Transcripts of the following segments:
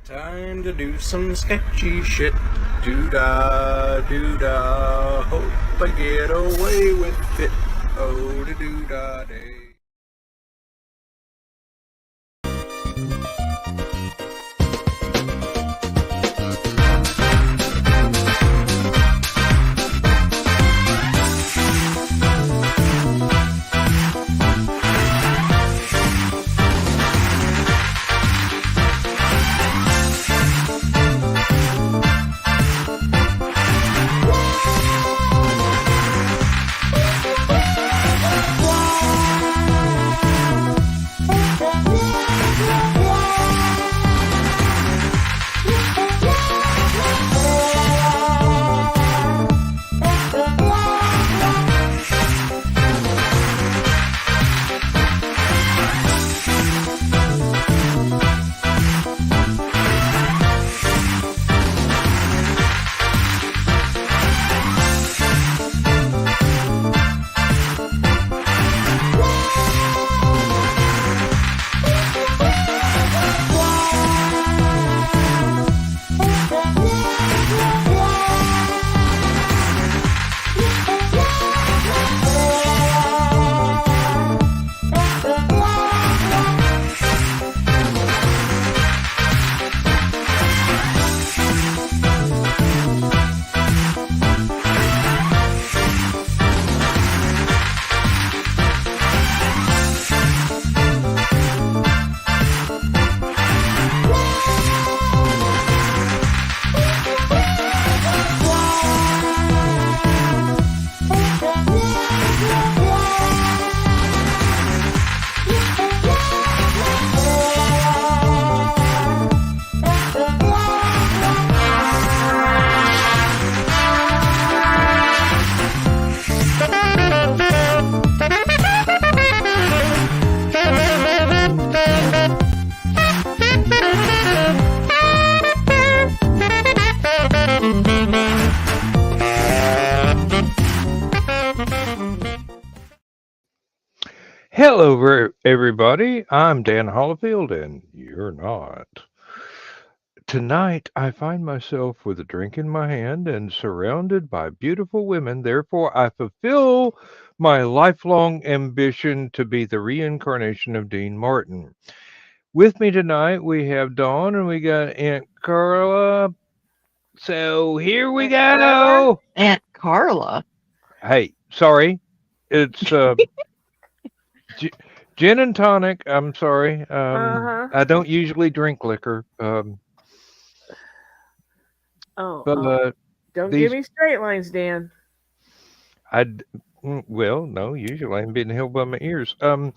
Time to do some sketchy shit. Doo-dah, doo-dah. Hope I get away with it. Oh, da doo-dah day. Hello, everybody. I'm Dan Hollifield, and you're not. Tonight, I find myself with a drink in my hand and surrounded by beautiful women. Therefore, I fulfill my lifelong ambition to be the reincarnation of Dean Martin. With me tonight, we have Dawn and we got Aunt Carla. So here we go. Aunt Carla. Hey, sorry. It's gin and tonic. I'm sorry. I don't usually drink liquor. Don't give me straight lines, Dan. Well, no, usually I'm being held by my ears. Don't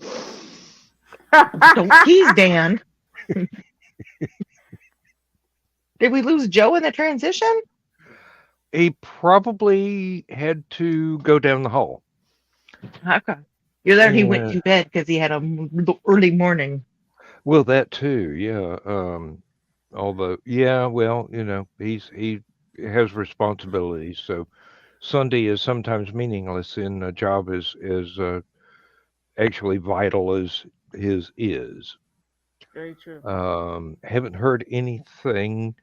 tease Dan. Did we lose Joe in the transition? He probably had to go down the hall. Okay. You're there. He went to bed because he had a early morning. Well, that too, yeah. Although, yeah, well, he has responsibilities, so Sunday is sometimes meaningless in a job as actually vital as his is. Very true. Haven't heard anything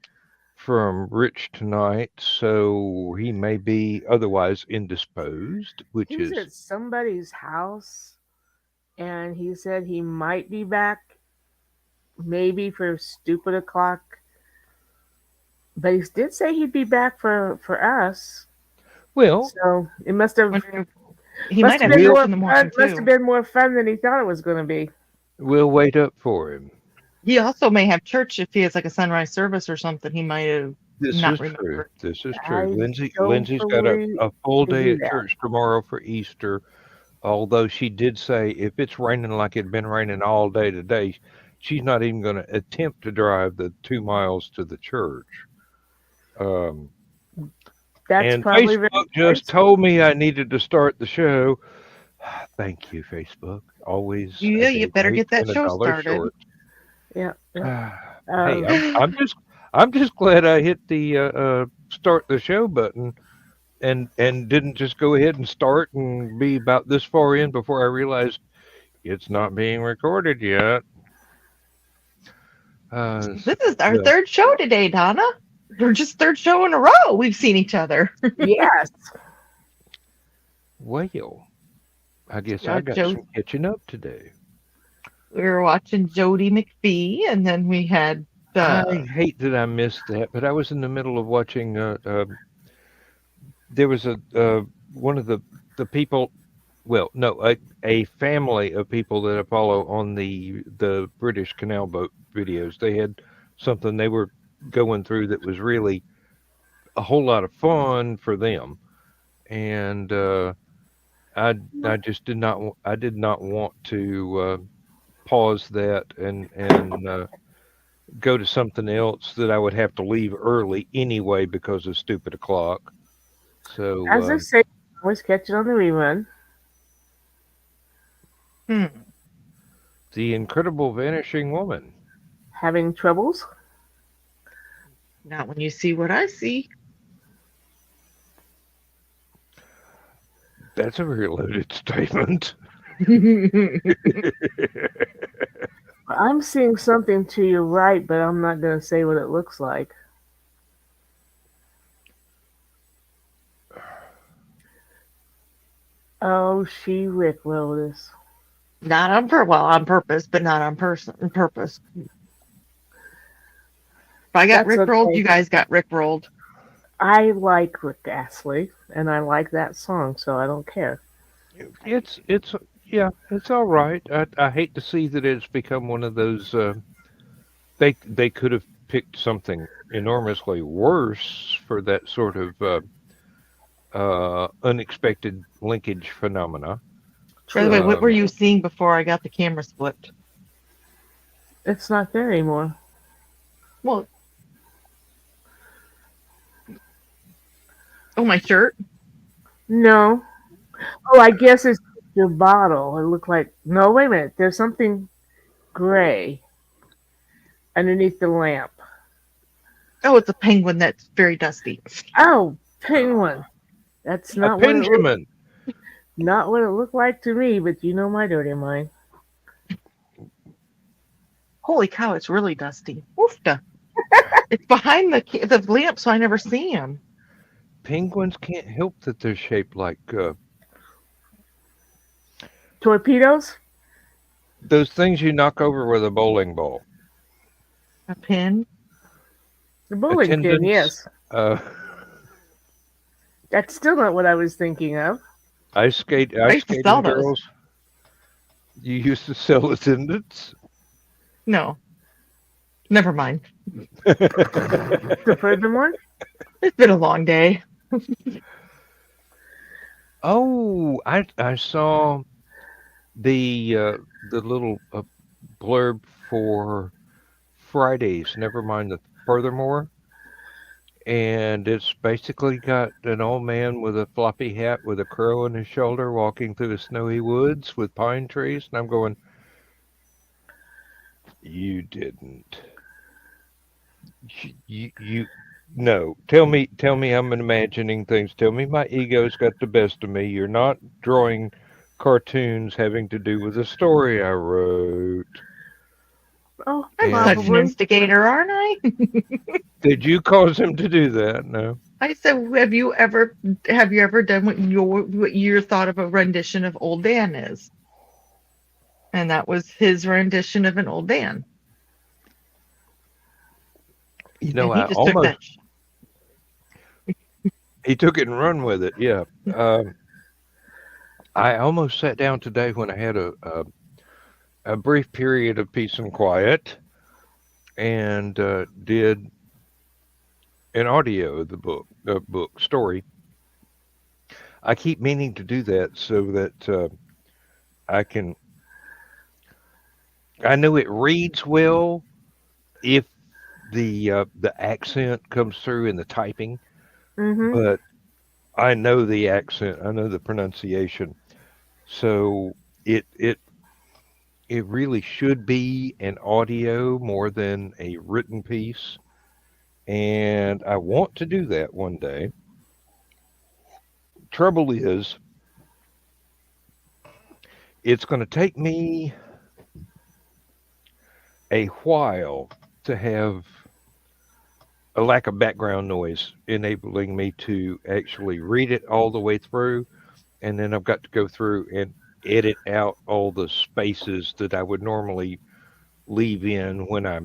from Rich tonight, so he may be otherwise indisposed, which He's is at somebody's house, and he said he might be back, maybe for stupid o'clock. But he did say he'd be back for us. Well, so it must have. He might have been more in the morning too. Must have been more fun than he thought it was going to be. We'll wait up for him. He also may have church if he has like a sunrise service or something. He might have. This is true. Lindsay's got a full day at church tomorrow for Easter. Although she did say if it's raining like it's been raining all day today, she's not even going to attempt to drive the 2 miles to the church. That's and probably Facebook just told me I needed to start the show. Thank you, Facebook. Always. Yeah, you better get that show started. Short. Yeah. Hey, I'm just glad I hit the start the show button and didn't just go ahead and start and be about this far in before I realized it's not being recorded yet. This is our Well, third show today, Donna. We're just third show in a row. We've seen each other. Yes. well, I guess I got Joe, some catching up today. we were watching Jody McPhee, and then we had I hate that I missed that, but I was in the middle of watching. There was one of the people. Well, no, a family of people that I follow on the British canal boat videos. They had something they were going through that was really a whole lot of fun for them, and I just did not want to pause that and go to something else that I would have to leave early anyway because of stupid o'clock. So As I say, always catch it on the rerun. the Incredible Vanishing Woman. Having troubles? not when you see what I see. That's a very loaded statement. I'm seeing something to your right, but I'm not going to say what it looks like. Oh, she rickrolled us. Not on purpose, but not on purpose. If I got That's rickrolled, okay. you guys got rickrolled. I like Rick Astley, and I like that song, so I don't care. It's yeah, it's all right. I hate to see that it's become one of those. They could have picked something enormously worse for that sort of unexpected linkage phenomena. By the way, what were Um, you seeing before I got the camera flipped? It's not there anymore. Well, oh, my shirt. No. Oh, I guess it's your bottle. It looked like. No, wait a minute. There's something gray underneath the lamp. Oh, it's a penguin that's very dusty. Oh, penguin. That's a not what Benjamin. not what it looked like to me, but you know my dirty mind. Holy cow, it's really dusty. Oofta. It's behind the lamp, so I never see him. Penguins can't help that they're shaped like Torpedoes? those things you knock over with a bowling ball. A pin. The bowling pin, Attendance. yes. Uh, That's still not what I was thinking of. ice I used to skating sell those. girls. You used to sell attendance. No. Never mind. The furthermore? It's been a long day. Oh, I saw the little blurb for Fridays. Never mind the furthermore, and it's basically got an old man with a floppy hat with a crow on his shoulder walking through the snowy woods with pine trees, and I'm going, you didn't. You no. Tell me I'm imagining things. Tell me my ego's got the best of me. You're not drawing cartoons having to do with a story I wrote. Oh, I'm Yeah. such an probably. instigator, aren't I? Did you cause him to do that? No. I said, have you ever done what your thought of a rendition of Old Dan is? And that was his rendition of an Old Dan. You know, And he I just took that. almost he took it and run with it. Yeah. I almost sat down today when I had a brief period of peace and quiet and did an audio of the book story. I keep meaning to do that so that I can. I know it reads well if the accent comes through in the typing, Mm-hmm. but I know the accent, I know the pronunciation, so it really should be an audio more than a written piece, and I want to do that one day. Trouble is, it's going to take me a while to have a lack of background noise, enabling me to actually read it all the way through. And then I've got to go through and edit out all the spaces that I would normally leave in when I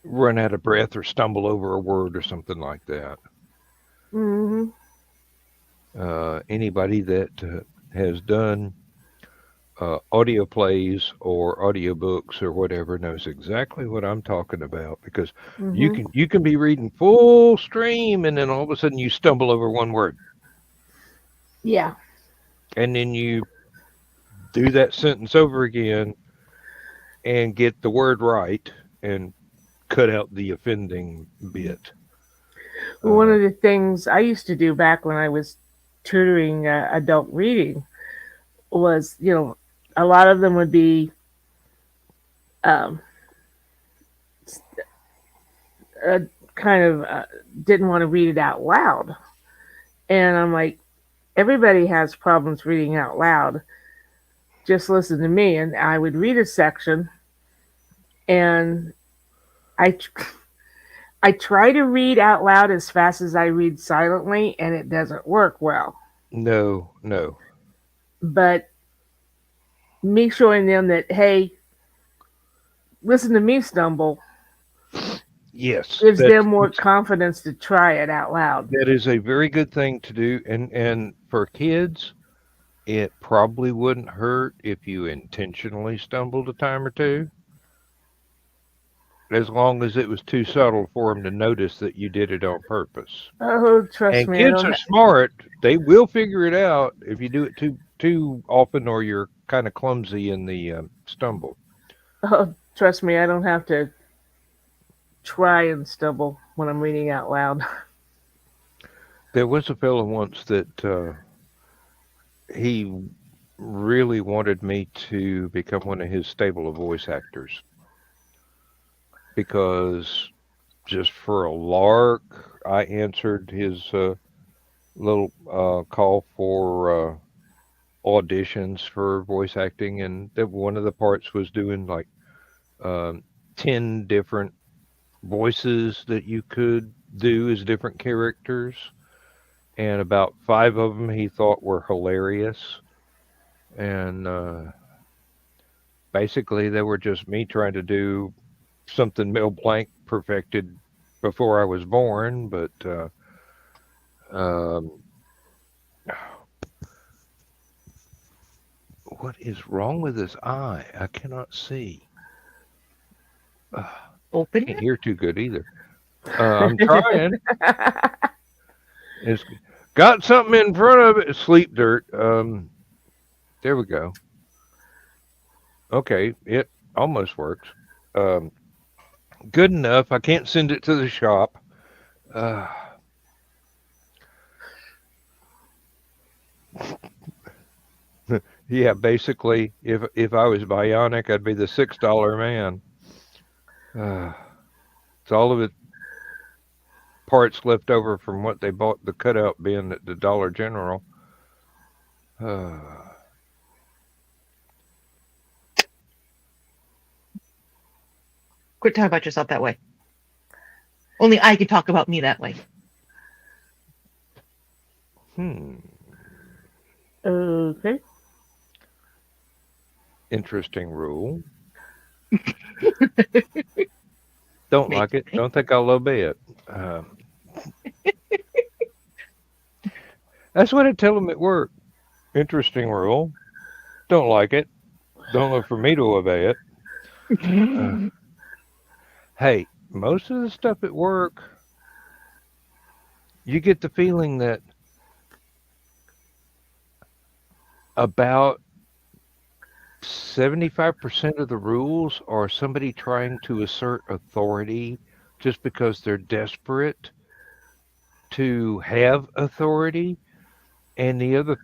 run out of breath or stumble over a word or something like that. Mm-hmm. Anybody that has done audio plays or audiobooks or whatever knows exactly what I'm talking about, because Mm-hmm. you can be reading full stream and then all of a sudden you stumble over one word, Yeah. and then you do that sentence over again and get the word right and cut out the offending bit. One of the things I used to do back when I was tutoring adult reading was, a lot of them would be um, uh, kind of didn't want to read it out loud. And I'm like, everybody has problems reading out loud. Just listen to me. And I would read a section, and I, I try to read out loud as fast as I read silently, and it doesn't work well. No. But me showing them that, hey, listen to me stumble, Yes, gives them more confidence to try it out loud. that is a very good thing to do, and for kids, it probably wouldn't hurt if you intentionally stumbled a time or two, as long as it was too subtle for them to notice that you did it on purpose. Oh, trust And me, kids are smart; they will figure it out if you do it too often, or you're kind of clumsy in the stumble. trust me, I don't have to try and stumble when I'm reading out loud. There was a fellow once that he really wanted me to become one of his stable of voice actors, because just for a lark, I answered his little call for auditions for voice acting, and one of the parts was doing like um, 10 different voices that you could do as different characters, and about 5 of them he thought were hilarious. And basically, they were just me trying to do something Mel Blanc perfected before I was born, but um, what is wrong with this eye? I cannot see. Open Can't it. hear too good either. I'm trying. It's got something in front of it. Sleep dirt. There we go. Okay, it almost works. Um, Good enough. I can't send it to the shop. Uh, yeah, basically, if I was bionic, I'd be the $6 man. It's all of it parts left over from what they bought the cutout bin at the Dollar General. Uh, Quit talking about yourself that way. Only I can talk about me that way. Okay. Interesting rule. Don't like it. Maybe. Don't think I'll obey it. That's what I tell them at work. Interesting rule. Don't like it. Don't look for me to obey it. Hey, most of the stuff at work, you get the feeling that about 75% of the rules are somebody trying to assert authority just because they're desperate to have authority, and the other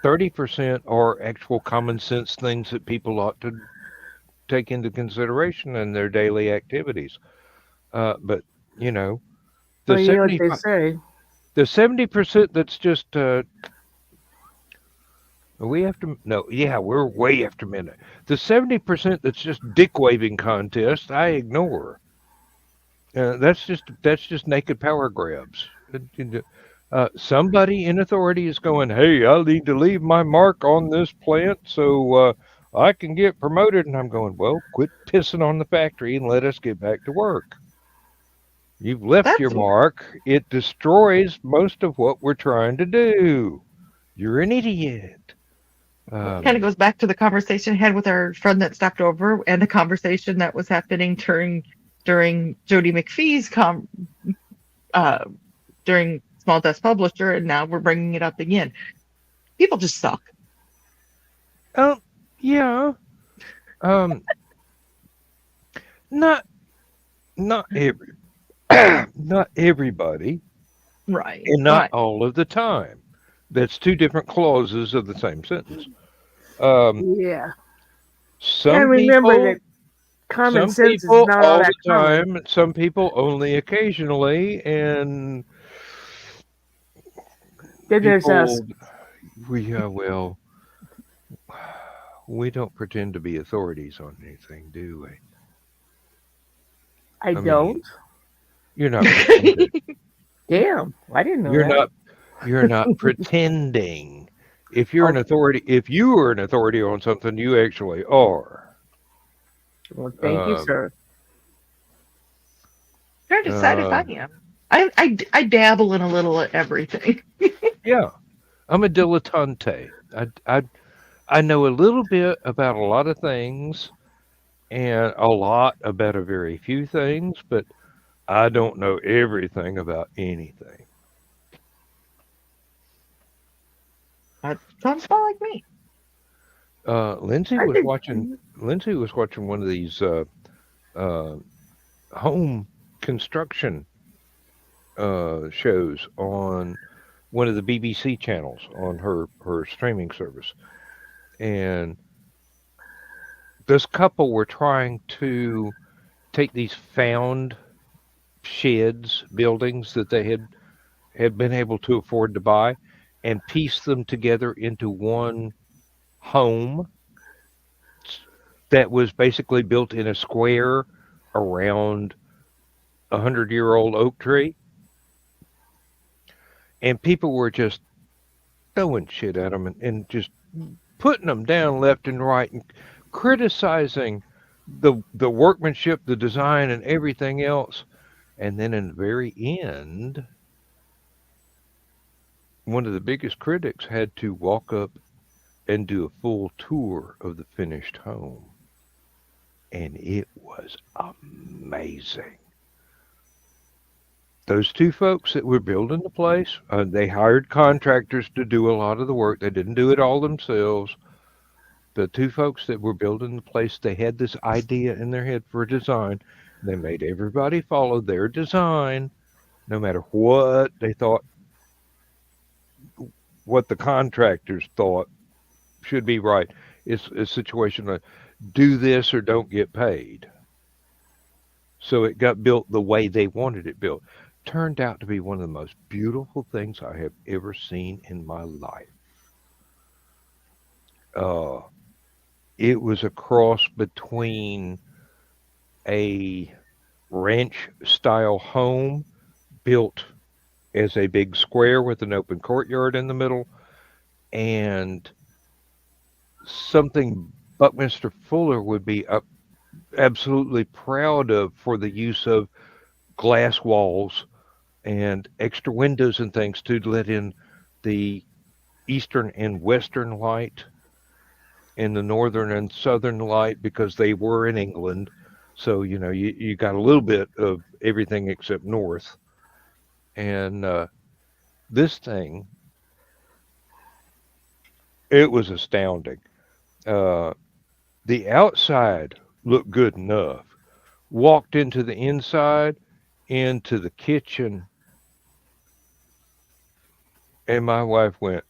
30% are actual common sense things that people ought to take into consideration in their daily activities. But you know, the Well, you know what they 75, say. the 70% that's just we after no, yeah, we're way after midnight. The 70% that's just dick waving contest, I ignore. That's just naked power grabs. Somebody in authority is going, "Hey, I need to leave my mark on this plant so I can get promoted." And I'm going, "Well, quit pissing on the factory and let us get back to work. You've left your That's mark. It destroys most of what we're trying to do. You're an idiot." kind of Um, goes back to the conversation I had with our friend that stopped over, and the conversation that was happening during Jody McPhee's uh, during Small Desk Publisher, and now we're bringing it up again. People just suck. oh, yeah. Um, not not every not everybody, Right. and not Right. all of the time. That's two different clauses of the same sentence. Um, Yeah. And some remember that people, common some sense is people not all all that the common. time, some people only occasionally, and Then there's us. people, well, we don't pretend to be authorities on anything, do we? I I mean, don't. you're not pretending. Damn, I didn't know You're that. not. You're not pretending. Oh, If you are an authority on something, you actually are. well, thank you, Um, sir. Trying to decide if I uh, am. I dabble in a little of everything. yeah, I'm a dilettante. I know a little bit about a lot of things and a lot about a very few things, but I don't know everything about anything. That sounds about like me. Lindsay I was think watching. Lindsay was watching one of these uh, home construction shows on one of the BBC channels on her streaming service, and this couple were trying to take these found sheds, buildings that they had been able to afford to buy, and piece them together into one home that was basically built in a square around a 100-year-old oak tree, and people were just throwing shit at them and just putting them down left and right and criticizing the workmanship, the design, and everything else. And then in the very end, one of the biggest critics had to walk up and do a full tour of the finished home, and it was amazing. Those two folks that were building the place, they hired contractors to do a lot of the work. They didn't do it all themselves. The two folks that were building the place, they had this idea in their head for a design. They made everybody follow their design, no matter what they thought, what the contractors thought should be right. It's a situation of do this or don't get paid. So it got built the way they wanted it built. Turned out to be one of the most beautiful things I have ever seen in my life. Uh, it was a cross between a ranch style home built as a big square with an open courtyard in the middle and something Buckminster Fuller would be absolutely proud of for the use of glass walls and extra windows and things to let in the eastern and western light and the northern and southern light because they were in England. So, you got a little bit of everything except north. And this thing, it was astounding. Uh, the outside looked good enough. Walked into the inside, into the kitchen, and my wife went,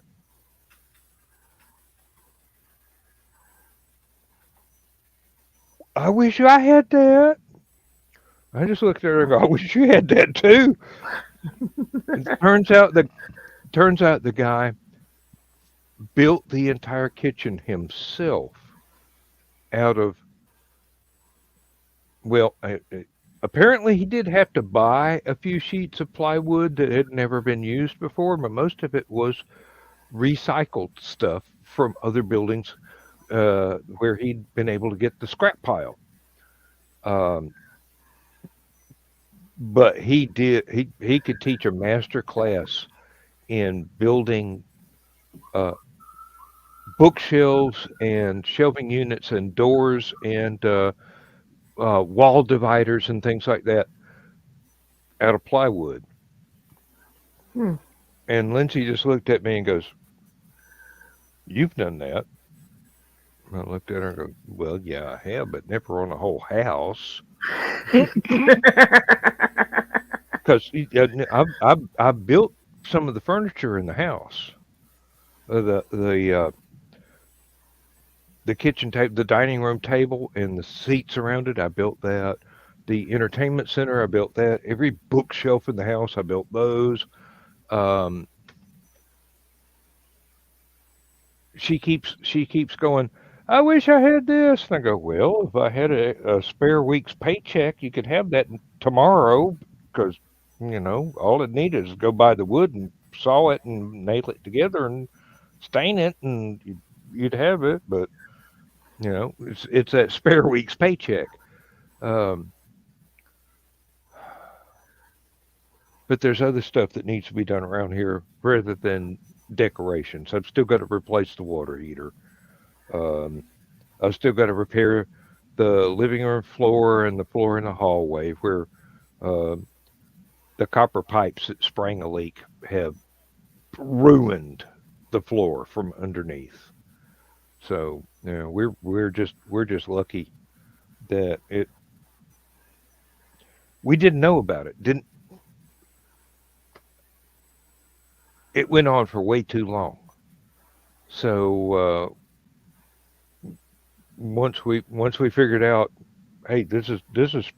I wish I had that. I just looked at her and go, I wish you had that too. It turns out the guy built the entire kitchen himself out of well, Apparently, he did have to buy a few sheets of plywood that had never been used before, but most of it was recycled stuff from other buildings where he'd been able to get the scrap pile. Um, but he could teach a master class in building uh, bookshelves and shelving units and doors and wall dividers and things like that out of plywood. Hmm. And Lindsay just looked at me and goes, "You've done that." And I looked at her and go, "Well, yeah, I have, but never on a whole house." Because I built some of the furniture in the house, the kitchen table, the dining room table, and the seats around it. I built that. The entertainment center, I built that. Every bookshelf in the house, I built those. Um, she keeps going. I wish I had this, and I go, well, if I had a spare week's paycheck, you could have that tomorrow, because all it needed is go buy the wood and saw it and nail it together and stain it, and you'd have it. But it's that spare week's paycheck. Um, but there's other stuff that needs to be done around here rather than decorations. I've still got to replace the water heater. Um, I've still got to repair the living room floor and the floor in the hallway where uh, the copper pipes that sprang a leak have ruined the floor from underneath. So we're just lucky that we didn't know about it. Didn't It went on for way too long. So once we figured out, hey, this is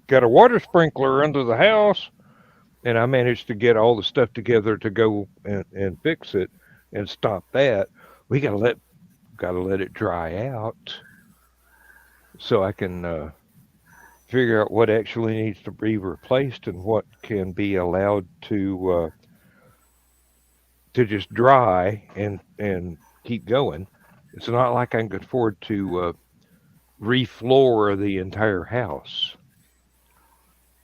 got a water sprinkler under the house, and I managed to get all the stuff together to go and fix it and stop that. We gotta let it dry out so I can figure out what actually needs to be replaced and what can be allowed to just dry and keep going. It's not like I can afford to refloor the entire house,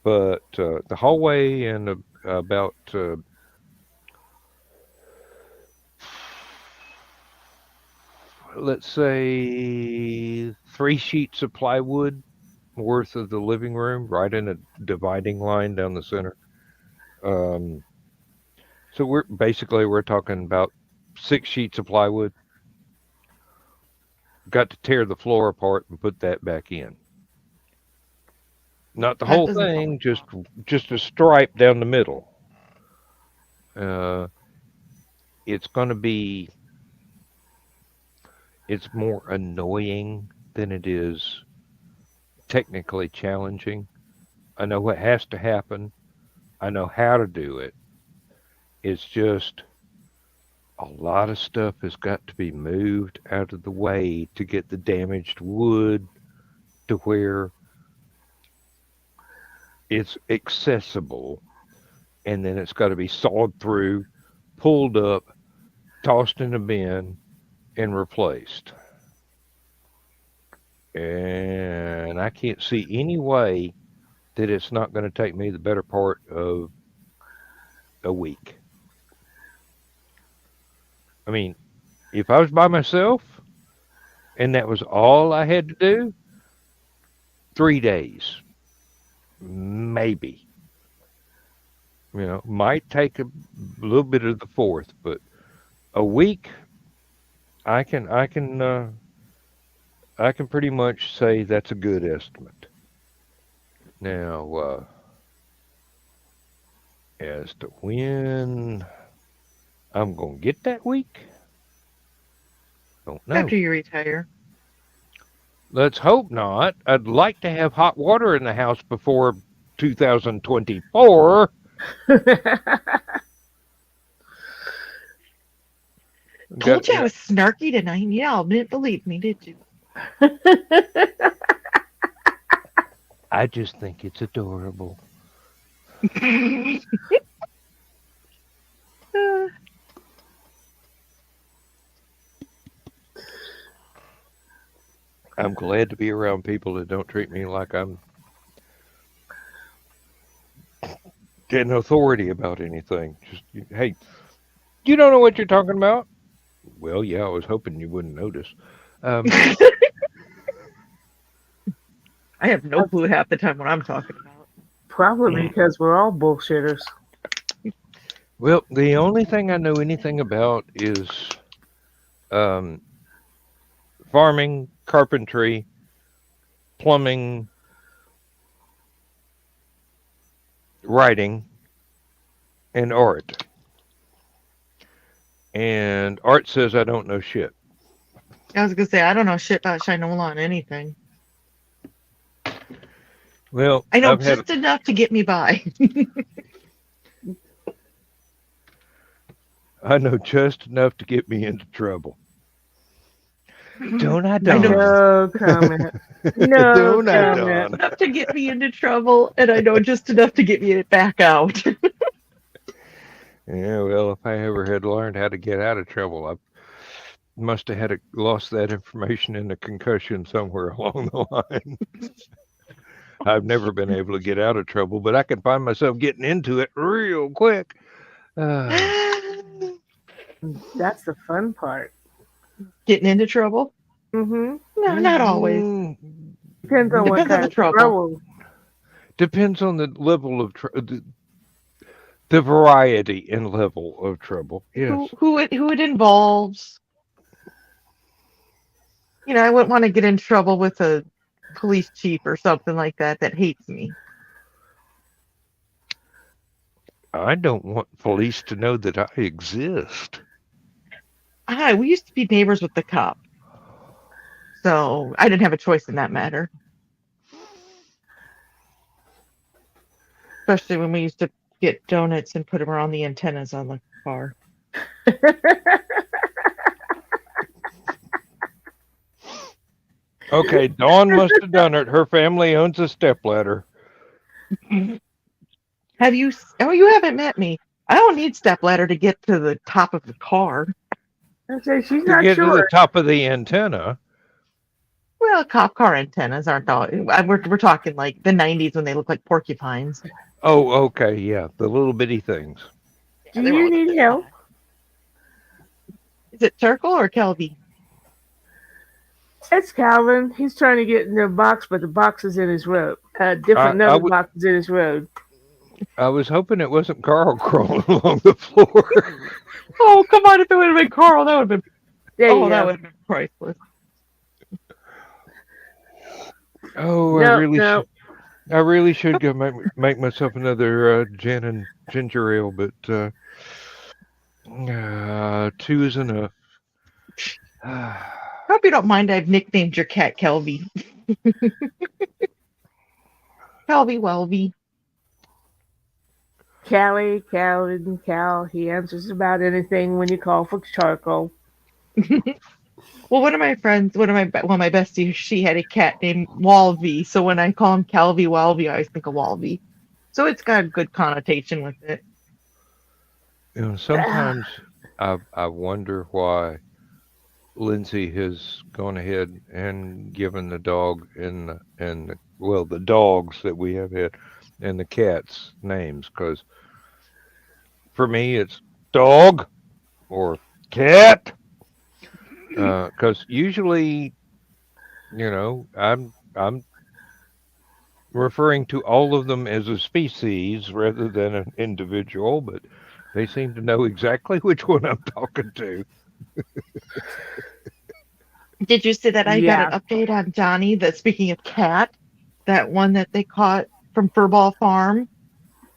but the hallway and about let's say 3 sheets of plywood worth of the living room, right in a dividing line down the center. Um, so we're talking about 6 sheets of plywood. Got to tear the floor apart and put that back in. Not the That whole doesn't sound thing, like just fun. just a stripe down the middle. Uh, it's going to be it's more annoying than it is technically challenging. I know what has to happen. I know how to do it. It's just a lot of stuff has got to be moved out of the way to get the damaged wood to where it's accessible, and then it's got to be sawed through, pulled up, tossed in a bin, and replaced. And I can't see any way that it's not going to take me the better part of a week. I mean, if I was by myself and that was all I had to do, 3 days, maybe. Might take a little bit of the fourth, but a week, I can pretty much say that's a good estimate. Now, as to when I'm gonna get that week, don't know. After you retire. Let's hope not. I'd like to have hot water in the house before 2024. Told Got you I was snarky tonight. Y'all didn't believe me, did you? I just think it's adorable. I'm glad to be around people that don't treat me like I'm getting authority about anything. Just, hey, you don't know what you're talking about? Well, yeah, I was hoping you wouldn't notice. Um, I have no clue half the time what I'm talking about. Probably because we're all bullshitters. well, the only thing I know anything about is um, farming, carpentry, plumbing, writing, and art. And art says I don't know shit. I was gonna say I don't know shit about Shinola on anything. Well, I know I've had just enough to get me by. I know just enough to get me into trouble. Don't I, I Don? know No comment. No Don't I, comment. Don? enough to get me into trouble, and I know just enough to get me back out. Yeah, well, if I ever had learned how to get out of trouble, I must have lost that information in a concussion somewhere along the line. I've never been able to get out of trouble, but I can find myself getting into it real quick. Getting That's the fun part. into trouble? Mm-hmm. No, not always. Depends on what Depends on kind the of trouble. trouble. Depends on the level of the variety and level of trouble. Yes. Who it involves. You know, I wouldn't want to get in trouble with a police chief or something like that hates me. I don't want police to know that I exist. We used to be neighbors with the cop, so I didn't have a choice in that matter. Especially when we used to get donuts and put them around the antennas on the car. Okay, Dawn must have done it. Her family owns a stepladder. Have you? Oh, you haven't met me. I don't need stepladder to get to the top of the car. I say she's To not get to the sure. top of the antenna. Well, cop car antennas aren't all. We're talking like the '90s when they look like porcupines. Oh, okay, yeah, the little bitty things. Do you need help? Is it Turkle or Kelby? It's Calvin. He's trying to get in the box, but the box is in his road. Another box is in his road. I was hoping it wasn't Carl crawling along the floor. Oh, come on! If it would have been Carl, that would have been. That would have been priceless. Oh, I really should go make myself another gin and ginger ale, but 2 is enough. Hope you don't mind. I've nicknamed your cat Kelby. Kelby Welby. Callie, Calvin, Cal. He answers about anything when you call for charcoal. Well, one of my besties, she had a cat named Walvy. So when I call him Calvy Walvy, I always think of Walvy. So it's got a good connotation with it. You know, sometimes I wonder why Lindsay has gone ahead and given the dog and the dogs that we have had and the cats names, because for me it's dog or cat. Because usually, you know, I'm referring to all of them as a species rather than an individual, but they seem to know exactly which one I'm talking to. Did you see that I got an update on Johnny? That speaking of cat, that one that they caught from Furball Farm,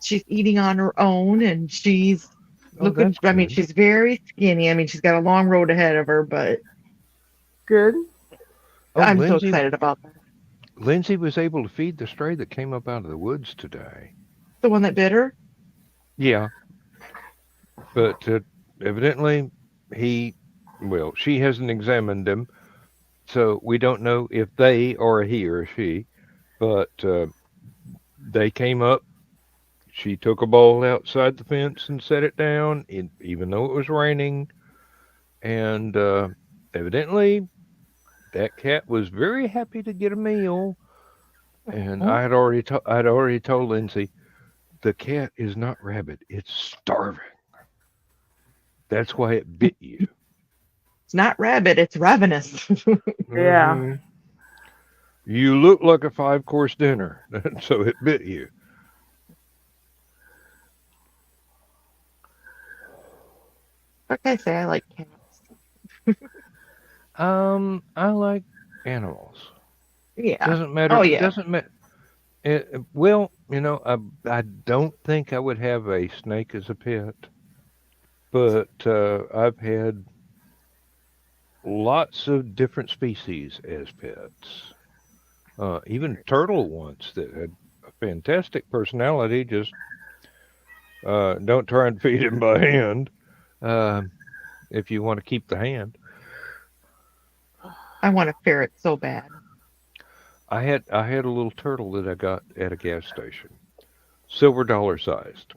she's eating on her own and she's looking. I mean, she's very skinny. I mean, she's got a long road ahead of her, but good. I'm so excited about that. Lindsay was able to feed the stray that came up out of the woods today. The one that bit her? Yeah. But evidently she hasn't examined them, so we don't know if they are a he or a she. But They came up. She took a bowl outside the fence and set it down, even though it was raining. And evidently, that cat was very happy to get a meal. And I'd already told Lindsay, the cat is not rabid; it's starving. That's why it bit you. It's not rabid, it's ravenous. Yeah. hmm You look like a 5-course dinner, so it bit you. What can I say? I like cats. I like animals. Yeah. Doesn't matter. Oh yeah. Doesn't matter. Well, I don't think I would have a snake as a pet, but I've had lots of different species as pets. Even turtle once that had a fantastic personality. Just don't try and feed him by hand if you want to keep the hand. I want a ferret so bad. I had a little turtle that I got at a gas station, silver dollar sized.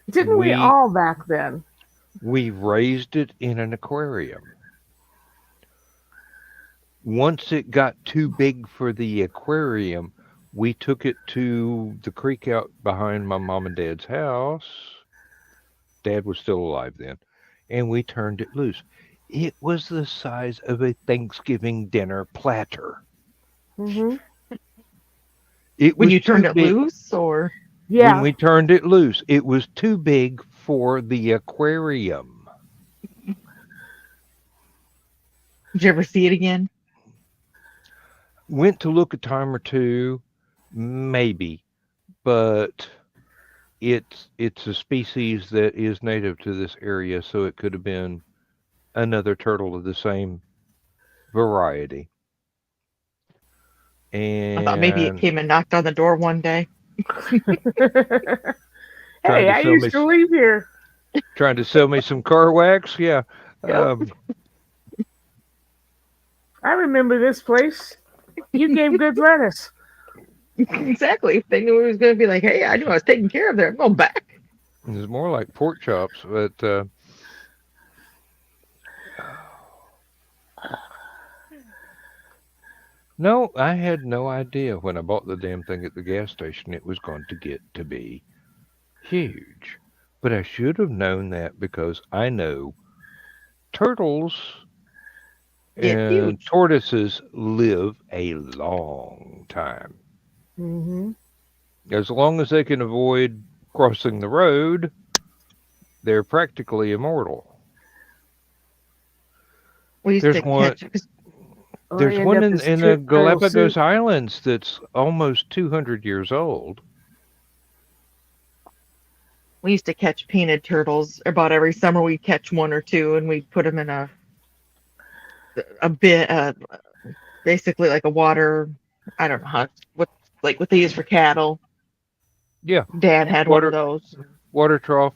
Didn't we We all back then? we raised it in an aquarium. Once it got too big for the aquarium, we took it to the creek out behind my mom and dad's house. Dad was still alive then, and we turned it loose. It was the size of a Thanksgiving dinner platter. Hmm. It When was you too turned it big. loose, or When Yeah. we turned it loose, it was too big for the aquarium. did you ever see it again? Went to look a time or two, maybe, but it's a species that is native to this area, so it could have been another turtle of the same variety. I thought maybe it And came and knocked on the door one day. trying Hey, to I sell me used to live here. trying to sell me some car wax. Yeah. Yep. I remember this place. You gave good lettuce. Exactly. If they knew it was going to be like, hey, I knew I was taking care of there. I'm going back. It's more like pork chops, but no, I had no idea when I bought the damn thing at the gas station it was going to get to be huge. But I should have known that because I know turtles Get and huge. tortoises live a long time. Hmm. As long as they can avoid crossing the road, they're practically immortal. We used There's to one. catch, Or There's end one up in, as in the turtle Galapagos soup. Islands that's almost 200 years old. we used to catch painted turtles. About every summer, we'd catch one or two, and we'd put them in a bit, basically like a water. I don't know what they use for cattle. Yeah, Dad had one of water those. water trough.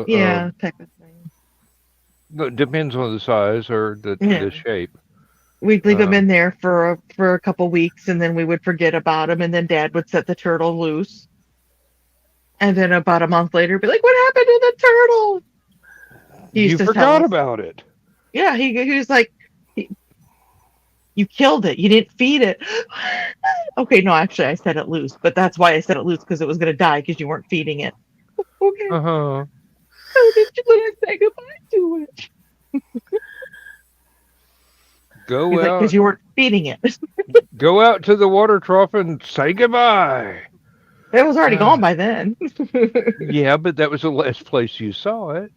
Yeah, type of thing. Depends on the size or the Yeah. shape. We'd leave them Um, in there for a couple weeks, and then we would forget about them, and then Dad would set the turtle loose. And then about a month later, be like, "What happened to the turtle?" He used you to tell forgot us. about it. Yeah, he was like, "You killed it. You didn't feed it." Okay, no, actually, I set it loose, but that's why I set it loose because it was gonna die because you weren't feeding it. Okay, Uh huh. so did you let us say goodbye to it? Go He's like, "Because out, you weren't feeding it." go out to the water trough and say goodbye. It was already gone Uh, by then. yeah, but that was the last place you saw it.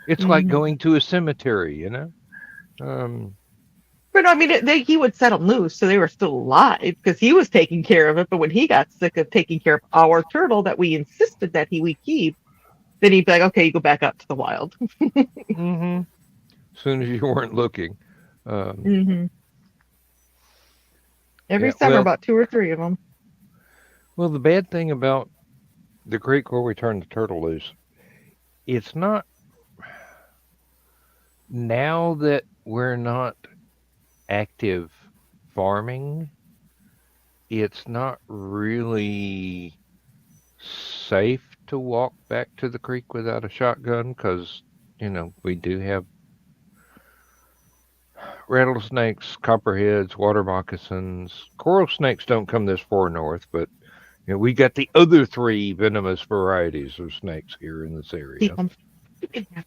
It's like Mhm. going to a cemetery. Um, But I mean, he would set them loose, so they were still alive because he was taking care of it. But when he got sick of taking care of our turtle that we insisted that we keep, then he'd be like, "Okay, you go back out to the wild." hmm As soon as you weren't looking. Um, Hmm. Every yeah. summer, about two or three of them. Well, the bad thing about the creek where we turned the turtle loose, it's not now that we're not active farming. it's not really safe to walk back to the creek without a shotgun because, we do have rattlesnakes, copperheads, water moccasins. Coral snakes don't come this far north, but we got the other three venomous varieties of snakes here in this area. You can have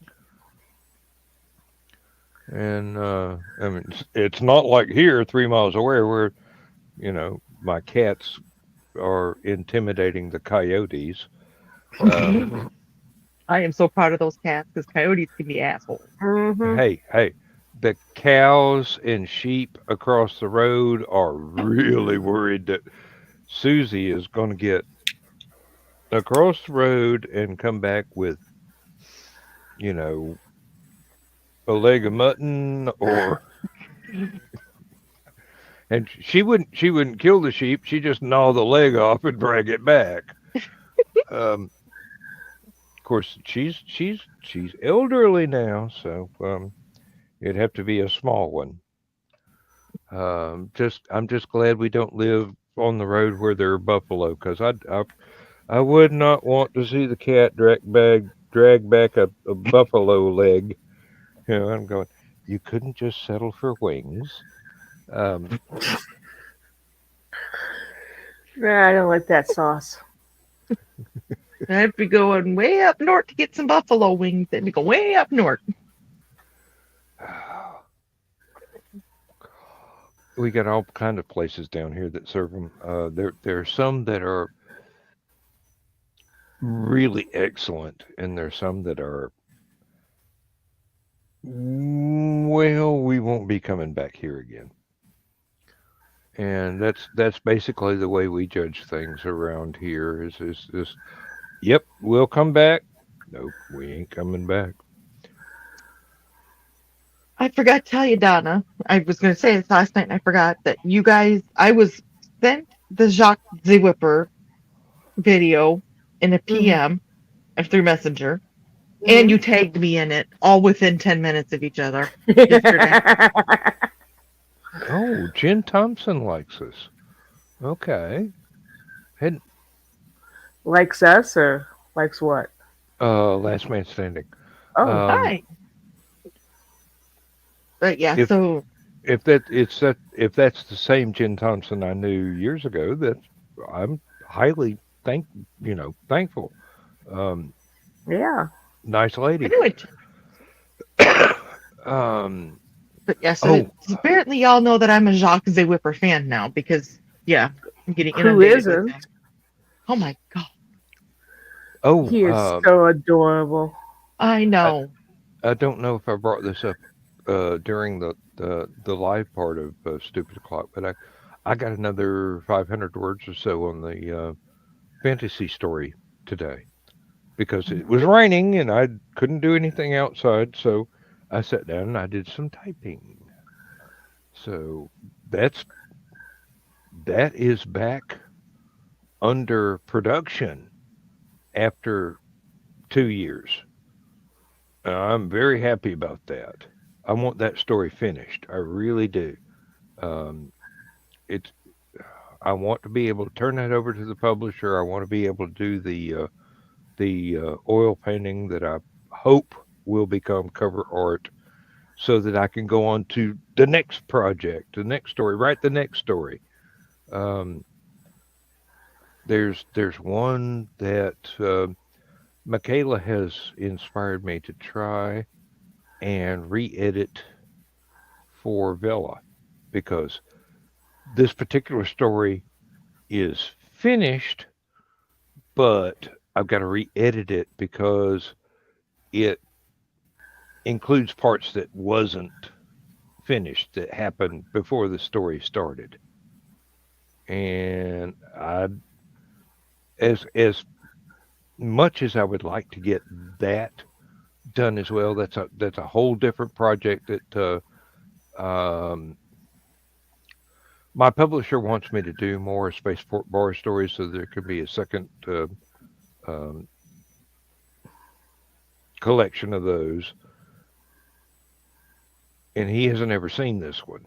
it. And I mean, it's not like here, 3 miles away, where my cats are intimidating the coyotes. I am so proud of those cats because coyotes can be assholes. Mm-hmm. Hey, the cows and sheep across the road are really worried that Susie is going to get across the road and come back with, you know, a leg of mutton or and she wouldn't kill the sheep, she just gnaw the leg off and drag it back. Of course she's elderly now, so it'd have to be a small one. I'm just glad we don't live on the road where there are buffalo, because I would not want to see the cat drag back a buffalo leg. I'm going. You couldn't just settle for wings. Um, Nah, I don't like that sauce. I'd be going way up north to get some buffalo wings. Then we go way up north. we got all kind of places down here that serve them. There are some that are really excellent, and there's some that are well, we won't be coming back here again. And that's basically the way we judge things around here. Is yep, we'll come back. Nope, we ain't coming back. I forgot to tell you, Donna. I was going to say this last night, and I forgot that you guys. I was sent the Jacques the Whipper video in a PM through Messenger, and you tagged me in it, all within 10 minutes of each other yesterday. Oh, Jen Thompson likes us. Okay. And Likes us or likes what? last man standing. Oh, Hi. But yeah, If so if that's the same Jen Thompson I knew years ago, that I'm highly thankful. Um, yeah. nice I lady. knew it. Um, But yeah, so oh, apparently y'all know that I'm a Jacques the Whipper fan now because yeah, I'm getting Who inundated with isn't? them. Oh my god, He is oh, so adorable. I know. I don't know if I brought this up during the live part of Stupid O'clock, but I got another 500 words or so on the fantasy story today because it was raining and I couldn't do anything outside, so I sat down and I did some typing. So that is back under production after 2 years. I'm very happy about that. I want that story finished. I really do. Um, it's. I want to be able to turn that over to the publisher. I want to be able to do the oil painting that I hope will become cover art, so that I can go on to the next project, the next story, write the next story. Um, there's one that Michaela has inspired me to try and re-edit for Vela, because this particular story is finished, but I've got to re-edit it because it includes parts that wasn't finished that happened before the story started. And as much as I would like to get that done as well, that's a whole different project that my publisher wants me to do more spaceport bar stories, so there could be a second um, collection of those. And he hasn't ever seen this one.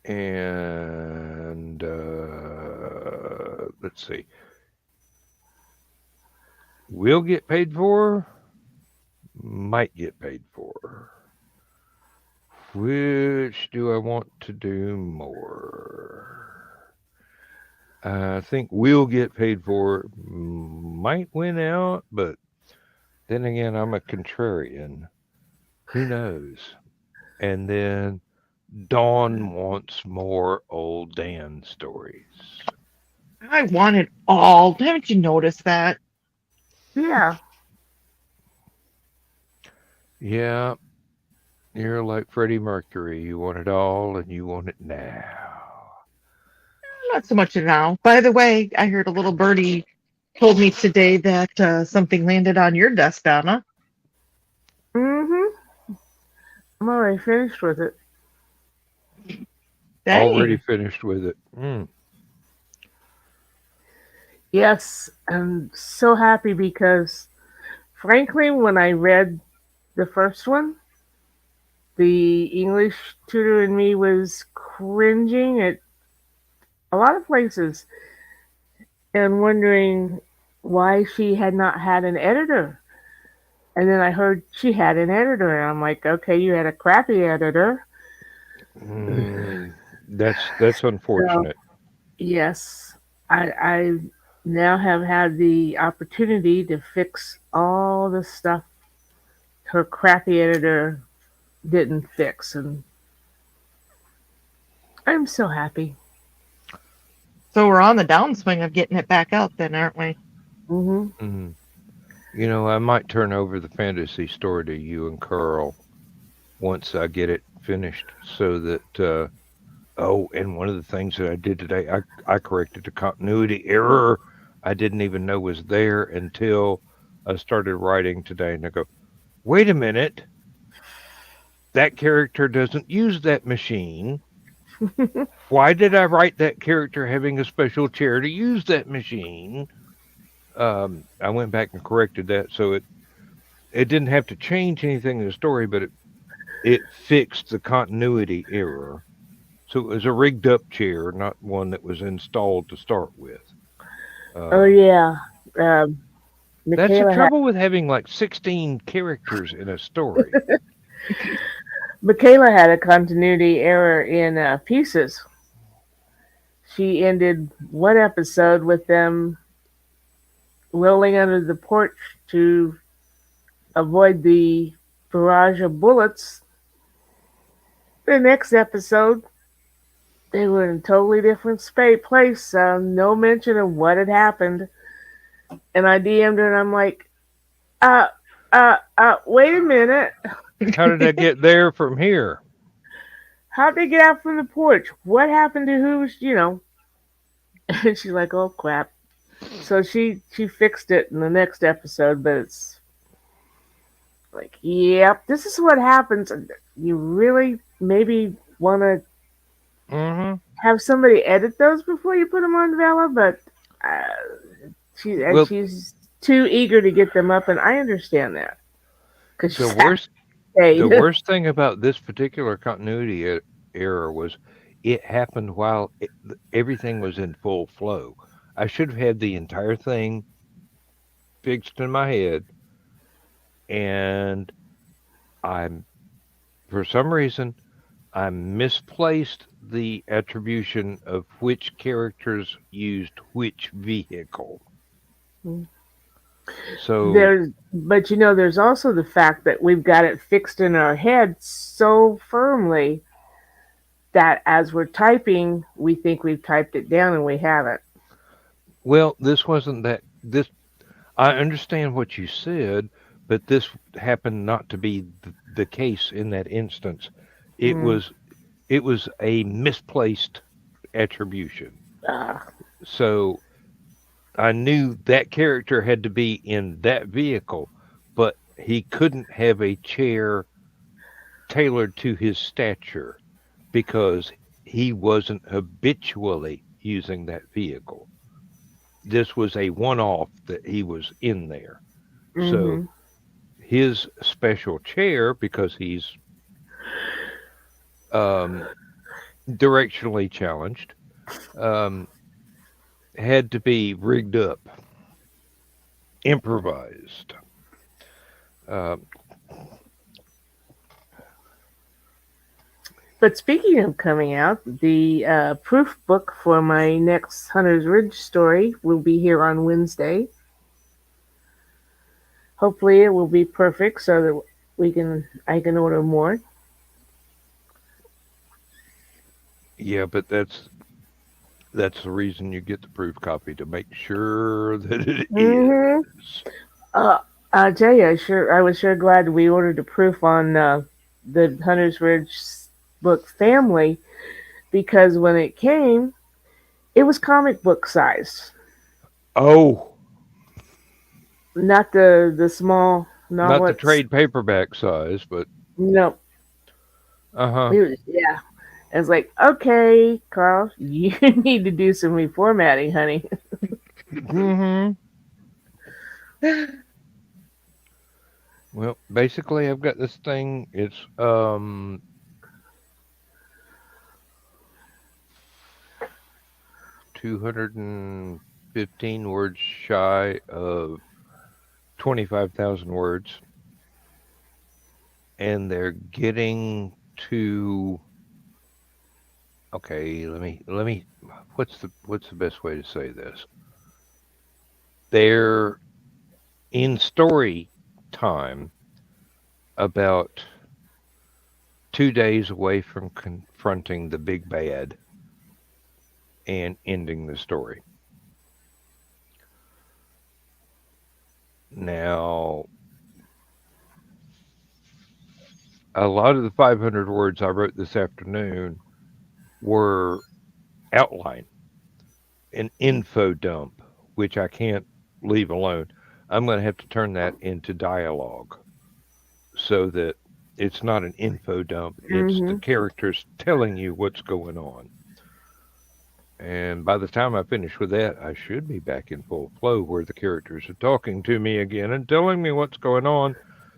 And and let's see. Will get paid for, might get paid for. Which do I want to do more? I think will get paid for might win out, but then again, I'm a contrarian. Who knows? And then Dawn wants more old Dan stories. I want it all. Haven't you noticed that? Yeah. Yeah, you're like Freddie Mercury. You want it all and you want it now. Not so much now. By the way, I heard a little birdie told me today that something landed on your desk, Donna. Mm-hmm. I'm already finished with it. Already Dang. finished with it. Yes, I'm so happy because, frankly, when I read the first one, the English tutor in me was cringing at a lot of places and wondering why she had not had an editor. And then I heard she had an editor, and I'm like, okay, you had a crappy editor. That's So, unfortunate. yes, I now have had the opportunity to fix all the stuff her crappy editor didn't fix, and I'm so happy. So we're on the downswing of getting it back out then, aren't we? Mm-hmm. You know, I might turn over the fantasy store to you and Carl once I get it finished so that oh, and one of the things that I did today, I corrected a continuity error I didn't even know was there until I started writing today, and I go, wait a minute, that character doesn't use that machine. Why did I write that character having a special chair to use that machine? I went back and corrected that, so it didn't have to change anything in the story, but it fixed the continuity error. So it was a rigged up chair, not one that was installed to start with. Oh Um, yeah, that's the Michaela had trouble with having like 16 characters in a story. Michaela had a continuity error in Pieces. She ended one episode with them rolling under the porch to avoid the barrage of bullets. The next episode, they were in a totally different place. No mention of what had happened. And I DM'd her and I'm like, wait a minute. How did I get there from here? How'd they get out from the porch? What happened to who's? And she's like, oh crap. So she fixed it in the next episode, but it's like, yep, this is what happens. You really maybe want to Hmm. have somebody edit those before you put them on Vela, but Well, she's too eager to get them up, and I understand that because the she's half worst paid. the worst thing about this particular continuity error was it happened while everything was in full flow. I should have had the entire thing fixed in my head, and I'm for some reason I misplaced the attribution of which characters used which vehicle. So, There's also the fact that we've got it fixed in our head so firmly that as we're typing, we think we've typed it down and we haven't. well, this wasn't that. This I understand what you said, but this happened not to be the case in that instance. It Mm. was it was a misplaced attribution. Ah, So I knew that character had to be in that vehicle, but he couldn't have a chair tailored to his stature because he wasn't habitually using that vehicle. This was a one off that he was in there. So mm-hmm. his special chair, because he's um, directionally challenged, um, had to be rigged up, improvised. Um, But speaking of coming out, the proof book for my next Hunter's Ridge story will be here on Wednesday. Hopefully, it will be perfect so that I can order more. yeah, but that's the reason you get the proof copy to make sure that it Mm-hmm. is. I tell you, I was sure glad we ordered the proof on the Hunter's Ridge book family because when it came, it was comic book size, Oh, not the small not the novelettes. trade paperback size, but No, uh-huh. yeah. It's like, okay, Carl, you need to do some reformatting, honey. Hmm. Well, basically, I've got this thing. It's 215 words shy of 25,000 words, and they're getting to. Okay, let me. What's the best way to say this? They're in story time about 2 days away from confronting the big bad and ending the story. Now, a lot of the 500 words I wrote this afternoon were outline, an info dump, which I can't leave alone. I'm going to have to turn that into dialogue so that it's not an info dump, it's the Hmm. characters telling you what's going on. And by the time I finish with that, I should be back in full flow where the characters are talking to me again and telling me what's going on.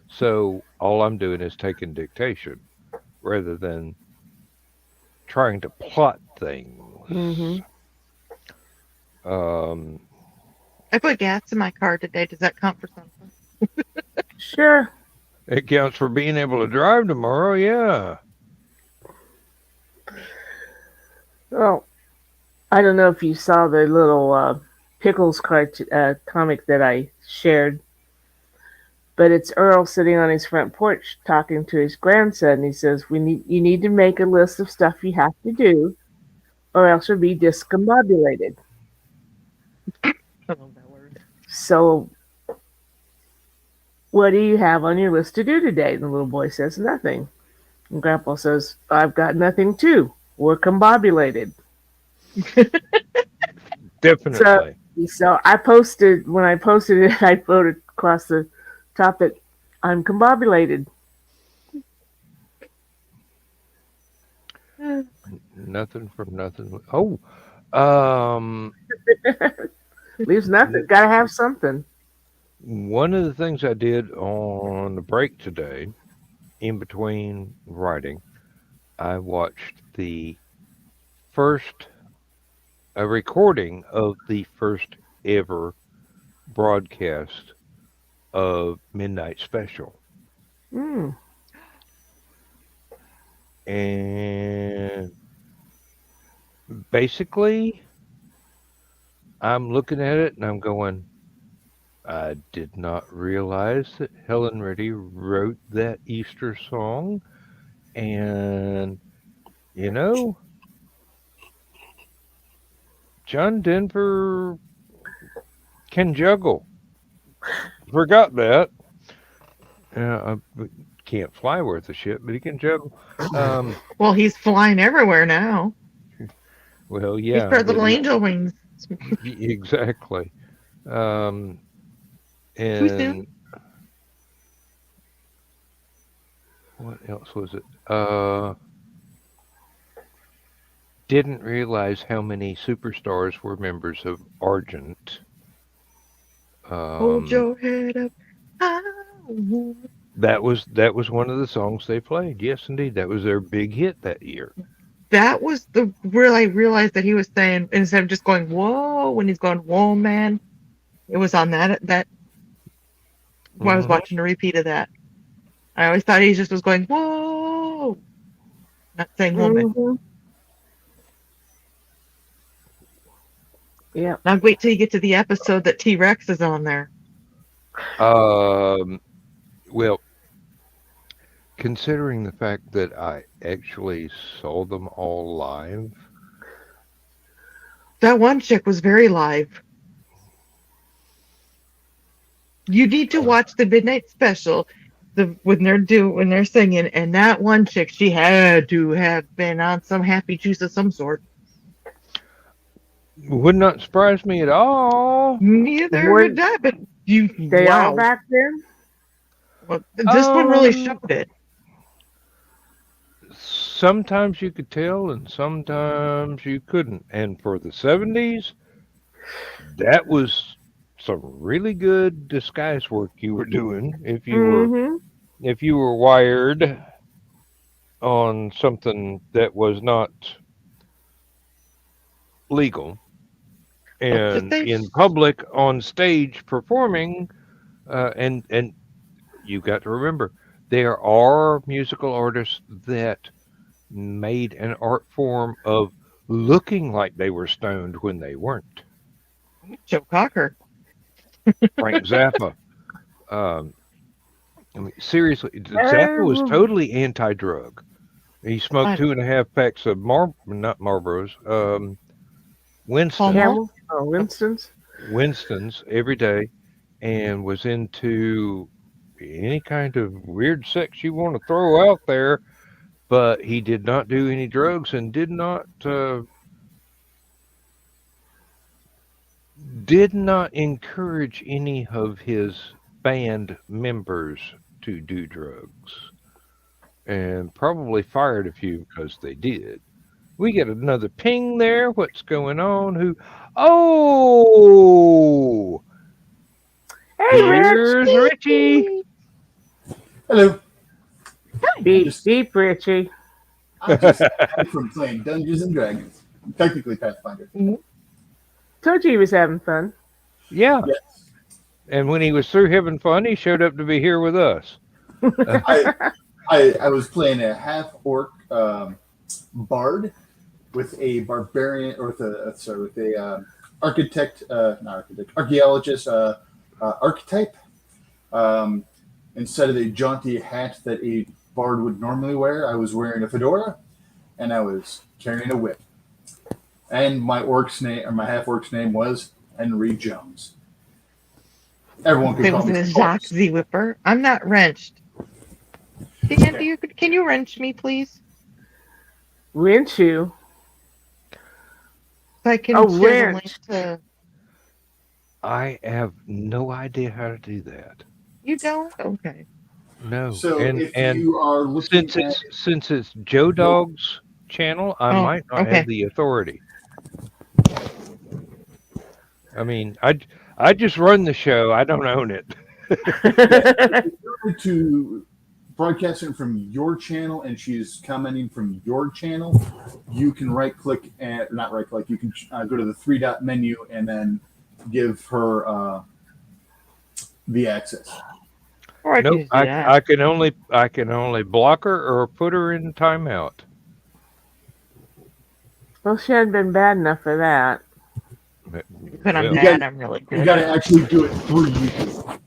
So all I'm doing is taking dictation rather than trying to plot Hmm. things. Um, I put gas in my car today. Does that count for something? Sure. it counts for being able to drive tomorrow, yeah. Well, I don't know if you saw the little Pickles comic that I shared, but it's Earl sitting on his front porch talking to his grandson. He says, you need to make a list of stuff you have to do, or else you'll be discombobulated." I love that word. So, what do you have on your list to do today? And the little boy says, "Nothing." And Grandpa says, "I've got nothing too. We're combobulated." So, Definitely. so I posted when I posted it. I wrote across the top that I'm combobulated. Nothing from nothing. Oh, um, Leaves nothing. Gotta have something. one of the things I did on the break today, in between writing, I watched the first a recording of the first ever broadcast of Midnight Special. Mm. And basically, I'm looking at it and I'm going, I did not realize that Helen Reddy wrote that Easter song. And, you know, John Denver can juggle. Forgot that. I can't fly worth a shit, but he can juggle. Um, Well, he's flying everywhere now. well, He yeah, spread little angel wings. exactly. Um, Too soon. and what else was it? Didn't realize how many superstars were members of Argent. Hold Um, your head up high. that was one of the songs they played. Yes, indeed, that was their big hit that year. that was the where I realized that he was saying, instead of just going whoa when he's going whoa man, it was on that when I was Mhm. watching a repeat of that. I always thought he just was going whoa, not saying whoa man. Mm-hmm. Yeah. Now wait till you get to the episode that T-Rex is on there. Well, considering the fact that I actually saw them all live, That one chick was very live. You need to watch the midnight special, when they're singing, and that one chick, she had to have been on some happy juice of some sort. would not surprise me at all. Neither Were would I, but you they all wow. back then? Well, this one really Um, showed it. Sometimes you could tell, and sometimes you couldn't. And for the 70s, that was some really good disguise work you were doing Mm-hmm. if you were wired on something that was not legal Let's just and say in public on stage performing. And you got to remember, there are musical artists that made an art form of looking like they were stoned when they weren't. Joe Cocker. Frank Zappa. Um, I mean, seriously, Zappa was Um, totally anti-drug. He smoked Uh, 2.5 packs of not Marlboros, Pall Winston, Mall. Camel or Winston's? Winston's every day, and was into any kind of weird sex you want to throw out there. But he did not do any drugs and did not encourage any of his band members to do drugs, and probably fired a few because they did. We get another ping there. What's going on? Who? Oh, Hey, Rich! here's Richie. Hello. Beep, Just- beep, Richie. I'm just back from playing Dungeons and Dragons. Technically Pathfinder. Told you he was having fun. Yeah, Yes. and when he was through having fun, he showed up to be here with us. I was playing a half orc bard with a barbarian, or with a archaeologist archetype. Instead of the jaunty hat that a bard would normally wear, I was wearing a fedora, and I was carrying a whip. And my half orc's name was Henry Jones. Everyone could It call was me a Jones. Jacques Z Whipper. I'm not wrenched. Dan, can you wrench me, please? Wrench you? So I can Oh, share the link wrench. to. I have no idea how to do that. You don't? Okay. No, So and if and you are looking since it's Joe Dog's channel, I Oh, might not okay. have the authority. I mean, I just run the show. I don't own it. to broadcasting from your channel and she's commenting from your channel, you can not right click, you can go to the 3-dot menu and then give her the access. Or I Nope, can just do that. I can only block her or put her in timeout. Well, she hadn't been bad enough for that. But I'm Well, bad. I'm really You good. got to actually do it through YouTube.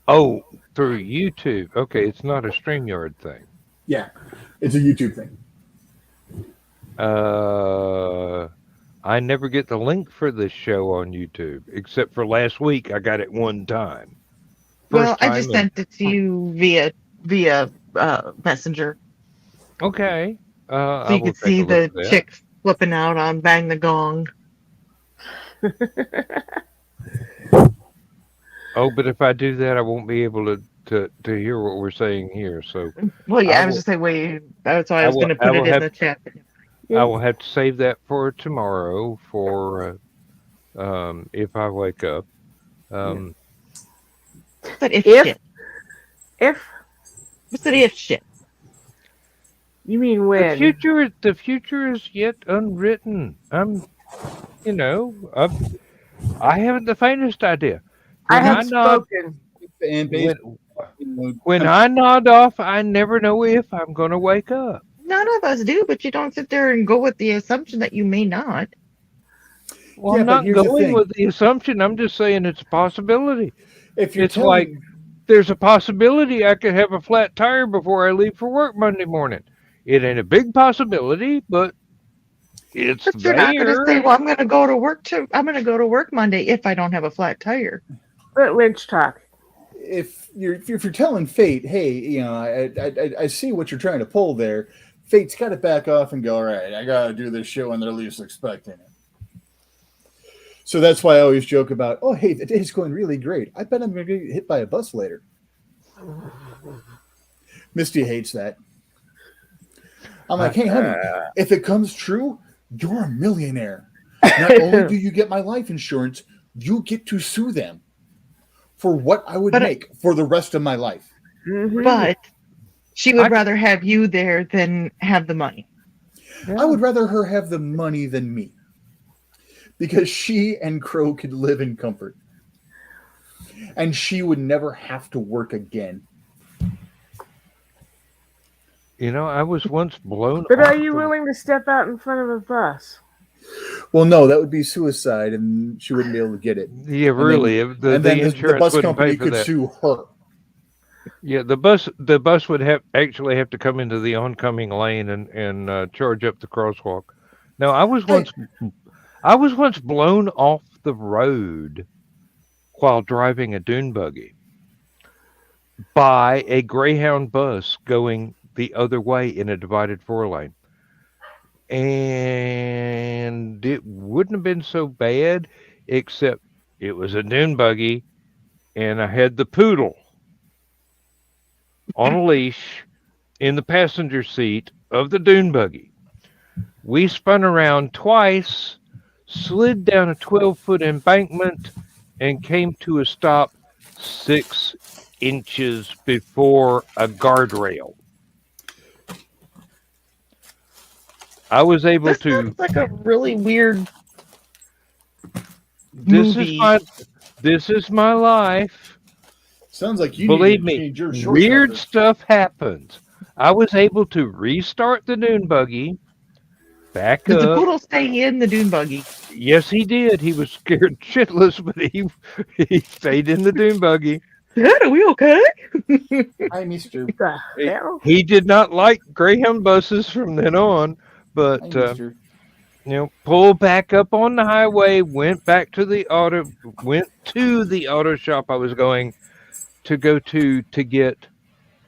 oh, through YouTube. Okay, it's not a StreamYard thing. Yeah, it's a YouTube thing. I never get the link for this show on YouTube, except for last week. I got it one time. Well, First I time just in- sent it to you via Messenger, Okay. so I you will could take a see look the at that. chick flipping out on Bang the Gong. Oh, but if I do that, I won't be able to hear what we're saying here. So Well, yeah, I was will- just saying, wait, that's why I I was will- going to I put will it in have- the chat. I will have to save that for tomorrow for if I wake up. What's that if If- shit? If What's that if shit? You mean when? The future is yet unwritten. I haven't the faintest idea. I When have I nod, spoken. And basically, when I nod off, I never know if I'm going to wake up. None of us do, but you don't sit there and go with the assumption that you may not. Well, Yeah, I'm but not here's the going thing. with the assumption. I'm just saying it's a possibility. if you're It's like telling, there's a possibility I could have a flat tire before I leave for work Monday morning. It ain't a big possibility, but it's But you're not going to there. say, "Well, I'm going to go to work I'm going to go to work Monday if I don't have a flat tire." Let Lynch talk. if you're telling fate, hey, I see what you're trying to pull there. Fate's got to back off and go, all right, I got to do this shit when they're least expecting it. So that's why I always joke about, oh, hey, the day's going really great. I bet I'm going to get hit by a bus later. Misty hates that. I'm like, hey, honey, if it comes true, you're a millionaire. Not only do you get my life insurance, you get to sue them for what I would make for the rest of my life. Mm-hmm. But she would rather have you there than have the money. Yeah. I would rather her have the money than me. Because she and Crow could live in comfort. And she would never have to work again. You know, I was once blown But off are you willing to step out in front of a bus? Well, no, that would be suicide, and she wouldn't be able to get it. Yeah, really. The the bus wouldn't company pay for could that. sue her. Yeah, the bus would actually have to come into the oncoming lane and charge up the crosswalk. Now, I was once blown off the road while driving a dune buggy by a Greyhound bus going the other way in a divided 4-lane. And it wouldn't have been so bad, except it was a dune buggy, and I had the poodle on a leash in the passenger seat of the dune buggy. We spun around twice, slid down a 12-foot embankment, and came to a stop 6 inches before a guardrail. I was able This to. sounds like a really weird This movie. is my life. Sounds like you Believe need to me, change your short weird cover. stuff happens. I was able to restart the dune buggy, back Did the up. poodle stay in the dune buggy? Yes, he did. He was scared shitless, but he stayed in the dune buggy. Dad, are we okay? Hi, mister. What the hell? He did not like Greyhound buses from then on, but Hi, mister. pulled back up on the highway, went to the auto shop I was going to go to get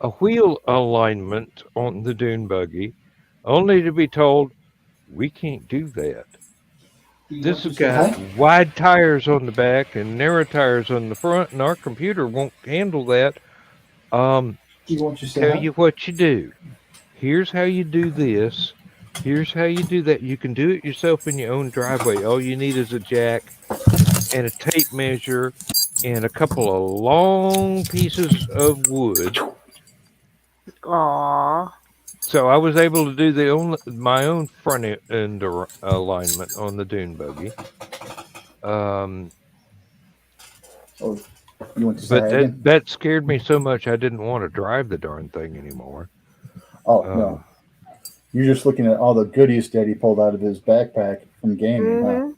a wheel alignment on the dune buggy, only to be told we can't do that. This has got wide tires on the back and narrow tires on the front, and our computer won't handle that. Do you want to say Tell you what you do. Here's how you do this. Here's how you do that. You can do it yourself in your own driveway. All you need is a jack and a tape measure and a couple of long pieces of wood. Aww. So I was able to do my own front end alignment on the dune buggy. Oh, you want to say But again? that scared me so much I didn't want to drive the darn thing anymore. Oh, no. You're just looking at all the goodies Daddy pulled out of his backpack from gaming, Mm-hmm.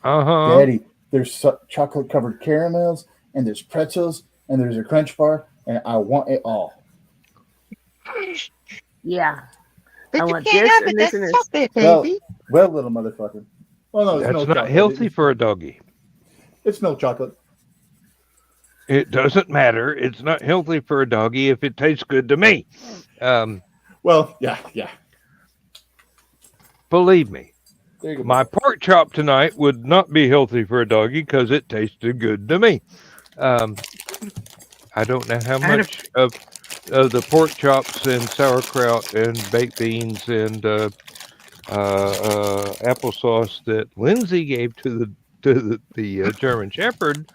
Uh-huh. Daddy, there's chocolate-covered caramels, and there's pretzels, and there's a Crunch bar, and I want it all. Yeah. But I you want can't this have and it. this That's and this. chocolate, Well, baby. well, little motherfucker. Well, no, it's That's milk not chocolate. healthy for a doggy. It's milk chocolate. It doesn't matter. It's not healthy for a doggy if it tastes good to me. Well, yeah. Believe me, There you go. my pork chop tonight would not be healthy for a doggy because it tasted good to me. I don't know how much of the pork chops and sauerkraut and baked beans and applesauce that Lindsay gave to the German Shepherd,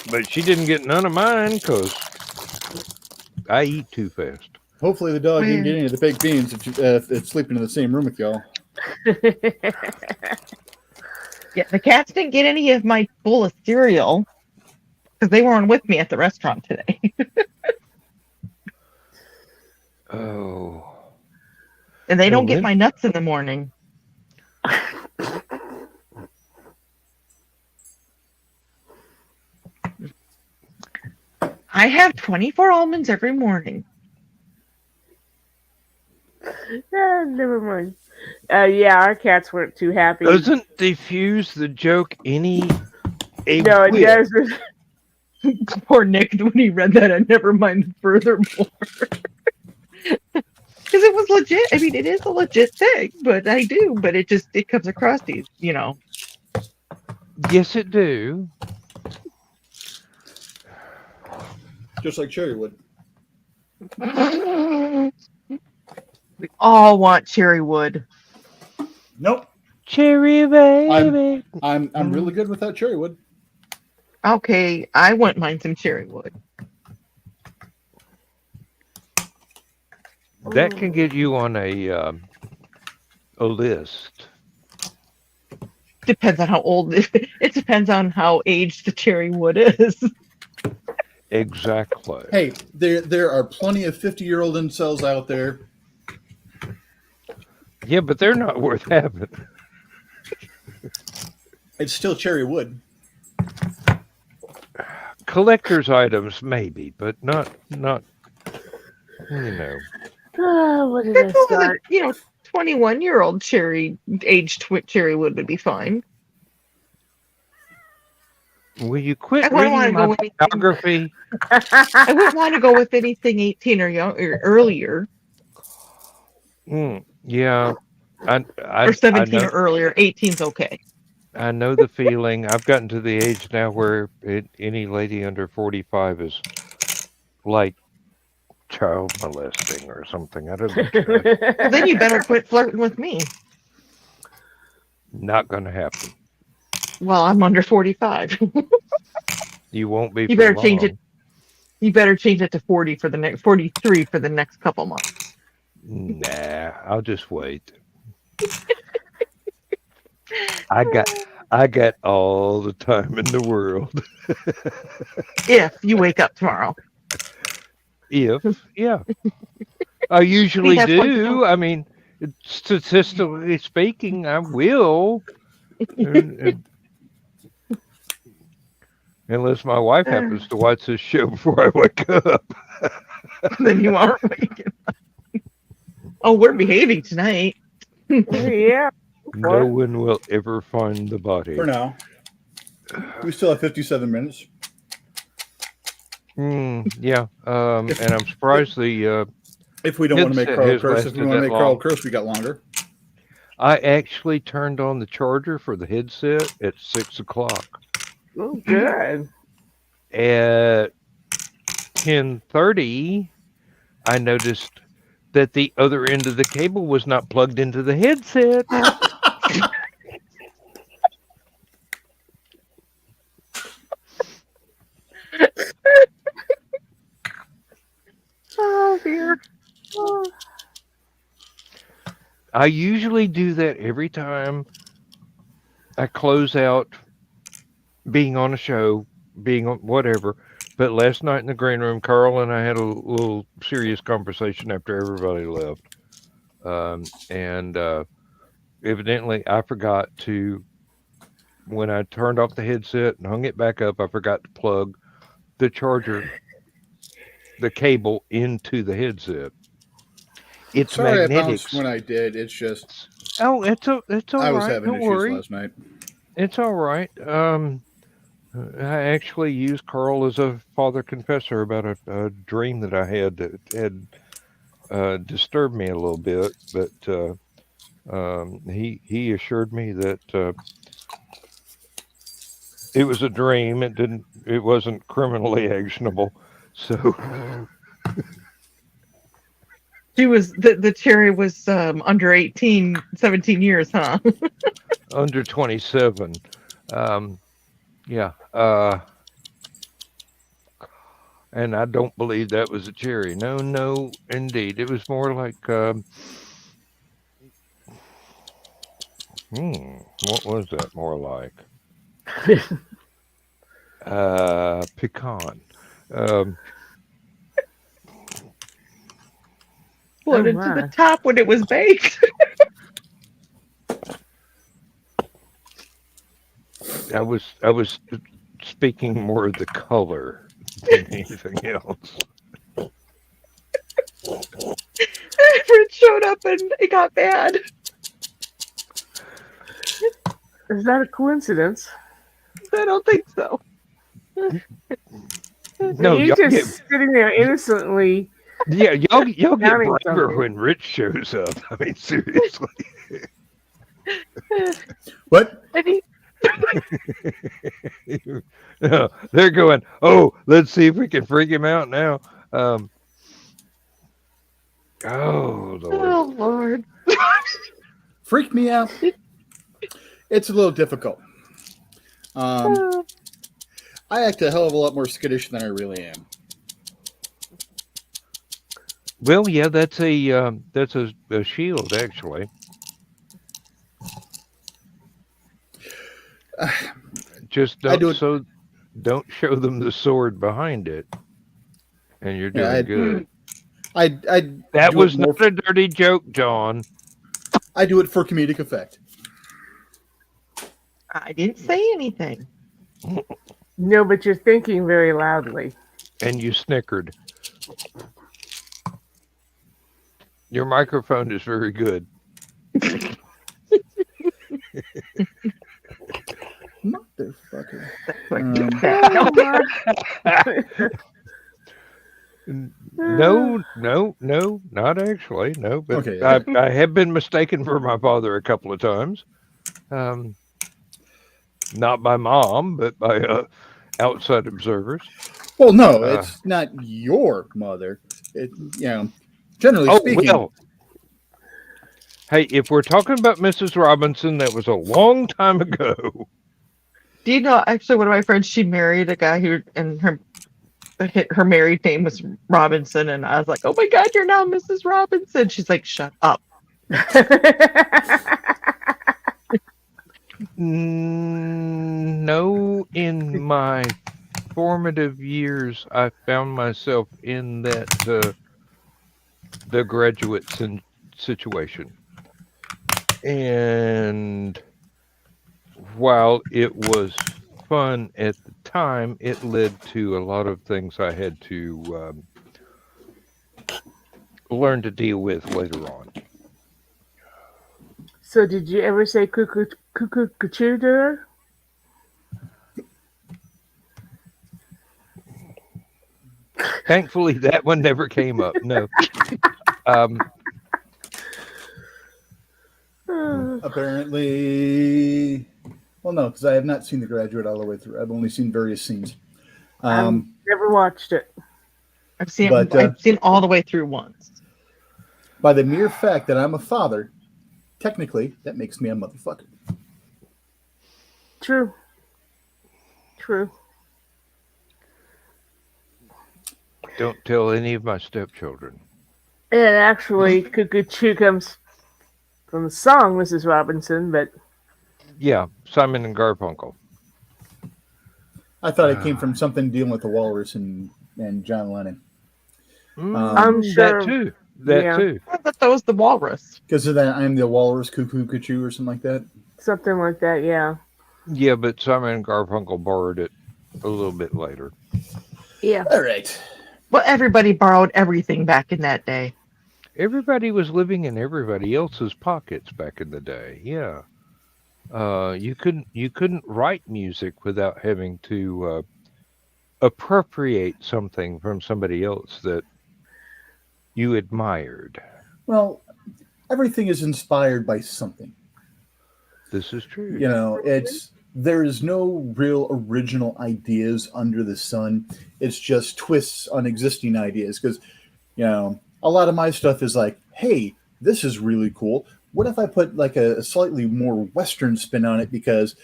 but she didn't get none of mine because I eat too fast. Hopefully the dog didn't Where? get any of the baked beans if it's sleeping in the same room with y'all. Yeah, the cats didn't get any of my bowl of cereal because they weren't with me at the restaurant today. Oh. And they And don't get Lynn- my nuts in the morning. I have 24 almonds every morning. Never mind. Yeah, our cats weren't too happy. Doesn't defuse the joke any a No, it whit. doesn't. Poor Nick, when he read that, I never mind furthermore. Because it was legit. I mean, it is a legit thing, but it comes across these, Yes, it do. Just like Cherry would. We all want cherry wood. Nope. Cherry baby. I'm really good with that cherry wood. Okay, I wouldn't mind some cherry wood. That can get you on a list. Depends on how old it depends on how aged the cherry wood is. Exactly. Hey, there are plenty of 50-year-old incels out there. Yeah, but they're not worth having. It's still cherry wood. Collector's items, maybe, but not. What did I start? 21-year-old aged cherry wood would be fine. Will you quit I wouldn't reading wanna my go with biography? I wouldn't want to go with anything 18 or earlier, Yeah, or 17 I know, or earlier. 18's okay. I know the feeling. I've gotten to the age now where any lady under 45 is like child molesting or something. I don't know. Well, then you better quit flirting with me. Not going to happen. Well, I'm under 45. You won't be. You for better long. change it. You better change it to 43 for the next couple months. Nah, I'll just wait. I got all the time in the world. If you wake up tomorrow. Yeah. I usually that's what do. I mean, statistically speaking, I will. Unless my wife happens to watch this show before I wake up. Then you aren't waking up. Oh, we're behaving tonight. Yeah. No one will ever find the body. For now. We still have 57 minutes. Yeah. And I'm surprised the If we don't want to make headset Carl has curse, if we lasted want to that make Carl long. curse, we got longer. I actually turned on the charger for the headset at 6:00. Oh, good. At 10:30, I noticed that the other end of the cable was not plugged into the headset. Oh dear. Oh. I usually do that every time I close out being on a show, being on whatever. But last night in the green room, Carl and I had a little serious conversation after everybody left. And evidently I forgot to, when I turned off the headset and hung it back up, I forgot to plug the charger, the cable into the headset. It's Sorry, magnetic. I bounced when I did. It's just. Oh, it's all I was right. having Don't issues worry. last night. It's all right. I actually used Carl as a father confessor about a dream that I had that had disturbed me a little bit, but he assured me that it was a dream. It wasn't criminally actionable. So The cherry was under 18, 17 years, huh? under 27. Yeah. And I don't believe that was a cherry. No, no, indeed. It was more like, what was that more like? Pecan. Floated to the top when it was baked. I was speaking more of the color than anything else. It showed up and it got bad. Is that a coincidence? I don't think so. No, You're y'all just get sitting there innocently. y'all get Counting braver something. when Rich shows up. I mean, seriously. What? And he, No, they're going, oh, let's see if we can freak him out now. Oh, Lord. oh Lord. Freak me out. It's a little difficult. I act a hell of a lot more skittish than I really am. Well, yeah, that's a shield, actually. Just don't show them the sword behind it, and you're doing good. That was not a dirty joke, John. I do it for comedic effect. I didn't say anything. No, but you're thinking very loudly. And you snickered. Your microphone is very good. Motherfucker. No, not actually. No, but okay. I have been mistaken for my father a couple of times. Not by mom, but by outside observers. Well, no, it's not your mother. Generally speaking. Well, hey, if we're talking about Mrs. Robinson, that was a long time ago. Do you know, actually, one of my friends, she married a guy who, and her married name was Robinson, and I was like, oh my God, you're now Mrs. Robinson. She's like, shut up. No, in my formative years, I found myself in that the graduate situation. And while it was fun at the time, it led to a lot of things I had to learn to deal with later on. So did you ever say cuckoo to her? Thankfully, that one never came up. No. Apparently, well, no, because I have not seen The Graduate all the way through. I've only seen various scenes. I've never watched it. I've seen all the way through once. By the mere fact that I'm a father, technically, that makes me a motherfucker. True. Don't tell any of my stepchildren. And actually, Cuckoo Chew comes from the song Mrs. Robinson, but... Yeah, Simon and Garfunkel. I thought it came from something dealing with the walrus and John Lennon. I'm sure. That too. I thought that was the walrus. Because of that, I'm the walrus, cuckoo, cuckoo, or something like that. Something like that, yeah. Yeah, but Simon and Garfunkel borrowed it a little bit later. Yeah. All right. Well, everybody borrowed everything back in that day. Everybody was living in everybody else's pockets back in the day. Yeah. You couldn't write music without having to appropriate something from somebody else that you admired. Well, everything is inspired by something. This is true. There's no real original ideas under the sun. It's just twists on existing ideas. Because, a lot of my stuff is like, hey, this is really cool. What if I put like a slightly more Western spin on it? Because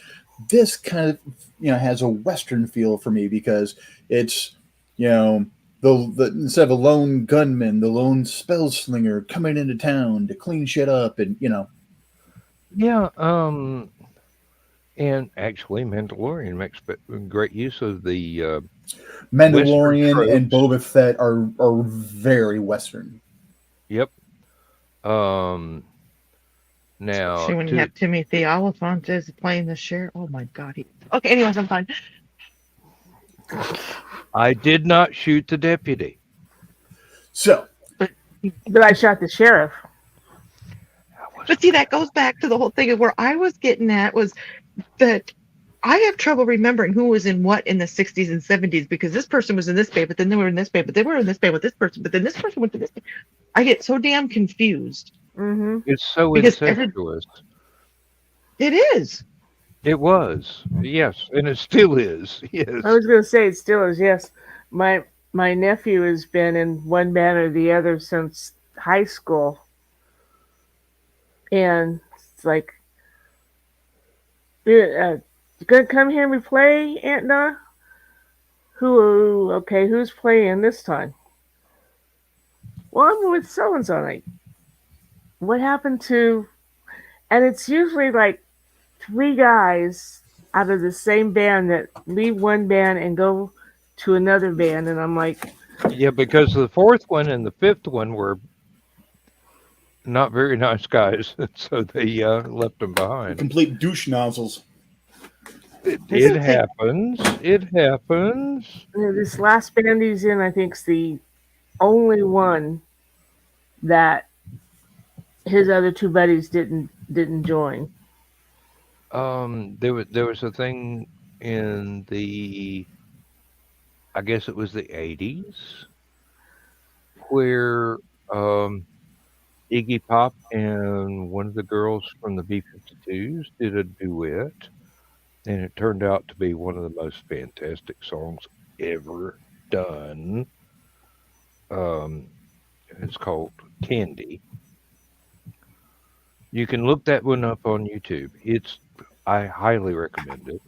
this kind of, has a Western feel for me because it's You know, the instead of a lone gunman, the lone spell slinger coming into town to clean shit up, and Yeah, and actually, Mandalorian makes great use of the Western Mandalorian and tropes. Boba Fett are very Western. Yep. Um, now, Especially when you to have Timothy Oliphant is playing the sheriff. Oh my God. Okay, anyways, I'm fine. I did not shoot the deputy. So, But I shot the sheriff. But see, that goes back to the whole thing of where I was getting at was that I have trouble remembering who was in what in the 60s and 70s because this person was in this bay, but then they were in this bay, but they were in this bay with this person, but then this person went to this bay. I get so damn confused Mm-hmm. It's so because incestuous. it is. It was, yes, and it still is. Yes. I was going to say it still is. Yes, my nephew has been in one band or the other since high school, and it's like, you gonna come here and we play, Aunt Donna? Okay, who's playing this time? Well, I'm with so and so. Like, what happened to? And it's usually like 3 guys out of the same band that leave one band and go to another band, and I'm like, Yeah, because the fourth one and the fifth one were not very nice guys, so they left them behind. complete douche nozzles. It happens. It happens. this last band he's in, I think, is the only one that his other 2 buddies didn't join. There was a thing in the, I guess it was the 80s, where Iggy Pop and one of the girls from the B-52s did a duet, and it turned out to be one of the most fantastic songs ever done. It's called Candy. You can look that one up on YouTube. I highly recommend it.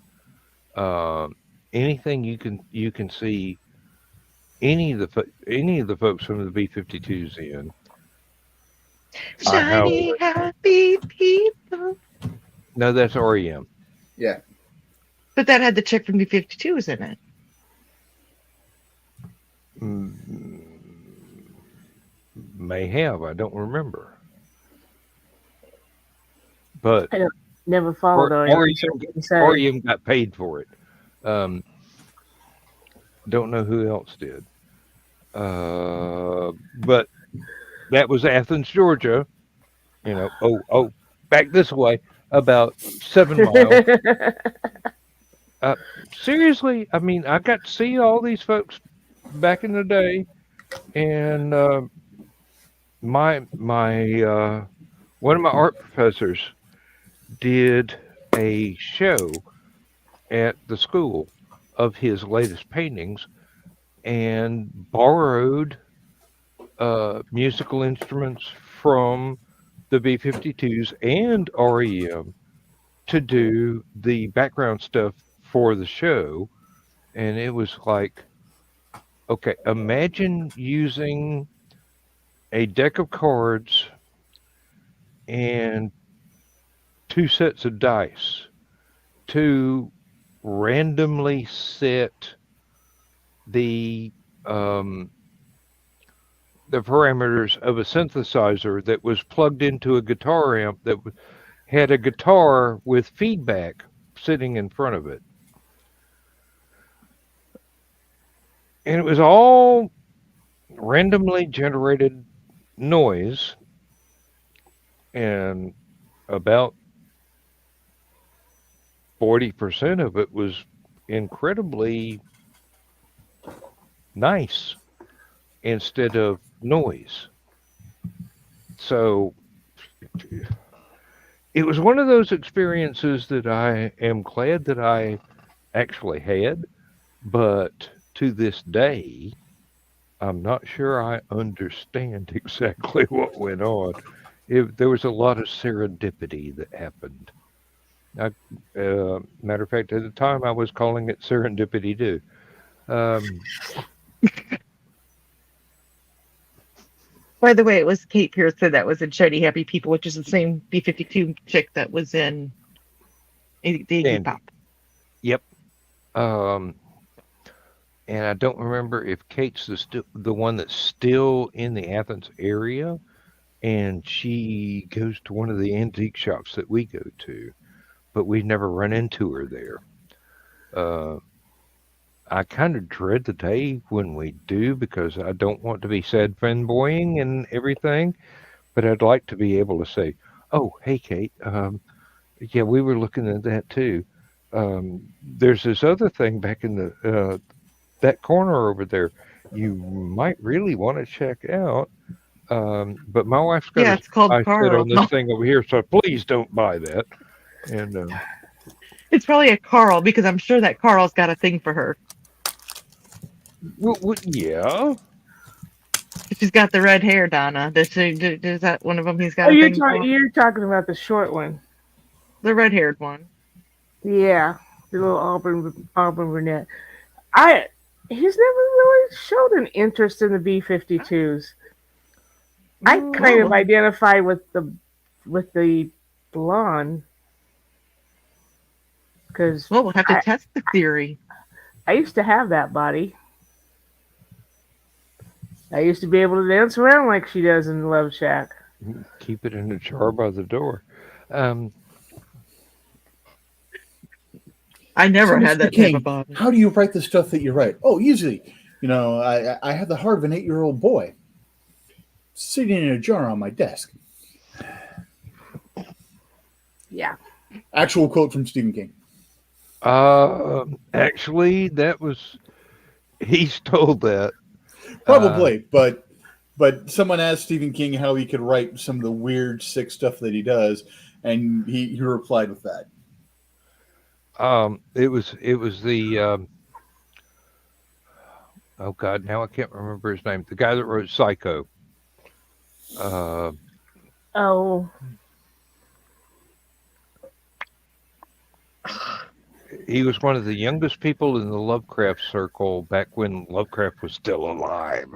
Anything you can see any of the folks from the B-52s in. Shiny, happy people. No, that's REM. Yeah. But that had the chick from B-52s in it. May have. I don't remember. But I don't never followed REM got paid for it. Don't know who else did. But that was Athens, Georgia. Back this way, about 7 miles. Seriously, I mean, I got to see all these folks back in the day, and my one of my art professors did a show at the school of his latest paintings and borrowed musical instruments from the B-52s and REM to do the background stuff for the show. And it was like, okay, imagine using a deck of cards and 2 sets of dice to randomly set the parameters of a synthesizer that was plugged into a guitar amp that had a guitar with feedback sitting in front of it. And it was all randomly generated noise, and about 40% of it was incredibly nice instead of noise. So it was one of those experiences that I am glad that I actually had, but to this day, I'm not sure I understand exactly what went on. There was a lot of serendipity that happened. Matter of fact, at the time I was calling it serendipity too. By the way, it was Kate Pearson that was in Shiny Happy People, which is the same B-52 chick that was in the Iggy Pop. Yep. And I don't remember if Kate's the one that's still in the Athens area, and she goes to one of the antique shops that we go to, but we've never run into her there. I kind of dread the day when we do because I don't want to be sad fanboying and everything, but I'd like to be able to say, "Oh, hey, Kate, yeah, we were looking at that too. There's this other thing back in the that corner over there. You might really want to check out." But my wife's got Yeah, it's called I said Carl. on this thing over here, so please don't buy that. And It's probably a Carl because I'm sure that Carl's got a thing for her. Yeah. She's got the red hair, Donna. Is that one of them he's got Oh, a thing for? you're talking about the short one. The red-haired one. Yeah, the little auburn brunette. He's never really showed an interest in the B-52s. I kind of identify with the blonde because Well, we'll have to test the theory. I used to have that body. I used to be able to dance around like she does in Love Shack. Keep it in a jar by the door. I never So, had Mr. that King, type of body. how do you write the stuff that you write? Oh, easily. I have the heart of an 8-year-old boy sitting in a jar on my desk. Yeah. Actual quote from Stephen King. Actually, he stole that. Probably, but someone asked Stephen King how he could write some of the weird, sick stuff that he does, and he replied with that. It was the oh God, now I can't remember his name. The guy that wrote Psycho. Oh. He was one of the youngest people in the Lovecraft circle back when Lovecraft was still alive.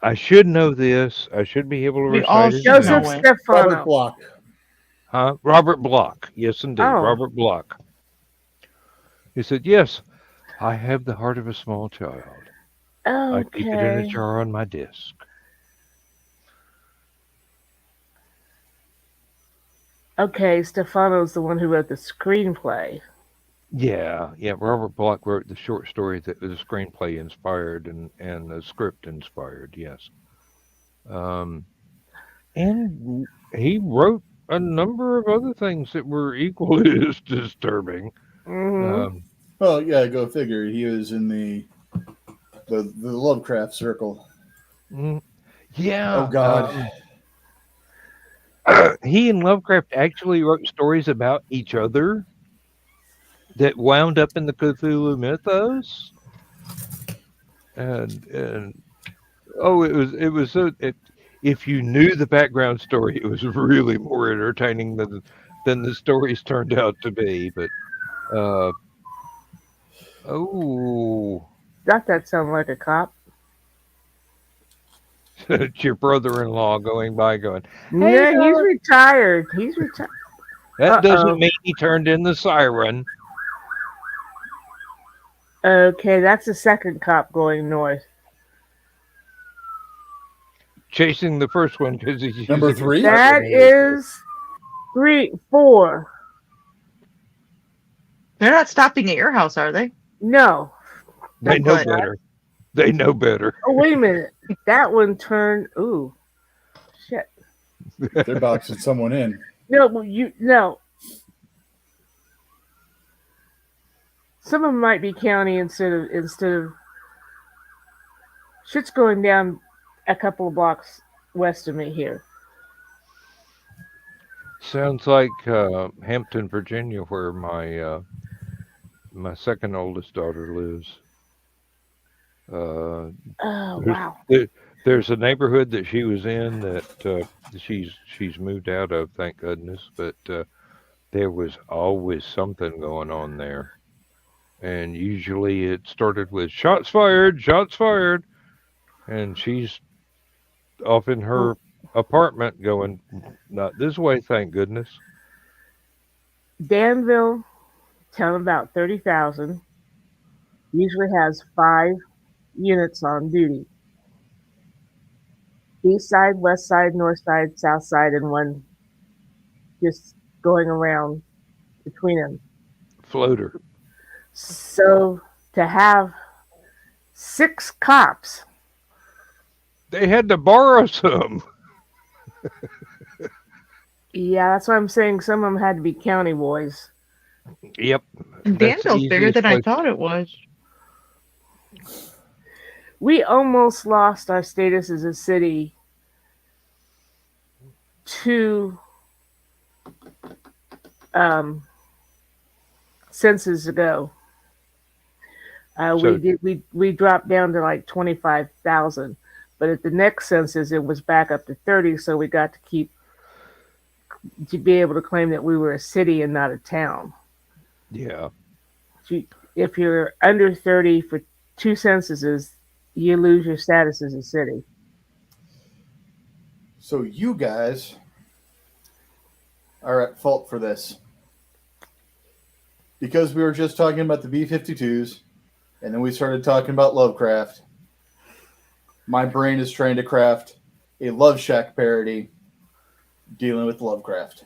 I should know this. I should be able to We recite all his should name. know Joseph it. Robert Stefano. Bloch. Huh? Robert Bloch. Yes, indeed. Oh. Robert Bloch. He said, "Yes, I have the heart of a small child. I keep it in a Okay. jar on my desk." Okay, Stefano's the one who wrote the screenplay. Yeah. Robert Bloch wrote the short story that the screenplay inspired and the script inspired. Yes. And he wrote a number of other things that were equally as disturbing. Mm-hmm. Well, yeah, go figure. He was in the Lovecraft circle. Yeah. Oh God. He and Lovecraft actually wrote stories about each other that wound up in the Cthulhu mythos. And oh, it was so. If you knew the background story, it was really more entertaining than the stories turned out to be. But That sound like a cop. it's your brother-in-law going by, going, Yeah, he's retired. He's retired. that doesn't mean he turned in the siren. Okay, that's the second cop going north. Chasing the first one because he's Number using a 3? siren. That is 4. They're not stopping at your house, are they? No. They know Good. better. They know better. Oh, wait a minute. That one turned. Ooh, shit. They're boxing someone in. No, no. Some of them might be county instead of. Shit's going down a couple of blocks west of me here. Sounds like Hampton, Virginia, where my second oldest daughter lives. Oh wow. There's a neighborhood that she was in that she's moved out of, thank goodness. But there was always something going on there. And usually it started with shots fired, and she's off in her apartment going, not this way, thank goodness. Danville, town of about 30,000, usually has 5 units on duty. East side, west side, north side, south side, and one just going around between them. Floater. So to have 6 cops, They had to borrow some. yeah, that's why I'm saying some of them had to be county boys. Yep. Danville's bigger than I thought it was. We almost lost our status as a city to census ago. We dropped down to like 25,000, but at the next census it was back up to 30. So we got to be able to claim that we were a city and not a town. Yeah. If you're under 30 for 2 censuses, you lose your status as a city. So you guys are at fault for this. Because we were just talking about the B-52s, and then we started talking about Lovecraft. My brain is trying to craft a Love Shack parody dealing with Lovecraft.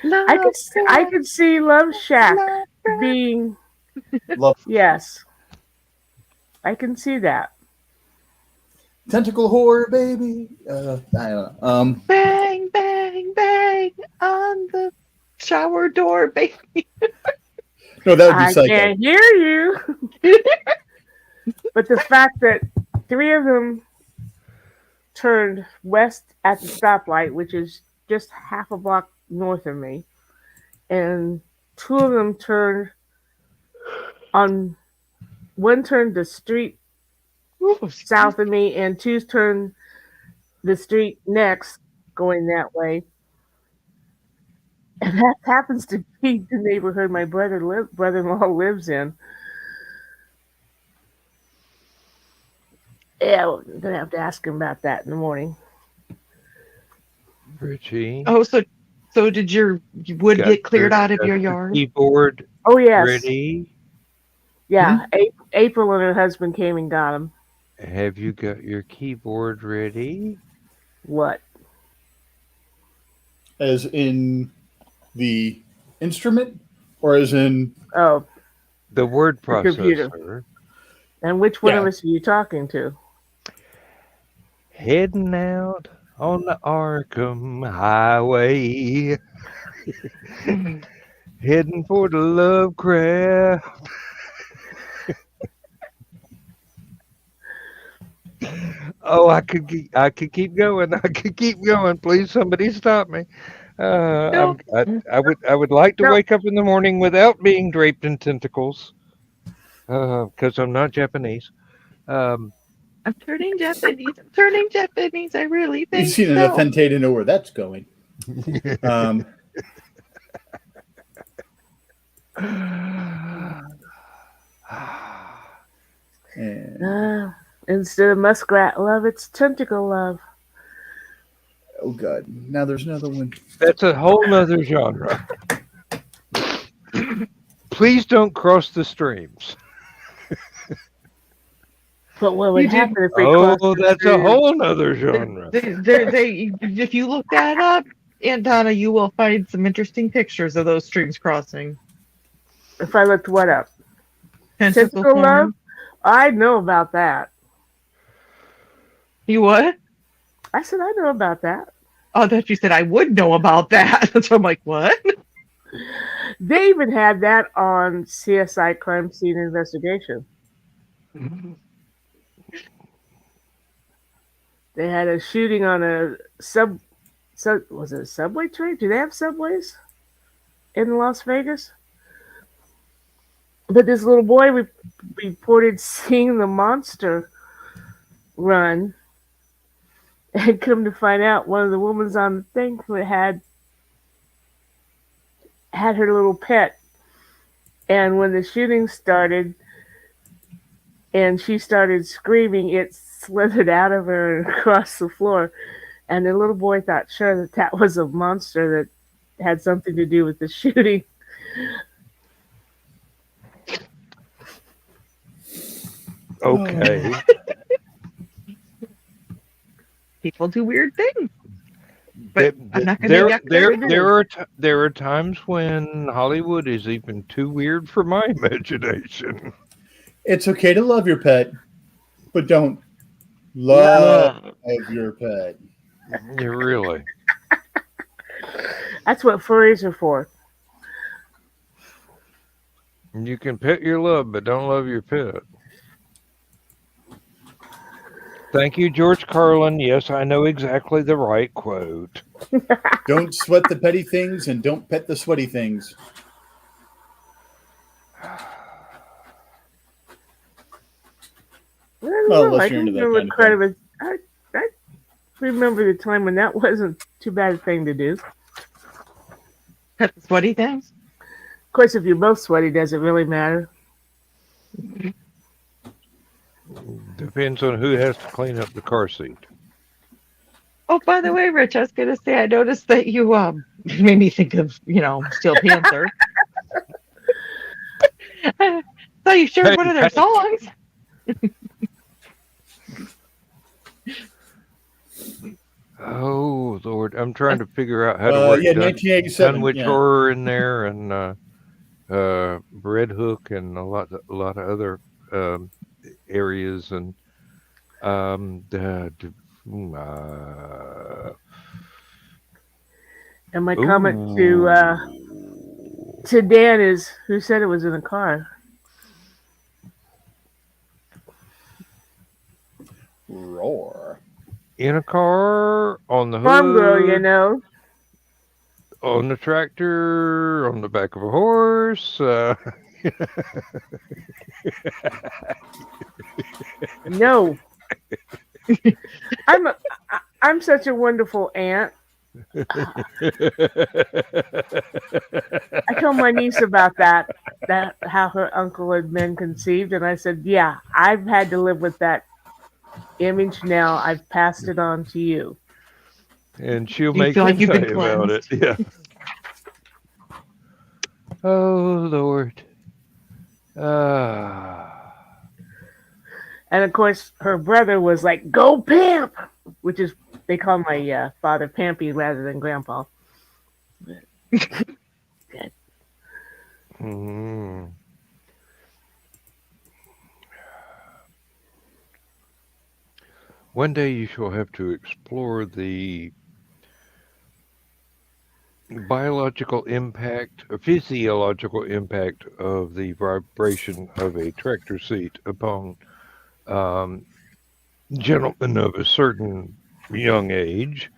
I could see Love Shack being yes. I can see that. Tentacle horror, baby. I don't know. Bang, bang, bang on the shower door, baby. No, that would be I Psycho. can't hear you. But the fact that 3 of them turned west at the stoplight, which is just half a block north of me, and 2 of them turned on. One turned the street south of me, and 2 turned the street next, going that way. And that happens to be the neighborhood my brother-in-law lives in. Yeah, I'm gonna have to ask him about that in the morning. Richie. Oh, so did your wood get cleared out of your yard? Keyboard. Oh yes. Ready? Yeah, April and her husband came and got him. Have you got your keyboard ready? What? As in the instrument, or as in the word processor? Computer. And which one of us are you talking to? Heading out on the Arkham Highway. Heading for the Lovecraft. Oh, I could keep going. I could keep going. Please, somebody stop me. No. I would like to wake up in the morning without being draped in tentacles, because I'm not Japanese. I'm turning Japanese. I really think you've seen so. enough hentai to know where that's going. Instead of muskrat love, it's tentacle love. Oh God! Now there's another one. That's a whole nother genre. Please don't cross the streams. But what would happen if they that's a whole nother genre. If you look that up, Aunt Donna, you will find some interesting pictures of those streams crossing. If I looked what up? Tentacle love? porn. I know about that. You what? I said I know about that. Oh, that you said I would know about that. So I'm like, what? They even had that on CSI Crime Scene Investigation. They had a shooting on a was it a subway train? Do they have subways in Las Vegas? But this little boy reported seeing the monster run, and come to find out, one of the women on the thing had her little pet And when the shooting started and she started screaming, it slithered out of her and across the floor. And the little boy thought sure that that was a monster that had something to do with the shooting. Okay. People do weird things. There, But I'm not going to yuck their there are times when Hollywood is even too weird for my imagination. It's okay to love your pet, but don't love your pet. Yeah, really. That's what furries are for. You can pet your love, but don't love your pet. Thank you, George Carlin. Yes, I know exactly the right quote. Don't sweat the petty things and don't pet the sweaty things. Well, unless you're into that kind of thing. I remember the time when that wasn't too bad a thing to do. pet the sweaty things. Of course, if you're both sweaty, does it really matter? Depends on who has to clean up the car seat. Oh, by the way, Rich, I was going to say, I noticed that you made me think of, Steel Panther. So you shared one of their songs. Oh Lord, I'm trying to figure out how to work 1987 Dunwich Horror in there, and Red Hook, and a lot of other areas, and And my comment to Dan is, who said it was in a car? Roar. In a car, on the hood, Farm girl, on the tractor, on the back of a horse. No. I'm such a wonderful aunt. I told my niece about that how her uncle had been conceived, and I said, yeah, I've had to live with that image now. I've passed it on to you. And she'll Do you make feel like you've been hentai about it. cleansed? Yeah. Oh Lord. And of course, her brother was like, go Pamp, which is, they call my father Pampy rather than Grandpa. Mm. One day you shall have to explore the biological impact, or physiological impact of the vibration of a tractor seat upon gentlemen of a certain young age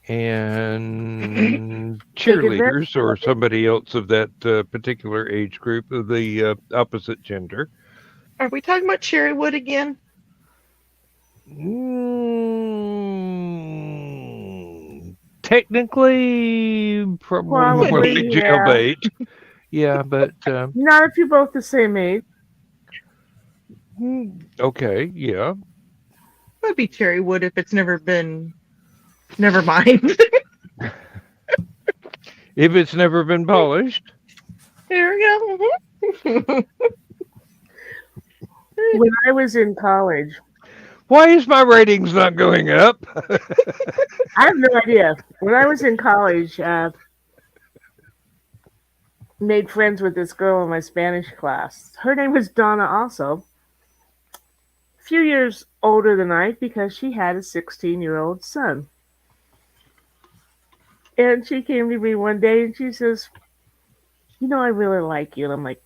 and cheerleaders or somebody else of that particular age group of the opposite gender. Are we talking about Cherrywood again? Technically, probably jailbait. Yeah, but not if you're both the same age. Okay, yeah. Might be Cherrywood if it's never been. Never mind. If it's never been polished. There we go. When I was in college. Why is my ratings not going up? I have no idea. When I was in college, made friends with this girl in my Spanish class. Her name was Donna also. A few years older than I, because she had a 16-year-old son. And she came to me one day and she says, I really like you. And I'm like,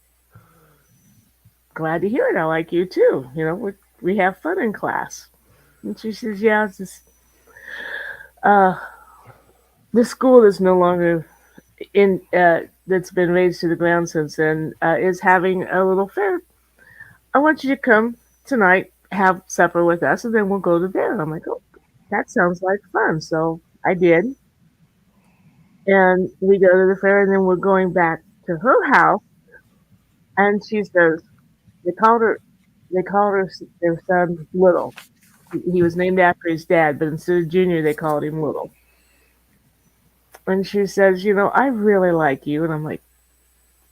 glad to hear it. I like you too. We have fun in class. And she says, yeah, it's just, this school is no longer in, that's been razed to the ground since then, is having a little fair. I want you to come tonight, have supper with us, and then we'll go to there. And I'm like, oh, that sounds like fun. So I did. And we go to the fair, and then we're going back to her house And she says they called her their son Little. He was named after his dad, but instead of Junior, they called him Little. And she says, I really like you. And I'm like,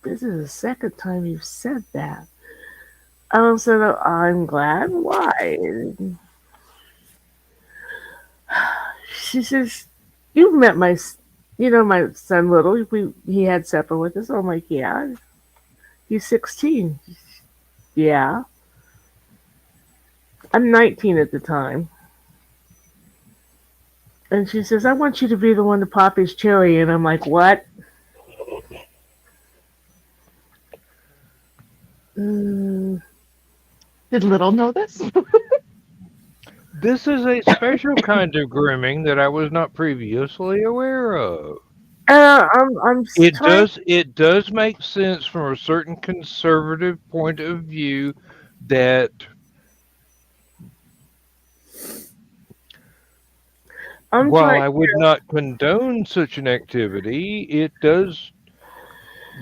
this is the second time you've said that. I said, I'm glad. Why? She says, you've met my son Little. He had supper with us. I'm like, yeah. He's 16. Yeah. I'm 19 at the time. And she says, I want you to be the one to pop his cherry. And I'm like, what? Did Little know this? This is a special kind of grooming that I was not previously aware of. I'm trying. It does make sense from a certain conservative point of view that while I would not condone such an activity, there's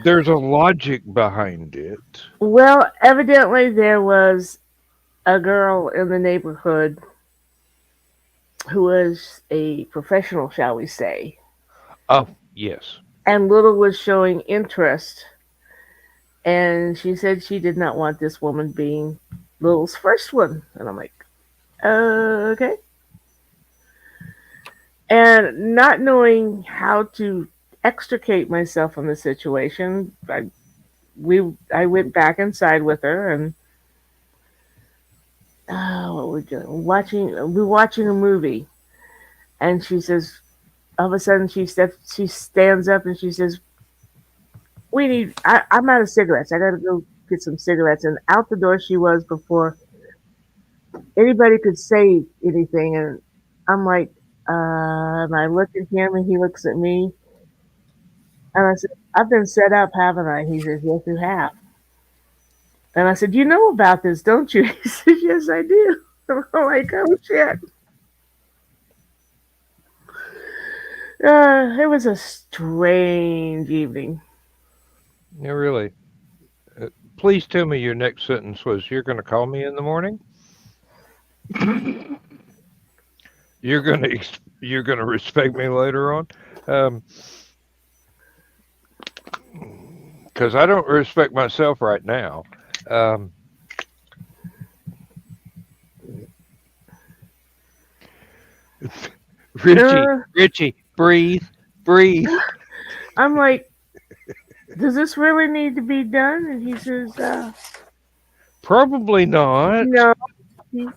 a logic behind it. Well, evidently there was a girl in the neighborhood who was a professional, shall we say. Oh, yes. And Little was showing interest. And she said she did not want this woman being Little's first one. And I'm like, okay. And not knowing how to extricate myself from the situation, I went back inside with her, and what were we doing? We were watching a movie, and she says, all of a sudden she stands up and she says, I'm out of cigarettes. I got to go get some cigarettes. And out the door she was before anybody could say anything. And I'm like, and I look at him and he looks at me. And I said, I've been set up, haven't I? He says, yes, you have. And I said, you know about this, don't you? He said, yes, I do. I'm like, oh, shit. It was a strange evening. Yeah, really. Please tell me your next sentence was, you're going to call me in the morning? You're going to respect me later on? Because I don't respect myself right now. Richie, breathe. I'm like, does this really need to be done? And he says, probably not. No. He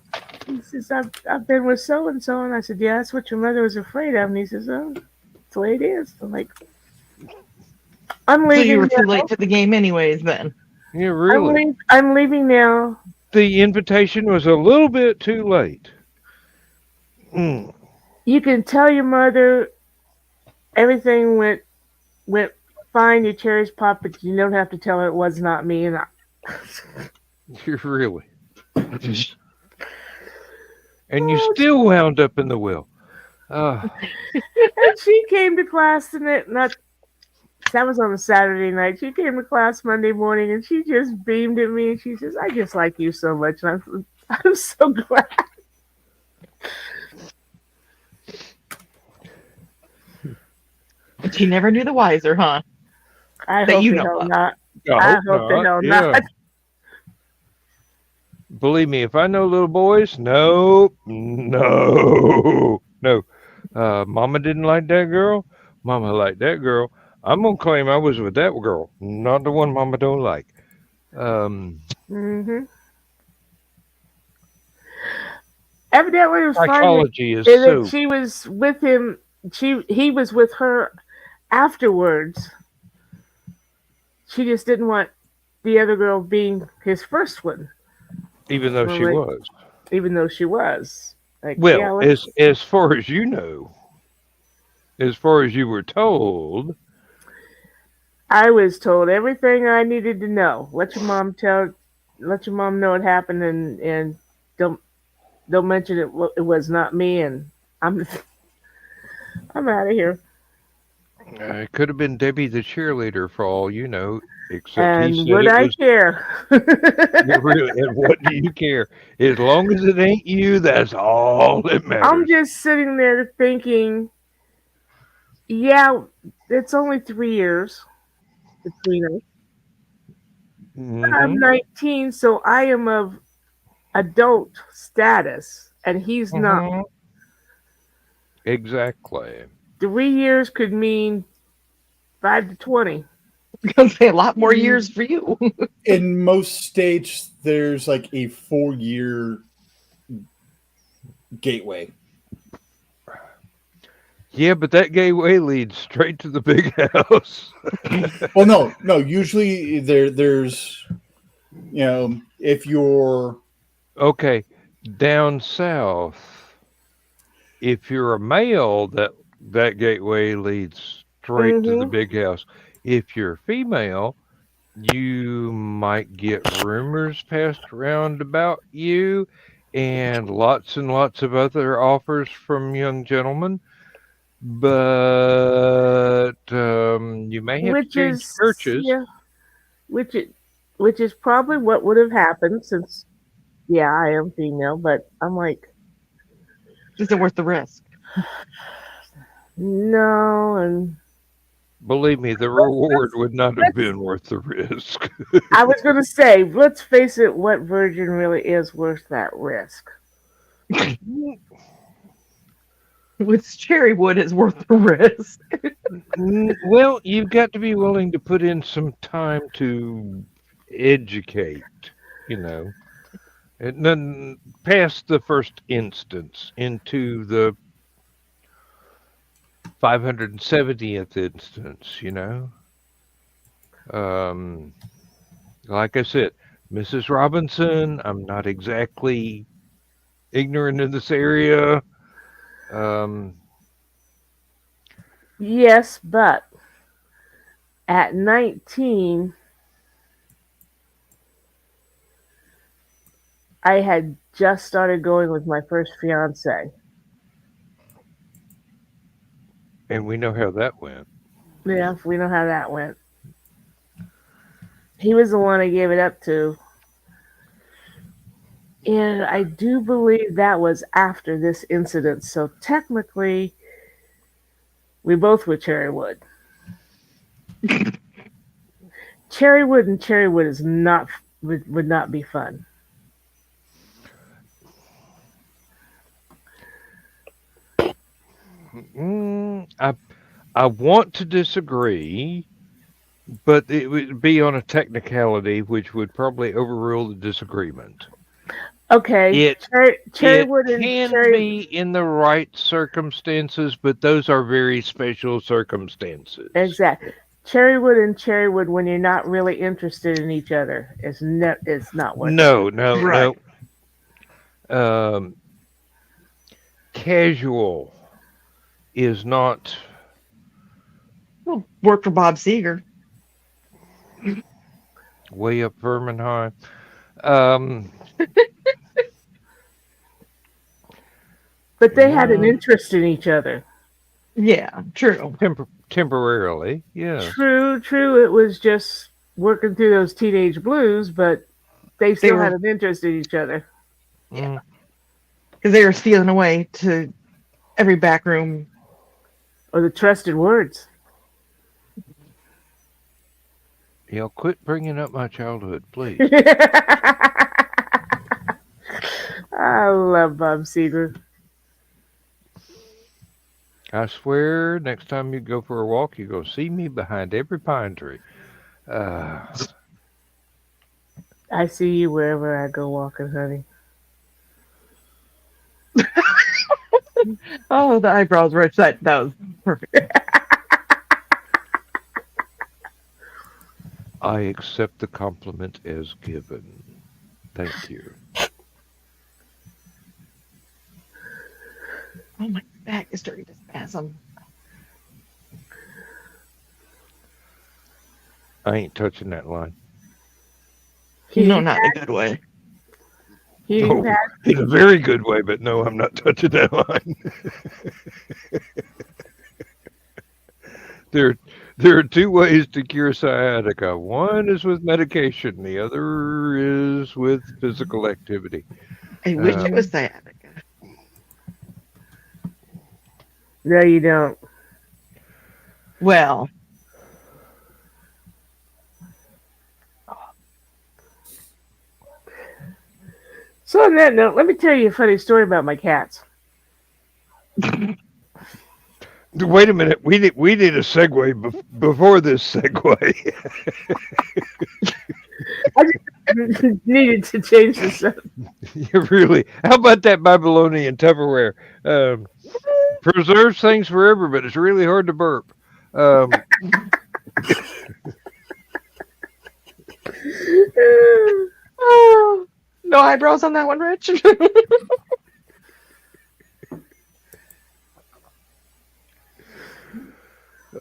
says, I've been with so and so. And I said, yeah, that's what your mother was afraid of. And he says, oh, that's the way it is. I'm like, I'm leaving. So you were too late to the game anyways then. Yeah, really. I'm leaving now. The invitation was a little bit too late. You can tell your mother everything went fine, your cherries popped, but you don't have to tell her it was not me. And You're really. And you still wound up in the well. And she came to class that was on a Saturday night. She came to class Monday morning and she just beamed at me and she says, I just like you so much. And I'm so glad. But she never knew the wiser, huh? I hope the hell not. I hope the hell not. Believe me, if I know little boys, no. Mama didn't like that girl. Mama liked that girl. I'm gonna claim I was with that girl, not the one Mama don't like. Evidently, it was psychology is that she was with him. He was with her afterwards. She just didn't want the other girl being his first one. Even though she was. Even though she was. Like, well, yeah, as far as you know, as far as you were told. I was told everything I needed to know. Let your mom know what happened and don't mention it was not me, and I'm out of here. It could have been Debbie the cheerleader for all you know, except he And said would it I was. care? And what do you care? As long as it ain't you, that's all that I'm matters. just sitting there thinking, yeah, it's only 3 years between us. I'm Mm-hmm. 19, so I am of adult status, and he's not. Mm-hmm. Exactly. 3 years could mean 5 to 20. Gonna say a lot more years for you. In most states, there's like a 4-year gateway. Yeah, but that gateway leads straight to the big house. Well, no. Usually there's if you're Okay, down south, if you're a male, that gateway leads straight to the Hmm. big house. If you're female, you might get rumors passed around about you and lots of other offers from young gentlemen, but you may have to Which change is, churches. yeah, which is, which is probably what would have happened since, yeah, I am female, but I'm like, Is it worth the risk? no, and Believe me, the reward would not have been worth the risk. I was going to say, let's face it, what virgin really is worth that risk? With cherry wood is worth the risk. Well, you've got to be willing to put in some time to educate, you know. And then past the first instance into the 570th instance, you know. Um, like I said, Mrs. Robinson, I'm not exactly ignorant in this area. Um, Yes, but at 19, I had just started going with my first fiance. and we know how that went. Yeah, we know how that went. He was the one I gave it up to. And I do believe that was after this incident. So technically, we both were Cherrywood. Cherrywood and Cherrywood is not would not be fun. I want to disagree, but it would be on a technicality which would probably overrule the disagreement. Okay, It Cherrywood and can be in the right circumstances, but those are very special circumstances. exactly. Cherrywood and Cherrywood when you're not really interested in each other is not worth it. No, Right. no. Casual is not Well, work for Bob Seger. way up Vermin High. Um, But they had an no, interest in each other. Yeah, true. temporarily, yes. True. It was just working through those teenage blues, but they still were- had an interest in each other. Mm. Because they were stealing away to every back room. Or the trusted words. Y'all quit bringing up my childhood, please. I love Bob Seger. I swear, next time you go for a walk, you're going to see me behind every pine tree. I see you wherever I go walking, honey. Oh, the eyebrows were that was perfect. I accept the compliment as given. Thank you. Oh, my back is starting to spasm. I ain't touching that line. No, not in a good way. Heating Oh, pad. in a very good way, but no, I'm not touching that line. There, there are two ways to cure sciatica. One is with medication. The other is with physical activity. I wish it was sciatica. No, you don't. Well, So on that note, let me tell you a funny story about my cats. Wait a minute. We need a segue before this segue. I just needed to change the subject. You really? How about that Babylonian Tupperware? Preserves things forever, but it's really hard to burp. oh, no eyebrows on that one, Rich.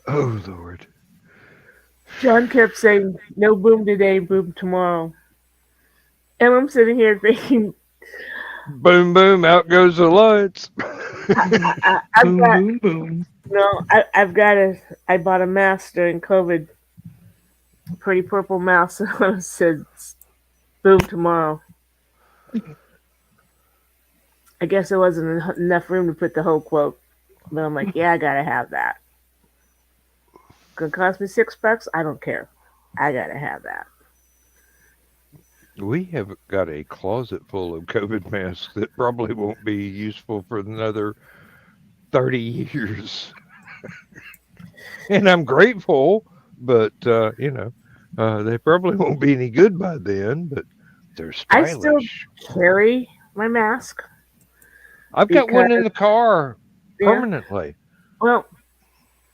Oh Lord. John kept saying, "No boom today, boom tomorrow," and I'm sitting here thinking, Boom, boom, out goes the lights. I've boom, got boom, boom. I bought a mask during COVID, pretty purple mask, and it said, "Boom tomorrow." I guess there wasn't enough room to put the whole quote, but I'm like, yeah, I gotta have that. Gonna cost me $6? I don't care. I gotta have that. We have got a closet full of COVID masks that probably won't be useful for another 30 years. And I'm grateful, but, they probably won't be any good by then, but they're I still stylish. carry my mask. I've got one in because- the car Yeah. permanently. Well,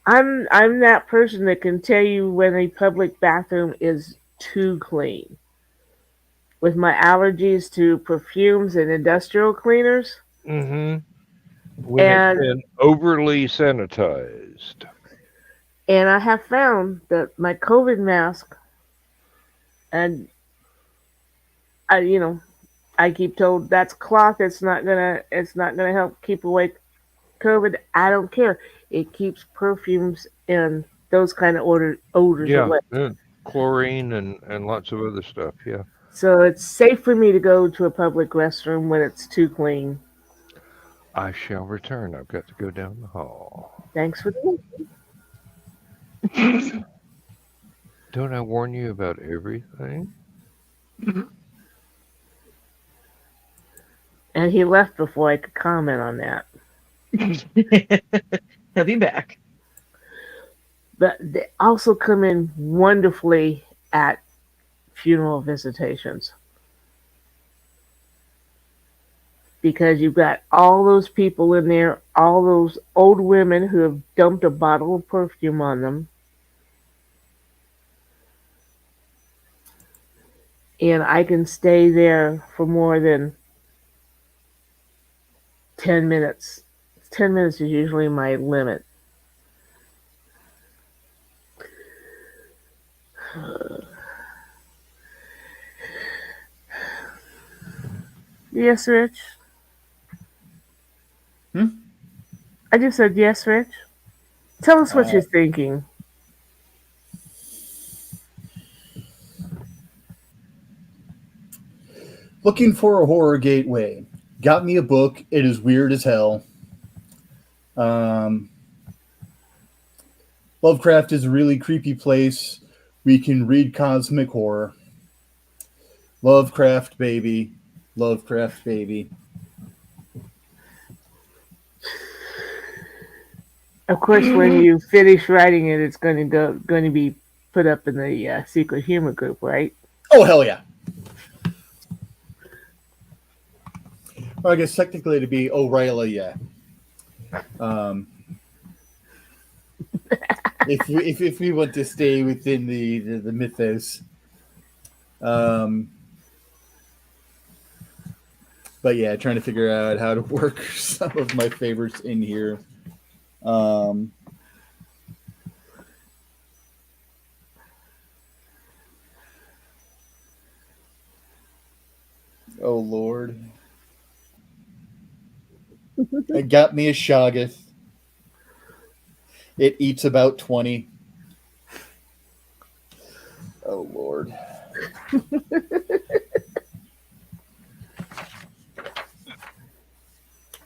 I'm that person that can tell you when a public bathroom is too clean. With my allergies to perfumes and industrial cleaners, Mm-hmm. When And- it's been overly sanitized. and I have found that my COVID mask, and I keep told that's cloth. It's not gonna help keep away COVID. I don't care. It keeps perfumes and those kind of odors Yeah, away. chlorine and lots of other stuff, yeah. So it's safe for me to go to a public restroom when it's too clean. I shall return. I've got to go down the hall. Thanks for the Don't I warn you about everything? And he left before I could comment on that. He'll be back. But they also come in wonderfully at funeral visitations. Because you've got all those people in there, all those old women who have dumped a bottle of perfume on them. And I can stay there for more than 10 minutes. 10 minutes is usually my limit. Yes, Rich? I just said yes, Rich. Tell us what you're thinking. Looking for a horror gateway. Got me a book. It is weird as hell. Lovecraft is a really creepy place. We can read cosmic horror. Lovecraft, baby. Lovecraft, baby. Of course, when you finish writing it, it's going to be put up in the secret humor group, right? Oh, hell yeah. Well, I guess technically it'd be O'Reilly, yeah. If we want to stay within the mythos. But yeah, trying to figure out how to work some of my favorites in here. Oh Lord. I got me a Shoggoth. It eats about 20. Oh Lord.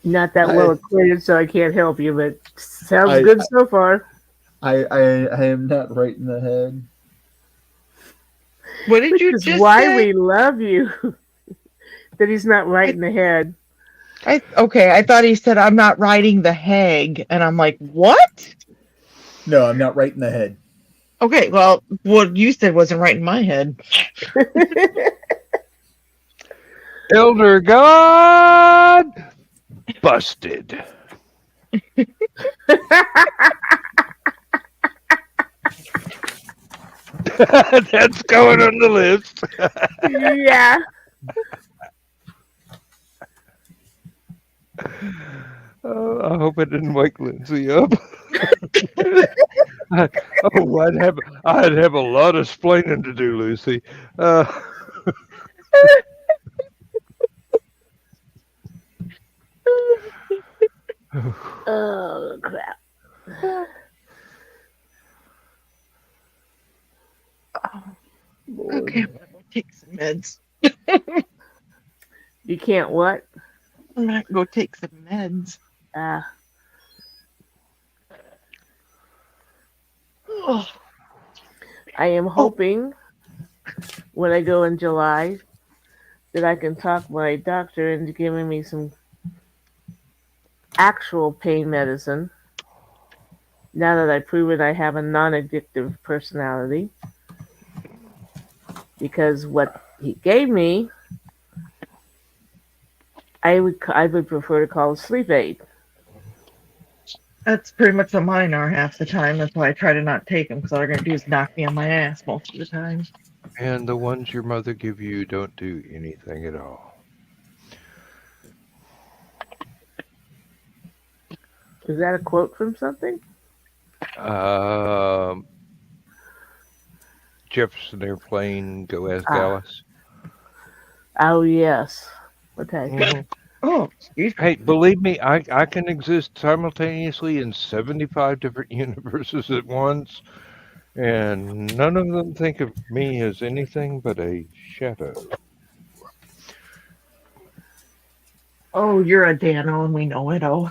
Not that well acquainted, so I can't help you, but sounds good so far. I am not right in the head. What did you Which is just why say? we love you. That he's not right in the head. I thought he said I'm not riding the hag, and I'm like, what? No, I'm not right in the head. Okay, well, what you said wasn't right in my head. Elder God busted. That's going on the list. Yeah. I hope it didn't wake Lindsay up. I'd have a lot of explaining to do, Lucy. Oh crap. Okay, I'm gonna go take some meds. You can't what? I'm gonna go take some meds. Oh, I am hoping when I go in July that I can talk my doctor into giving me some actual pain medicine. Now that I've proven I have a non-addictive personality. Because what he gave me, I would prefer to call a sleep aid. that's pretty much what mine are half the time. That's why I try to not take them, because all they're gonna do is knock me on my ass most of the time. And the ones your mother give you don't do anything at all. Is that a quote from something? Jefferson Airplane, Go Ask Dallas. Oh yes. Okay. Mhm. Oh, excuse me. Hey, believe me, I can exist simultaneously in 75 different universes at once, and none of them think of me as anything but a shadow. Oh, you're a Dano, and we know it. Oh,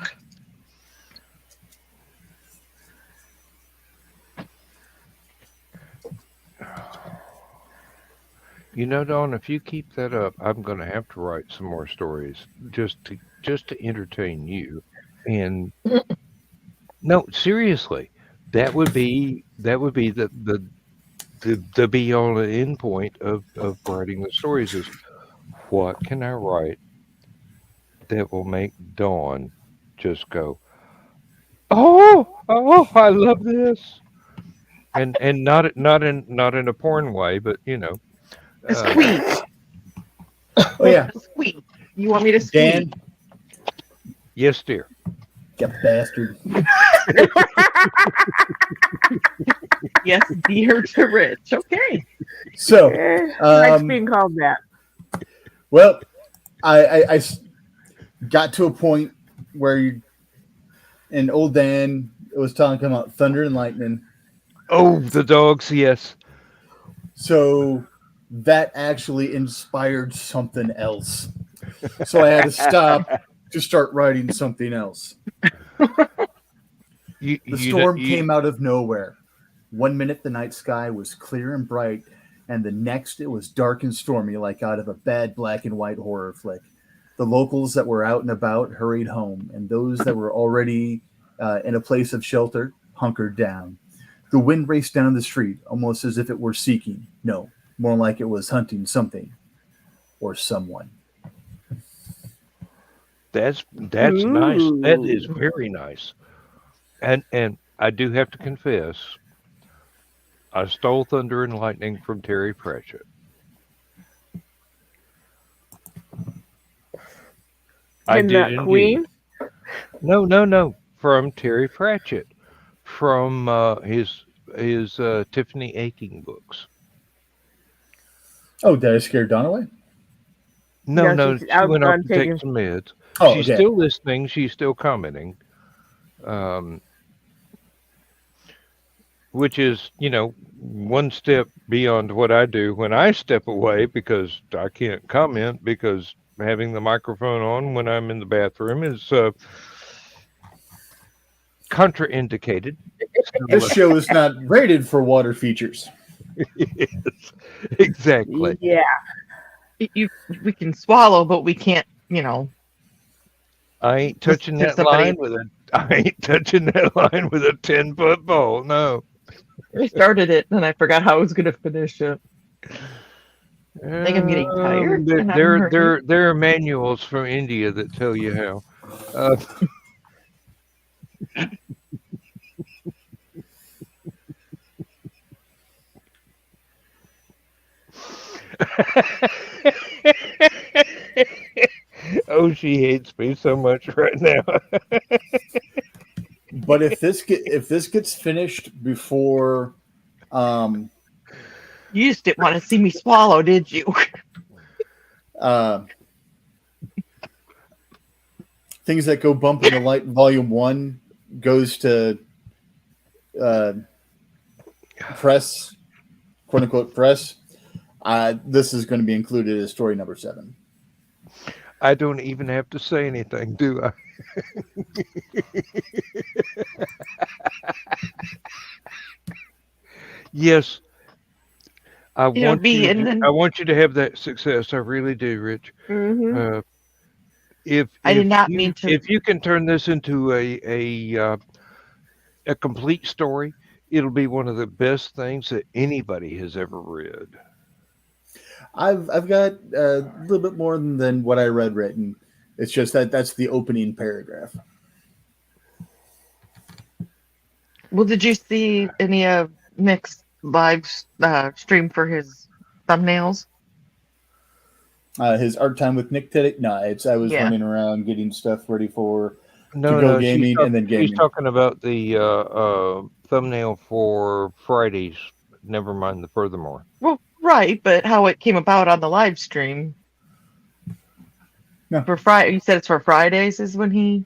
You know, Dawn, if you keep that up, I'm going to have to write some more stories just to entertain you. And no, seriously, that would be the be all and end point of writing the stories is what can I write that will make Dawn just go, oh, I love this, and not in a porn way, but a squeak. Oh yeah, A squeak. You want me to squeak? Dan, yes, dear. you bastard. Yes, dear to Rich. Okay. So, Likes being called that. well, I got to a point where and old Dan was talking about thunder and lightning. Oh, the dogs, yes. So that actually inspired something else. So I had to stop to start writing something else. The storm came out of nowhere. 1 minute the night sky was clear and bright, and the next it was dark and stormy like out of a bad black and white horror flick. The locals that were out and about hurried home, and those that were already in a place of shelter hunkered down. The wind raced down the street, almost as if it were seeking. No, more like it was hunting something or someone. That's nice. That is very nice. And I do have to confess, I stole Thunder and Lightning from Terry Pratchett. I did indeed. Queen? No, from Terry Pratchett, from his Tiffany Aching books. Oh, did I scare Dawn away? No, she went off to take some meds. Oh, she's okay. still listening. She's still commenting. which is, one step beyond what I do when I step away because I can't comment because having the microphone on when I'm in the bathroom is contraindicated. This show is not rated for water features. Yes, exactly. Yeah. We can swallow, but we can't, I ain't Listen touching to that somebody- line with a. I ain't touching that line with a 10-foot pole. No. I started it and I forgot how I was going to finish it. I think I'm getting tired. and I'm hurting. There are manuals from India that tell you how. Oh, she hates me so much right now. But if this gets finished before, You just didn't want to see me swallow, did you? Things that go bump in the light, volume 1 goes to press, quote unquote press. This is going to be included as story number 7. I don't even have to say anything, do I? Yes, I want you to have that success. I really do, Rich. Mm-hmm. I did not mean to. If you can turn this into a complete story, it'll be one of the best things that anybody has ever read. I've got a little bit more than what I read written. It's just that's the opening paragraph. Well, did you see any of Nick's live stream for his thumbnails? His art time with Nick today. No, I was Yeah. running around getting stuff ready for No, to go gaming and then gaming. She's talking about the thumbnail for Fridays. Never mind the furthermore. Well, right, but how it came about on the live stream. No. For Friday, you said it's for Fridays is when he.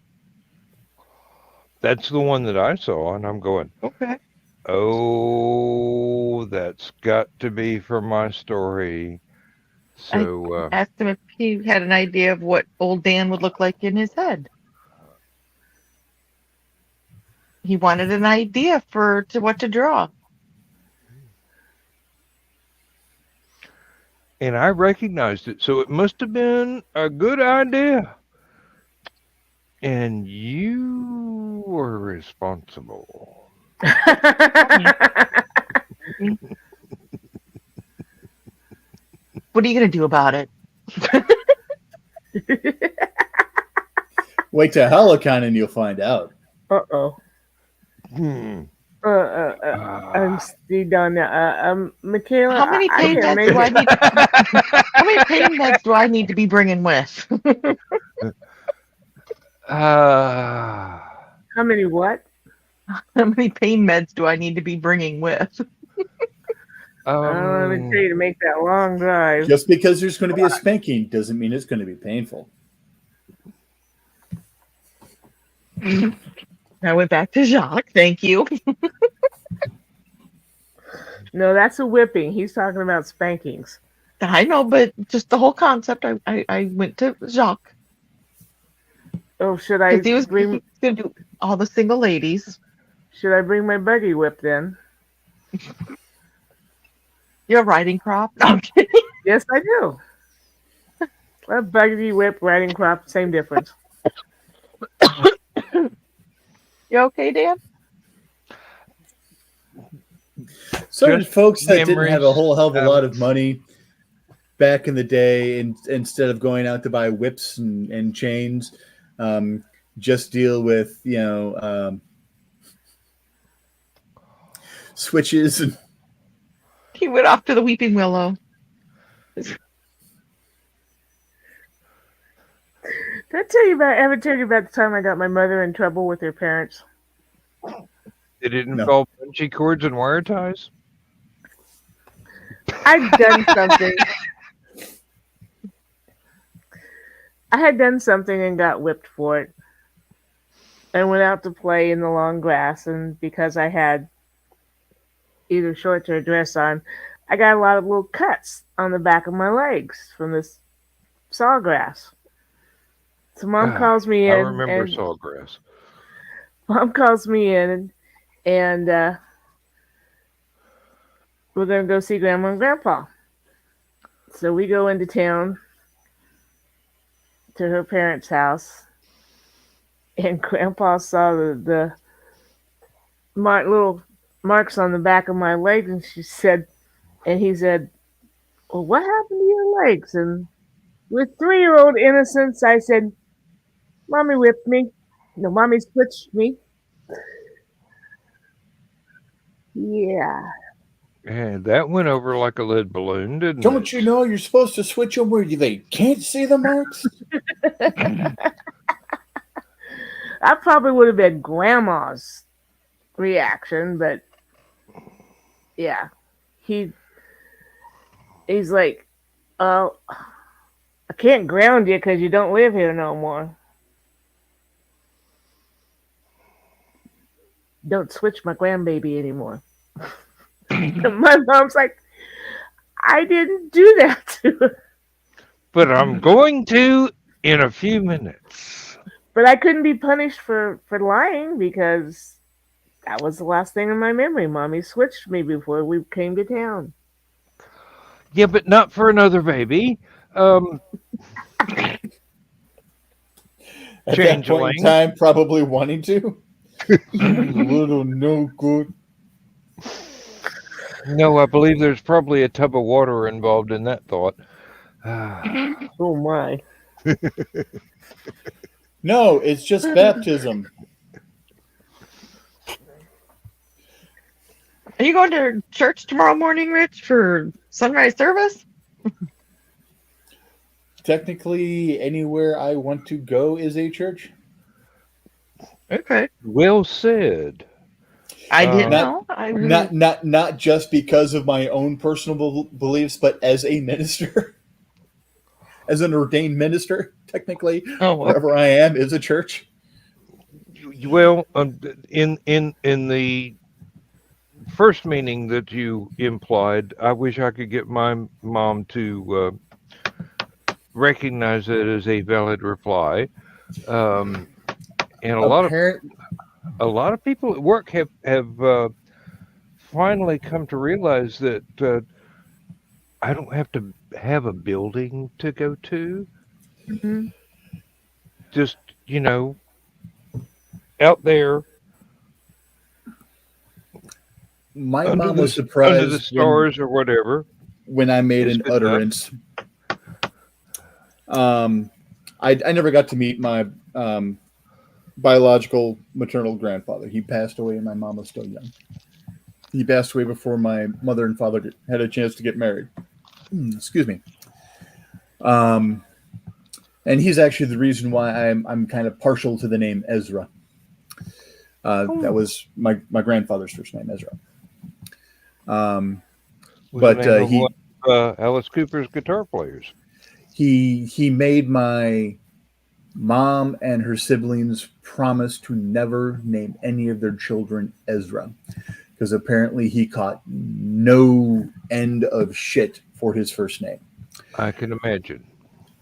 That's the one that I saw, and I'm going, Okay. oh, that's got to be for my story. So Asked him if he had an idea of what old Dan would look like in his head. He wanted an idea to what to draw. and I recognized it, so it must have been a good idea. And you were responsible. What are you going to do about it? Wait till Hallowcon and you'll find out. Uh-oh. Hmm. I'm still done now. Michaela, How many pain meds do I need? How many pain meds do I need to be bringing with? Ah. How many what? How many pain meds do I need to be bringing with? Let me tell you to make that long drive. Just because there's going to be a spanking doesn't mean it's going to be painful. I went back to Jacques. Thank you. No, that's a whipping. He's talking about spankings. I know, but just the whole concept. I went to Jacques. Oh, should I He was going to do all the single ladies. Should I bring my buggy whip then? You're a riding crop? No, I'm kidding. Yes, I do. A buggy whip, riding crop, same difference. You okay, Dan? So Just folks that didn't memories have a whole hell of a lot of money back in the day, and instead of going out to buy whips and chains, just deal with switches. And He went off to the Weeping Willow. Did I ever tell you about the time I got my mother in trouble with her parents? Did it No. involve bungee cords and wire ties? I'd done something. I had done something and got whipped for it. And went out to play in the long grass, and because I had either shorts or a dress on, I got a lot of little cuts on the back of my legs from this sawgrass. So mom calls me I in, remember and sawgrass. mom calls me in, and we're gonna go see Grandma and Grandpa. So we go into town to her parents' house, and Grandpa saw the little marks on the back of my legs, and he said, "Well, what happened to your legs?" And with 3-year-old innocence, I said, "Mommy whipped me. No, mommy switched me." Yeah. And that went over like a lead balloon, didn't Don't it? you know you're supposed to switch them where they can't see the marks? That probably would have been Grandma's reaction, but yeah, he's like, "Oh, I can't ground you because you don't live here no more. Don't switch my grandbaby anymore." And my mom's like, "I didn't do that to her." But I'm going to in a few minutes. But I couldn't be punished for lying because that was the last thing in my memory. Mommy switched me before we came to town. Yeah, but not for another baby. At that point in Changeling. time, probably wanting to. Little no good. No, I believe there's probably a tub of water involved in that thought. Oh my. No, it's just baptism. Are you going to church tomorrow morning, Rich, for sunrise service? Technically, anywhere I want to go is a church. Okay. Well said. I didn't Not- know. Not just because of my own personal beliefs, but as a minister, as an ordained minister, technically, Oh, well. wherever I am is a church. Well, in the first meaning that you implied, I wish I could get my mom to recognize it as a valid reply. And a lot of people at work have finally come to realize that I don't have to have a building to go to. Mm-hmm. Just, out there My under mom the, was surprised under the stars or whatever. when I made It's an good enough. utterance. I never got to meet my biological maternal grandfather. He passed away, and my mom was still young. He passed away before my mother and father had a chance to get married. Excuse me. And he's actually the reason why I'm kind of partial to the name Ezra. That was my grandfather's first name, Ezra. Was But the name of one of Alice Cooper's guitar players. he made my mom and her siblings promise to never name any of their children Ezra, because apparently he caught no end of shit for his first name. I can imagine.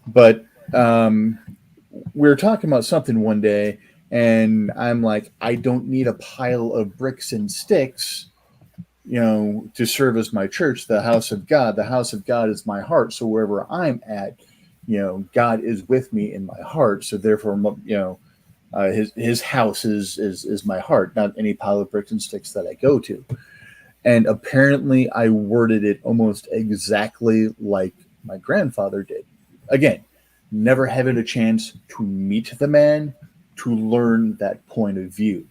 But we were talking about something one day, and I'm like, I don't need a pile of bricks and sticks, to serve as my church, the house of God. The house of God is my heart. So wherever I'm at, God is with me in my heart. So therefore, his house is my heart, not any pile of bricks and sticks that I go to. And apparently I worded it almost exactly like my grandfather did. Again, never having a chance to meet the man to learn that point of view.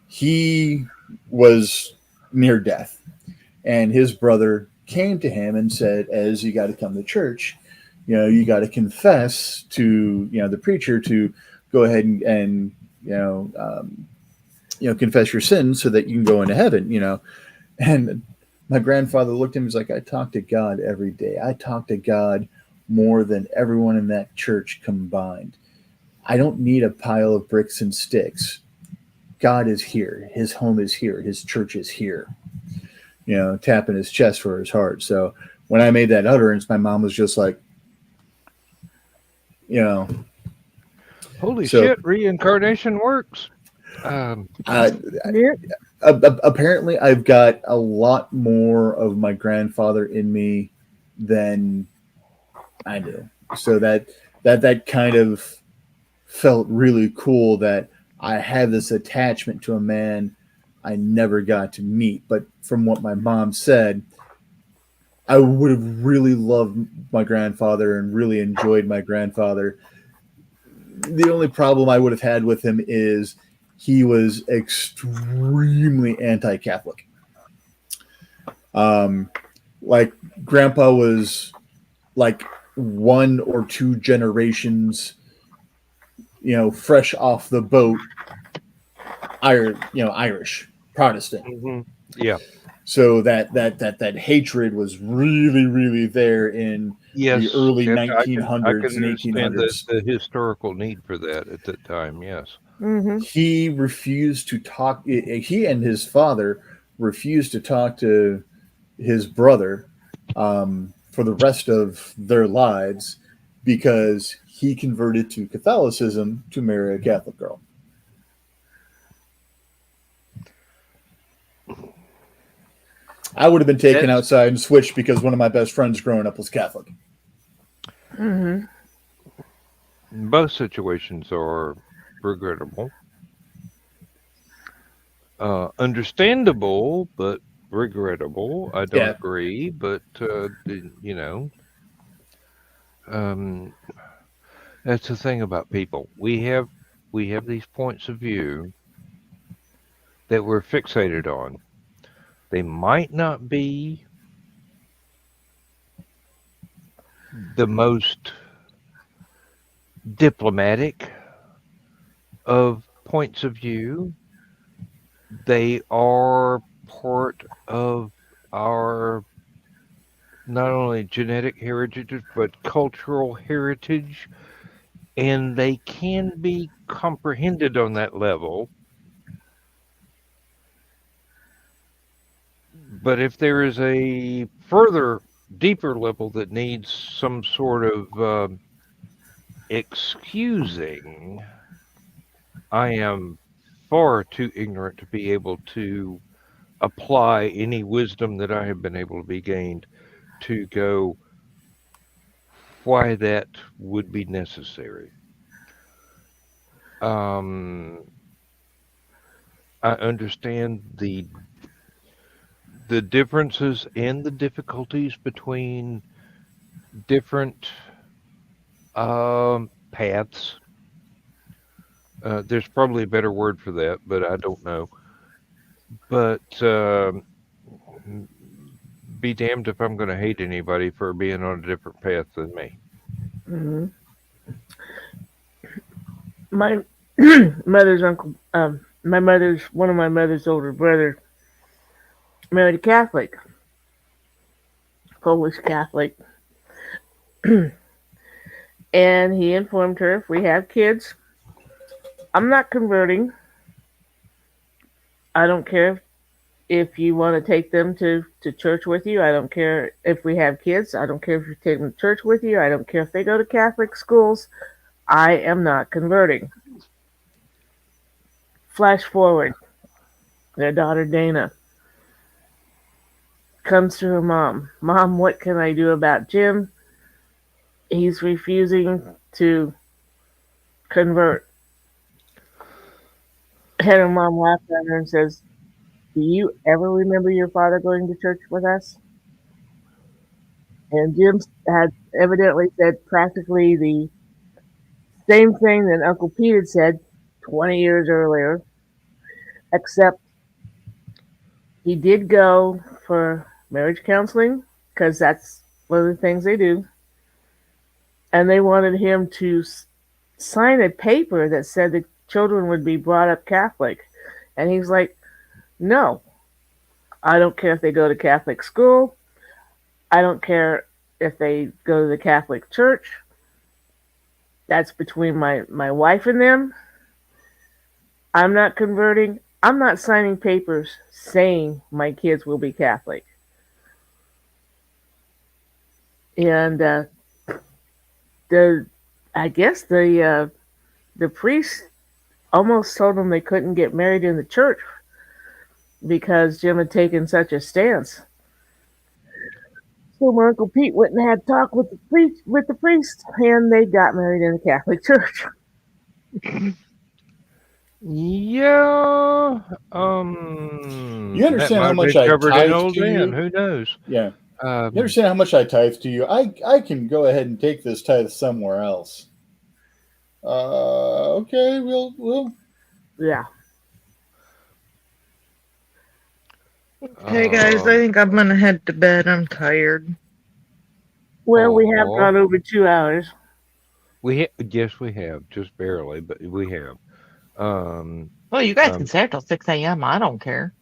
He was near death, and his brother came to him and said, "As you got to come to church, you got to confess to the preacher to go ahead and confess your sins so that you can go into heaven." And my grandfather looked at him and was like, "I talk to God every day. I talk to God more than everyone in that church combined. I don't need a pile of bricks and sticks. God is here. His home is here. His church is here." tapping his chest for his heart. So when I made that utterance, my mom was just like, Holy so shit, reincarnation works. Yeah. apparently I've got a lot more of my grandfather in me than I do. So that kind of felt really cool that I had this attachment to a man I never got to meet. But from what my mom said, I would have really loved my grandfather and really enjoyed my grandfather. The only problem I would have had with him is he was extremely anti-Catholic. Like Grandpa was like one or two generations, fresh off the boat, Irish Protestant. Mm-hmm. Yeah. So that hatred was really, really there in the Yes, early and I can 1900s and understand 1800s. the historical need for that at that time. Yes. Mm-hmm. He refused to talk. He and his father refused to talk to his brother for the rest of their lives because he converted to Catholicism to marry a Catholic girl. I would have been taken That's- outside and switched because one of my best friends growing up was Catholic. Mm-hmm. Both situations are regrettable. Understandable, but regrettable. I don't Yeah. agree, but um, that's the thing about people. We have these points of view that we're fixated on. They might not be the most diplomatic of points of view. They are part of our not only genetic heritage but cultural heritage, and they can be comprehended on that level. But if there is a further, deeper level that needs some sort of excusing, I am far too ignorant to be able to apply any wisdom that I have been able to be gained to go why that would be necessary. Um, I understand the differences and the difficulties between different paths. There's probably a better word for that, but I don't know. But be damned if I'm going to hate anybody for being on a different path than me. Mm-hmm. My mother's uncle, one of my mother's older brother married a Catholic, Polish Catholic, and he informed her, if we have kids, I'm not converting. I don't care if you want to take them to church with you. I don't care if we have kids. I don't care if you take them to church with you. I don't care if they go to Catholic schools. I am not converting. Flash forward. Their daughter Dana comes to her mom. Mom, what can I do about Jim? He's refusing to convert. And her mom laughs at her and says, do you ever remember your father going to church with us? And Jim had evidently said practically the same thing that Uncle Pete had said 20 years earlier, except he did go for marriage counseling because that's one of the things they do. And they wanted him to sign a paper that said the children would be brought up Catholic. And he's like, no, I don't care if they go to Catholic school. I don't care if they go to the Catholic church. That's between my wife and them. I'm not converting. I'm not signing papers saying my kids will be Catholic. And I guess the priest almost told them they couldn't get married in the church because Jim had taken such a stance. So my Uncle Pete went and had talk with the priest, and they got married in the Catholic Church. Yeah. You understand how much I covered in tithe old to Dan. you? Who knows? Yeah. You understand how much I tithe to you? I can go ahead and take this tithe somewhere else. Okay, we'll. Yeah. Hey guys, I think I'm gonna head to bed. I'm tired. Well, we have Aw. gone over 2 hours. Yes, we have, just barely, but we have. Well, you guys can stay till 6 a.m. I don't care.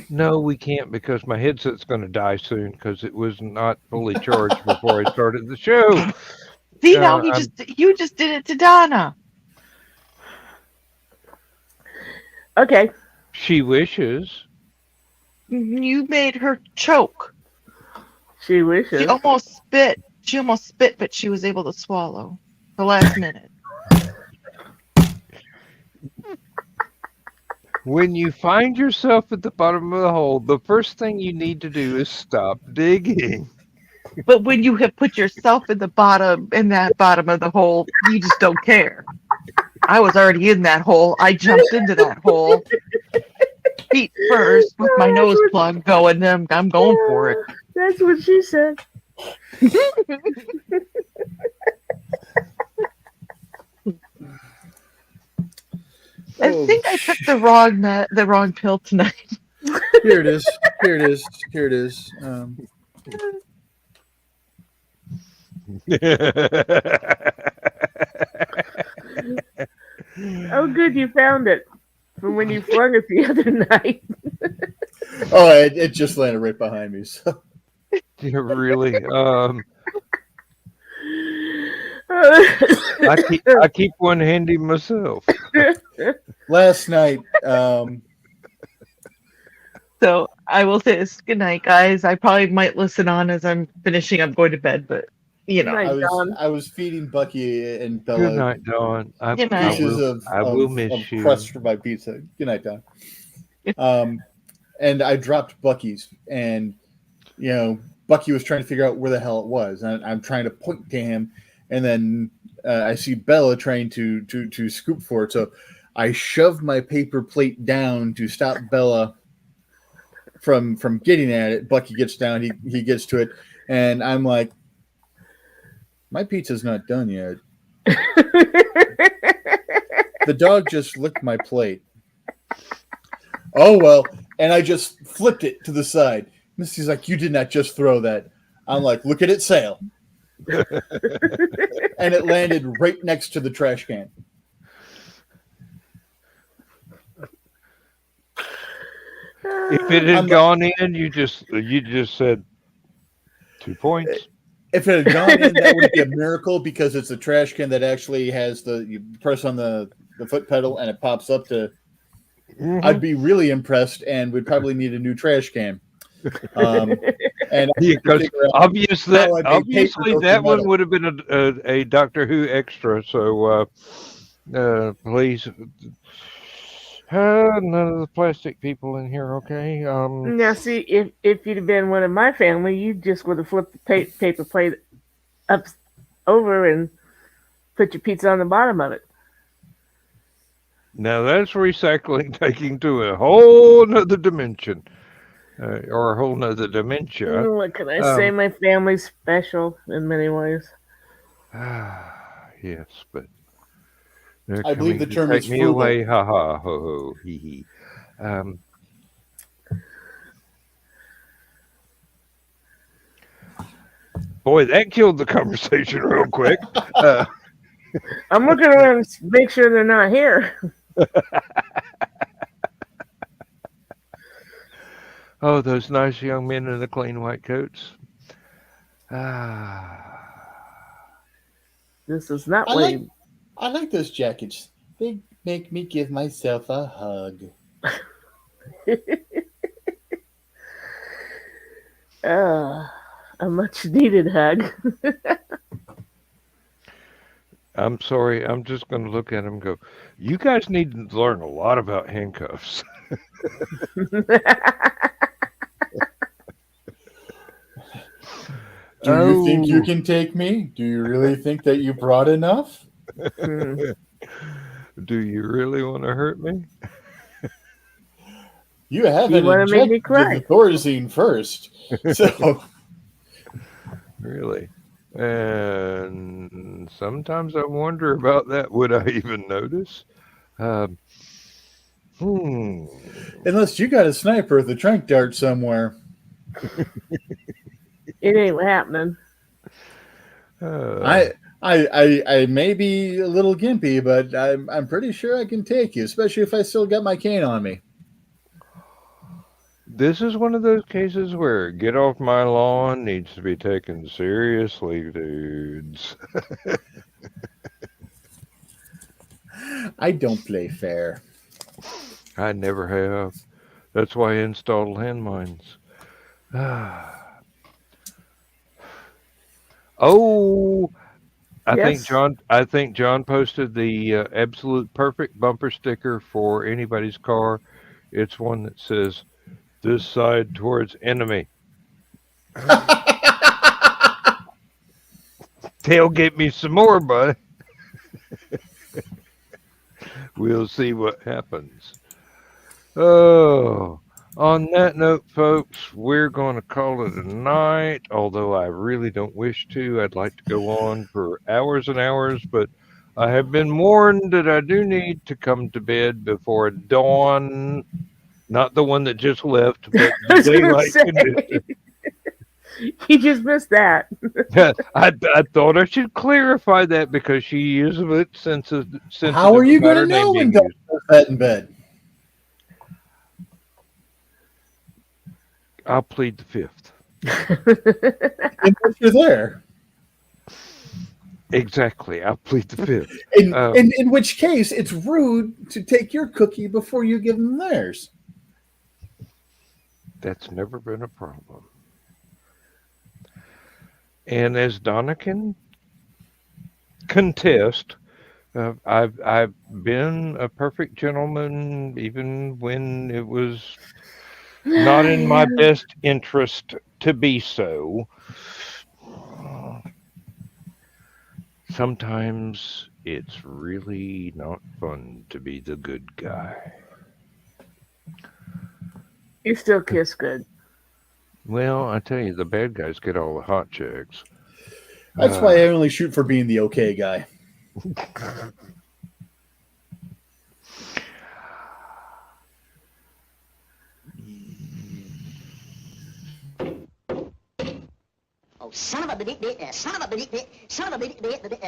No, we can't because my headset's going to die soon because it was not fully charged before I started the show. See, now you just did it to Donna. Okay. She wishes. You made her choke. She wishes. She almost spit. But she was able to swallow the last minute. When you find yourself at the bottom of the hole, the first thing you need to do is stop digging. But when you have put yourself in that bottom of the hole, you just don't care. I was already in that hole. I jumped into that hole. Feet first with my nose plug going. I'm going for it. That's what she said. I think I took the wrong pill tonight. Here it is. Oh, good, you found it from when you flung it the other night. Oh, it just landed right behind me. So. Really? I keep one handy myself. Last night. So I will say this. Good night, guys. I probably might listen on as I'm finishing up going to bed, but you know. I was feeding Bucky and Bella. Good night, Dawn. Good night. Pieces I will miss you. Crust for my pizza. Good night, Dawn. And I dropped Bucky's, and Bucky was trying to figure out where the hell it was, and I'm trying to point to him, and then I see Bella trying to scoop for it, so I shoved my paper plate down to stop Bella from getting at it. Bucky gets down, he gets to it, and I'm like, my pizza's not done yet. The dog just licked my plate. Oh well, and I just flipped it to the side. Misty's like, you did not just throw that. I'm like, look at it sail. And it landed right next to the trash can. If it had gone in, you just said 2 points. If it had gone in, that would be a miracle because it's a trash can that actually has you press on the foot pedal and it pops up to. Mm-hmm. I'd be really impressed, and we'd probably need a new trash can. And because obviously that one would have been a Doctor Who extra. So please, none of the plastic people in here, okay? Now, see, if you'd have been one of my family, you just would have flipped the paper plate up over and put your pizza on the bottom of it. Now that's recycling taking to a whole nother dimension. Or a whole nother dementia. What can I say? My family's special in many ways. Yes, but I believe the term is me frugal. away. Ha ha ho ho hee hee. Boy, that killed the conversation real quick. I'm looking around to make sure they're not here. Oh, those nice young men in the clean white coats. This is not I like those jackets. They make me give myself a hug. A much needed hug. I'm sorry. I'm just going to look at him and go, you guys need to learn a lot about handcuffs. Do you think you Oh. can take me? Do you really think that you brought enough? Do you really want to hurt me? You haven't wanna make me injected cry. the Thorazine first. So Really? And sometimes I wonder about that. Would I even notice? Um, unless you got a sniper with a trank dart somewhere. It ain't happening. I may be a little gimpy, but I'm pretty sure I can take you, especially if I still got my cane on me. This is one of those cases where get off my lawn needs to be taken seriously, dudes. I don't play fair. I never have. That's why I installed landmines. Oh, I think John posted the absolute perfect bumper sticker for anybody's car. It's one that says, "This side towards enemy." Tailgate me some more, bud. We'll see what happens. Oh, on that note, folks, we're going to call it a night. Although I really don't wish to. I'd like to go on for hours and hours, but I have been warned that I do need to come to bed before dawn. Not the one that just left, but I the was gonna daylight say, condition. you just missed that. I thought I should clarify that because she is a bit sensitive. How are you about going to her name know when being Doug used. goes in bed? I'll plead the fifth. Unless you're there. Exactly, I'll plead the fifth. In which case, it's rude to take your cookie before you give them theirs. That's never been a problem. And as Donna can contest, I've been a perfect gentleman even when it was not in my best interest to be so. Sometimes it's really not fun to be the good guy. You still kiss good. Well, I tell you, the bad guys get all the hot chicks. That's why I only shoot for being the okay guy. Oh, son of a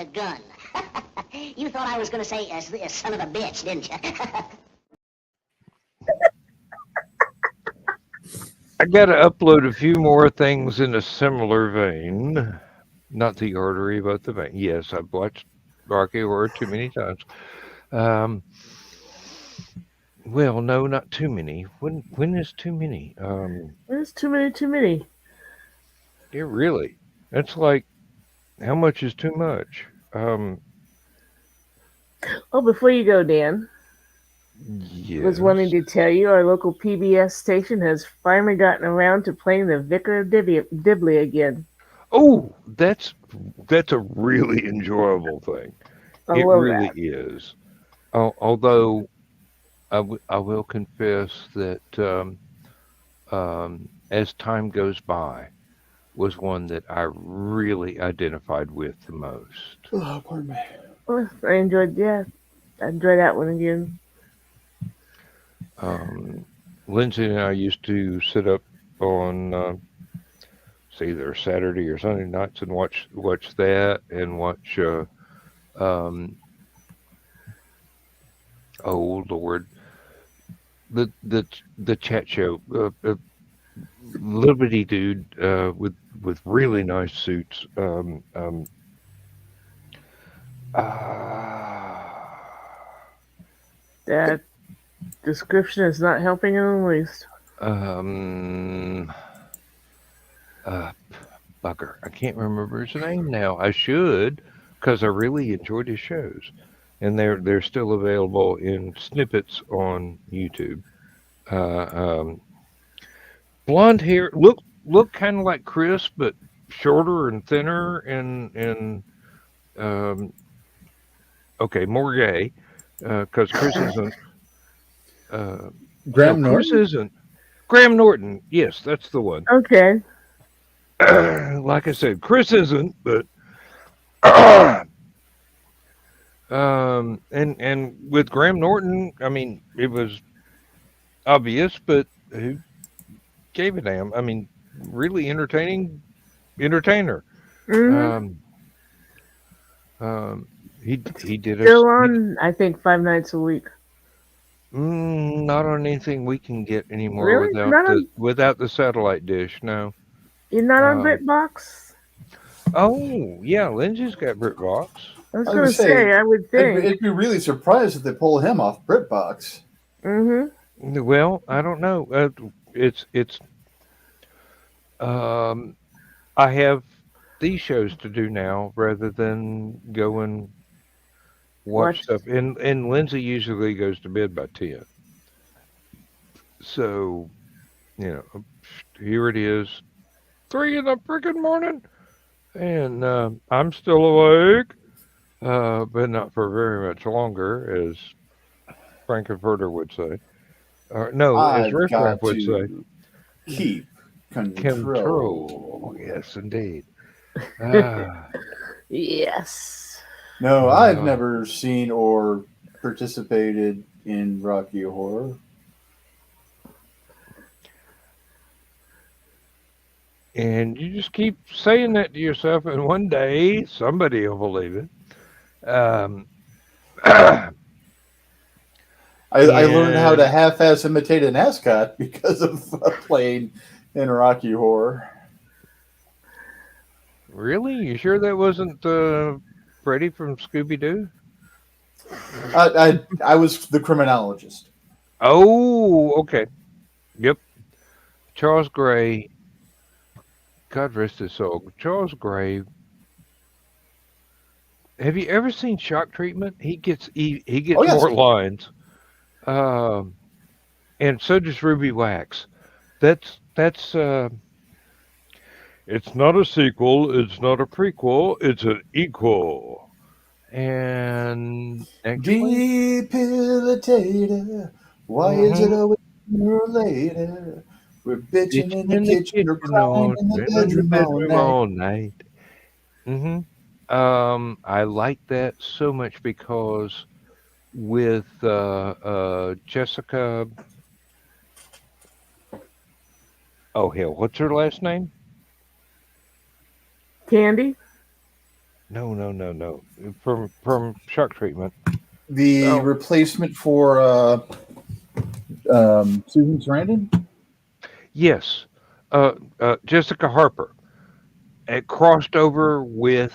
gun. You thought I was going to say son of a bitch, didn't you? I got to upload a few more things in a similar vein. Not the artery, but the vein. Yes, I've watched Rocky Horror too many times. Well, no, not too many. When is too many? There's too many. Yeah, really. That's like, how much is too much? Oh, before you go, Dan, Yes. was wanting to tell you our local PBS station has finally gotten around to playing the Vicar of Dibley again. Oh, that's a really enjoyable thing. I It love really that. is. Although I will confess that as time goes by, was one that I really identified with the most. Oh, pardon me. Well, I enjoyed that one again. Lindsay and I used to sit up on either Saturday or Sunday nights and watch that and watch oh Lord, the chat show, little bitty dude with really nice suits. description is not helping in the least. Bugger. I can't remember his name now. I should, because I really enjoyed his shows. And they're still available in snippets on YouTube. Blonde hair, look kind of like Chris, but shorter and thinner and okay, more gay, because Chris isn't. Graham no, Chris Norton? isn't. Graham Norton. Yes, that's the one. Okay. Like I said, Chris isn't, but and with Graham Norton, I mean, it was obvious, but who gave a damn? I mean, really entertainer. Mm-hmm. He did Still on, I think, 5 nights a week. Not on anything we can get anymore Really? without the satellite dish. No. You're not on BritBox? Oh yeah, Lindsay's got BritBox. I was going to say, I would think. It'd be really surprised if they pull him off BritBox. Mm-hmm. Well, I don't know. It's I have these shows to do now rather than go and watch stuff. And Lindsay usually goes to bed by 10. So, here it is, 3 in the freaking morning, and I'm still awake, but not for very much longer, as Frankenfurter would say. No, as Riff Raff would say. Keep control. Yes, indeed. Yes. No, I've never seen or participated in Rocky Horror. And you just keep saying that to yourself, and one day somebody will believe it. I learned how to half-ass imitate an ascot because of playing in Rocky Horror. Really? You sure that wasn't Freddy from Scooby-Doo? I was the criminologist. Oh, okay. Yep. Charles Gray. God rest his soul. Charles Gray. Have you ever seen Shock Treatment? He gets more lines. And so does Ruby Wax. That's it's not a sequel, it's not a prequel, it's an equal. And actually, Debilitator, why is it always sooner or later? We're bitching in the kitchen or crying in the bedroom all night. I like that so much because with Jessica, oh hell, what's her last name? Candy? No. From Shock Treatment. The replacement for Susan Sarandon? Yes. Jessica Harper. It crossed over with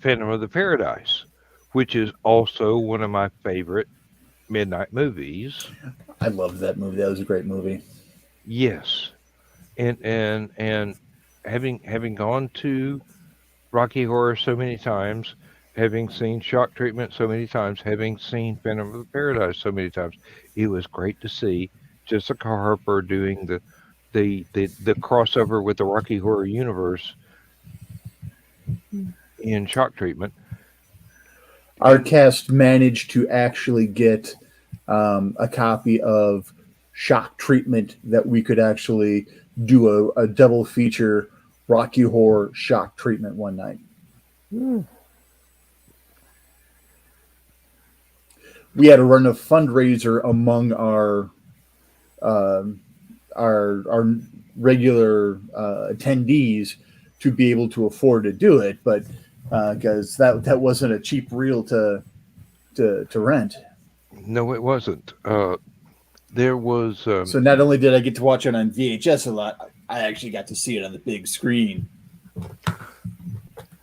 Phantom of the Paradise, which is also one of my favorite midnight movies. I loved that movie. That was a great movie. Yes. And having gone to Rocky Horror so many times, having seen Shock Treatment so many times, having seen Phantom of the Paradise so many times, it was great to see Jessica Harper doing the crossover with the Rocky Horror universe in Shock Treatment. Our cast managed to actually get a copy of Shock Treatment that we could actually do a double feature Rocky Horror Shock Treatment one night. We had to run a fundraiser among our regular attendees to be able to afford to do it, but because that wasn't a cheap reel to rent. No, it wasn't. There was. So not only did I get to watch it on VHS a lot, I actually got to see it on the big screen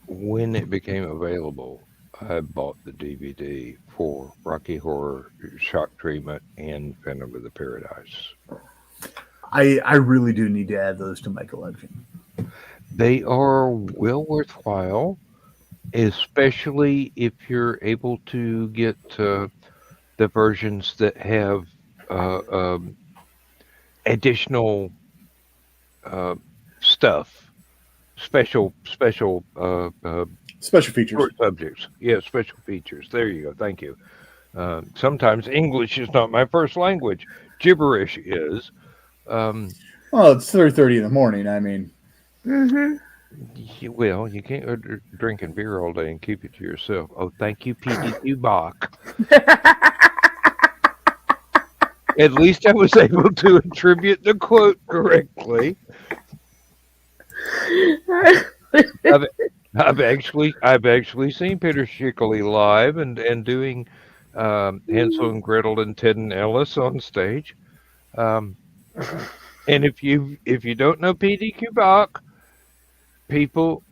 when it became available. I bought the DVD for Rocky Horror Shock Treatment and Phantom of the Paradise. I really do need to add those to my collection. They are well worthwhile, especially if you're able to get the versions that have uh, um, additional stuff, special Special features. short subjects. Yeah, special features. There you go. Thank you. Sometimes English is not my first language. Gibberish is. Um, Well, it's 3:30 in the morning. I mean, well, you can't go drinking beer all day and keep it to yourself. Oh, thank you, PDQ Bach. At least I was able to attribute the quote correctly. I've actually seen Peter Schickley live and doing Hansel and Gretel and Ted and Ellis on stage. And if you don't know PDQ Bach, people,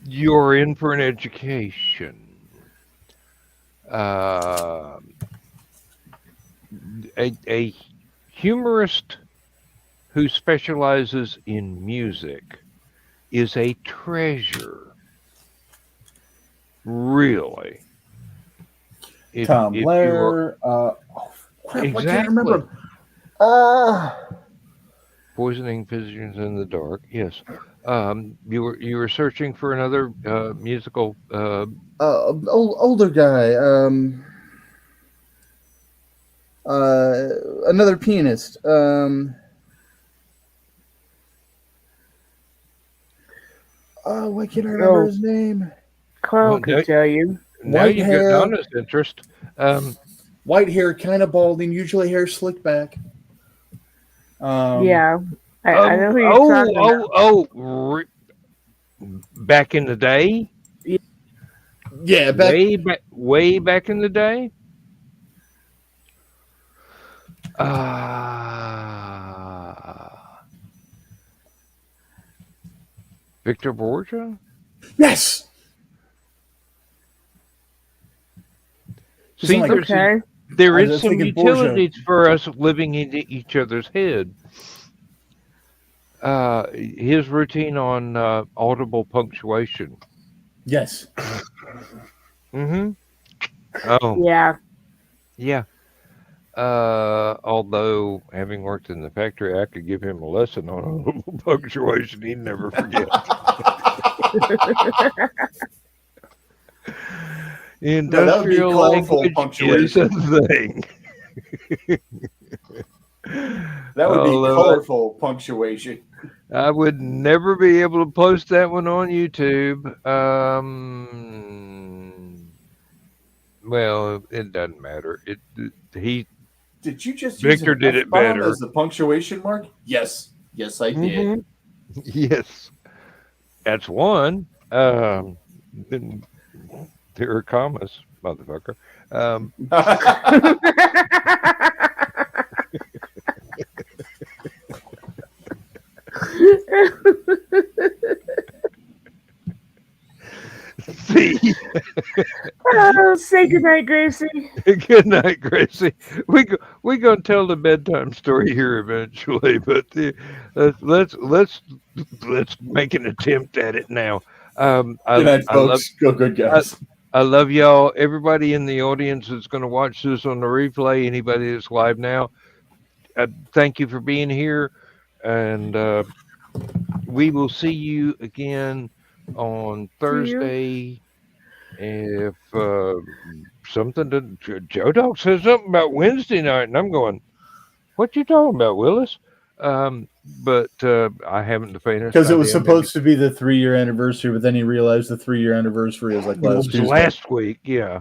you're in for an education. A humorist who specializes in music is a treasure. Really. Tom If Blair. Crap, I can't remember. Poisoning Visions in the Dark. Yes. You were searching for another musical. Older guy. Another pianist. Why can't I remember his name? Carl could tell you. Now White you've hair. got Donna's interest. White hair, kind of balding, usually hair slicked back. Yeah, I know who you're talking about. Back in the day. Yeah, way back in the day. Victor Borgia? Yes. See, Okay. there I is was some thinking Borgia. utilities for us living in each other's head. His routine on audible punctuation. Yes. Mm-hmm. Oh, Yeah. yeah. Although, having worked in the factory, I could give him a lesson on audible punctuation. He'd never forget. Industrial colorful language is a thing. That would be Although colorful punctuation. I would never be able to post that one on YouTube. Well, it doesn't matter. Did you just Victor use an did it F-bomb better. as the punctuation mark? Yes. Yes, I did. Yes, that's one. Then there are commas, motherfucker. See. Say goodnight, Gracie. Good night, Gracie. We gonna tell the bedtime story here eventually, but let's make an attempt at it now. Good night, folks. Go good, guys. I love y'all. Everybody in the audience that's going to watch this on the replay, anybody that's live now, thank you for being here, and we will see you again on Thursday. If Joe Dog says something about Wednesday night, and I'm going, what you talking about, Willis? But I haven't the faintest Because it was idea. supposed to be the 3-year anniversary, but then he realized the 3-year anniversary was like It was Tuesday. last week, yeah.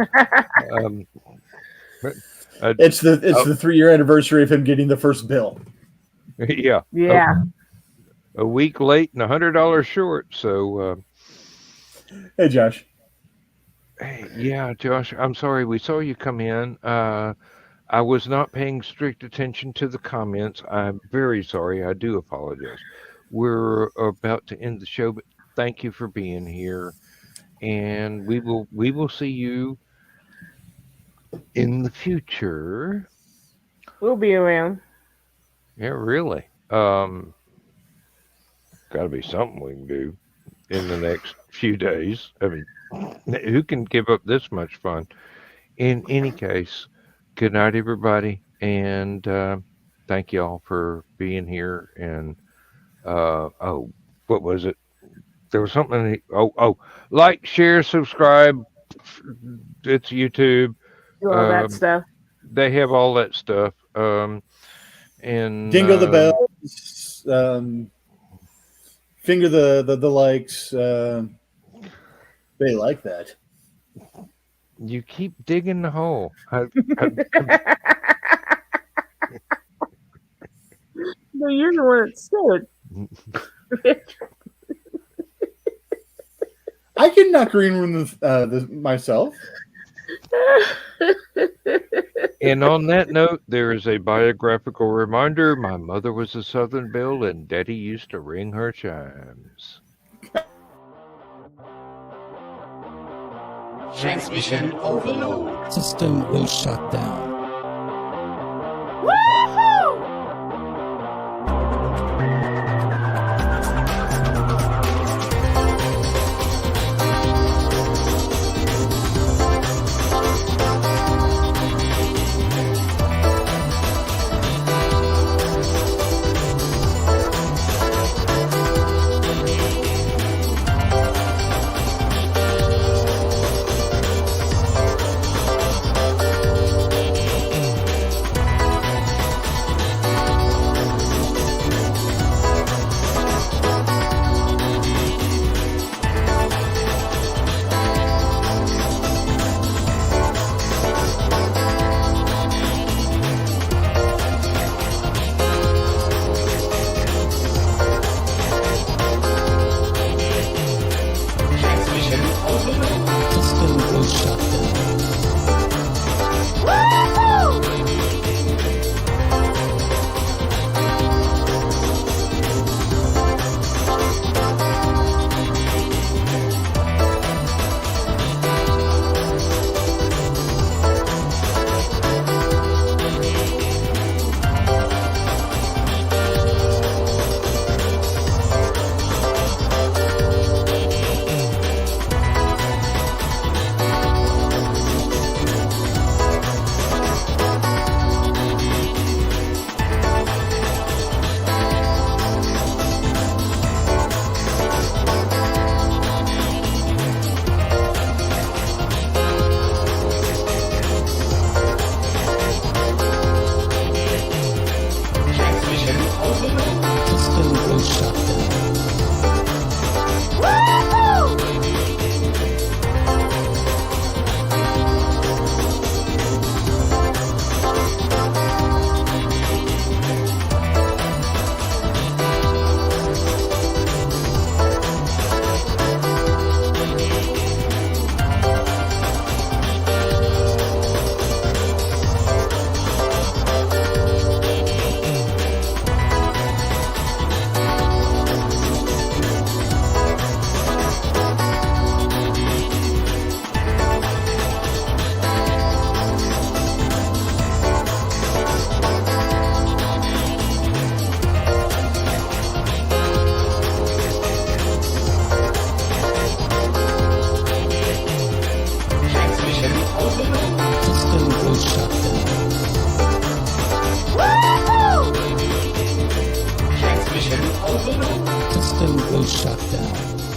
It's the 3-year anniversary of him getting the first bill. Yeah. Yeah. A week late and $100 short. So, Hey, Josh. hey, yeah, Josh, I'm sorry. We saw you come in. I was not paying strict attention to the comments. I'm very sorry. I do apologize. We're about to end the show, but thank you for being here. and we will see you in the future. We'll be around. Yeah, really. Got to be something we can do in the next few days. I mean, who can give up this much fun? In any case, good night, everybody, and thank you all for being here. And oh, what was it? There was something. Like, share, subscribe. It's YouTube. Do all that stuff. They have all that stuff. And Dingle the bells. Finger the likes. They like that. You keep digging the hole. No, you're the one that said it. I can not green room myself. And on that note, there is a biographical reminder. My mother was a Southern Belle, and Daddy used to ring her chimes. Transmission overload. System will shut down.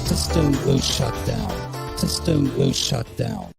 System will shut down. System will shut down.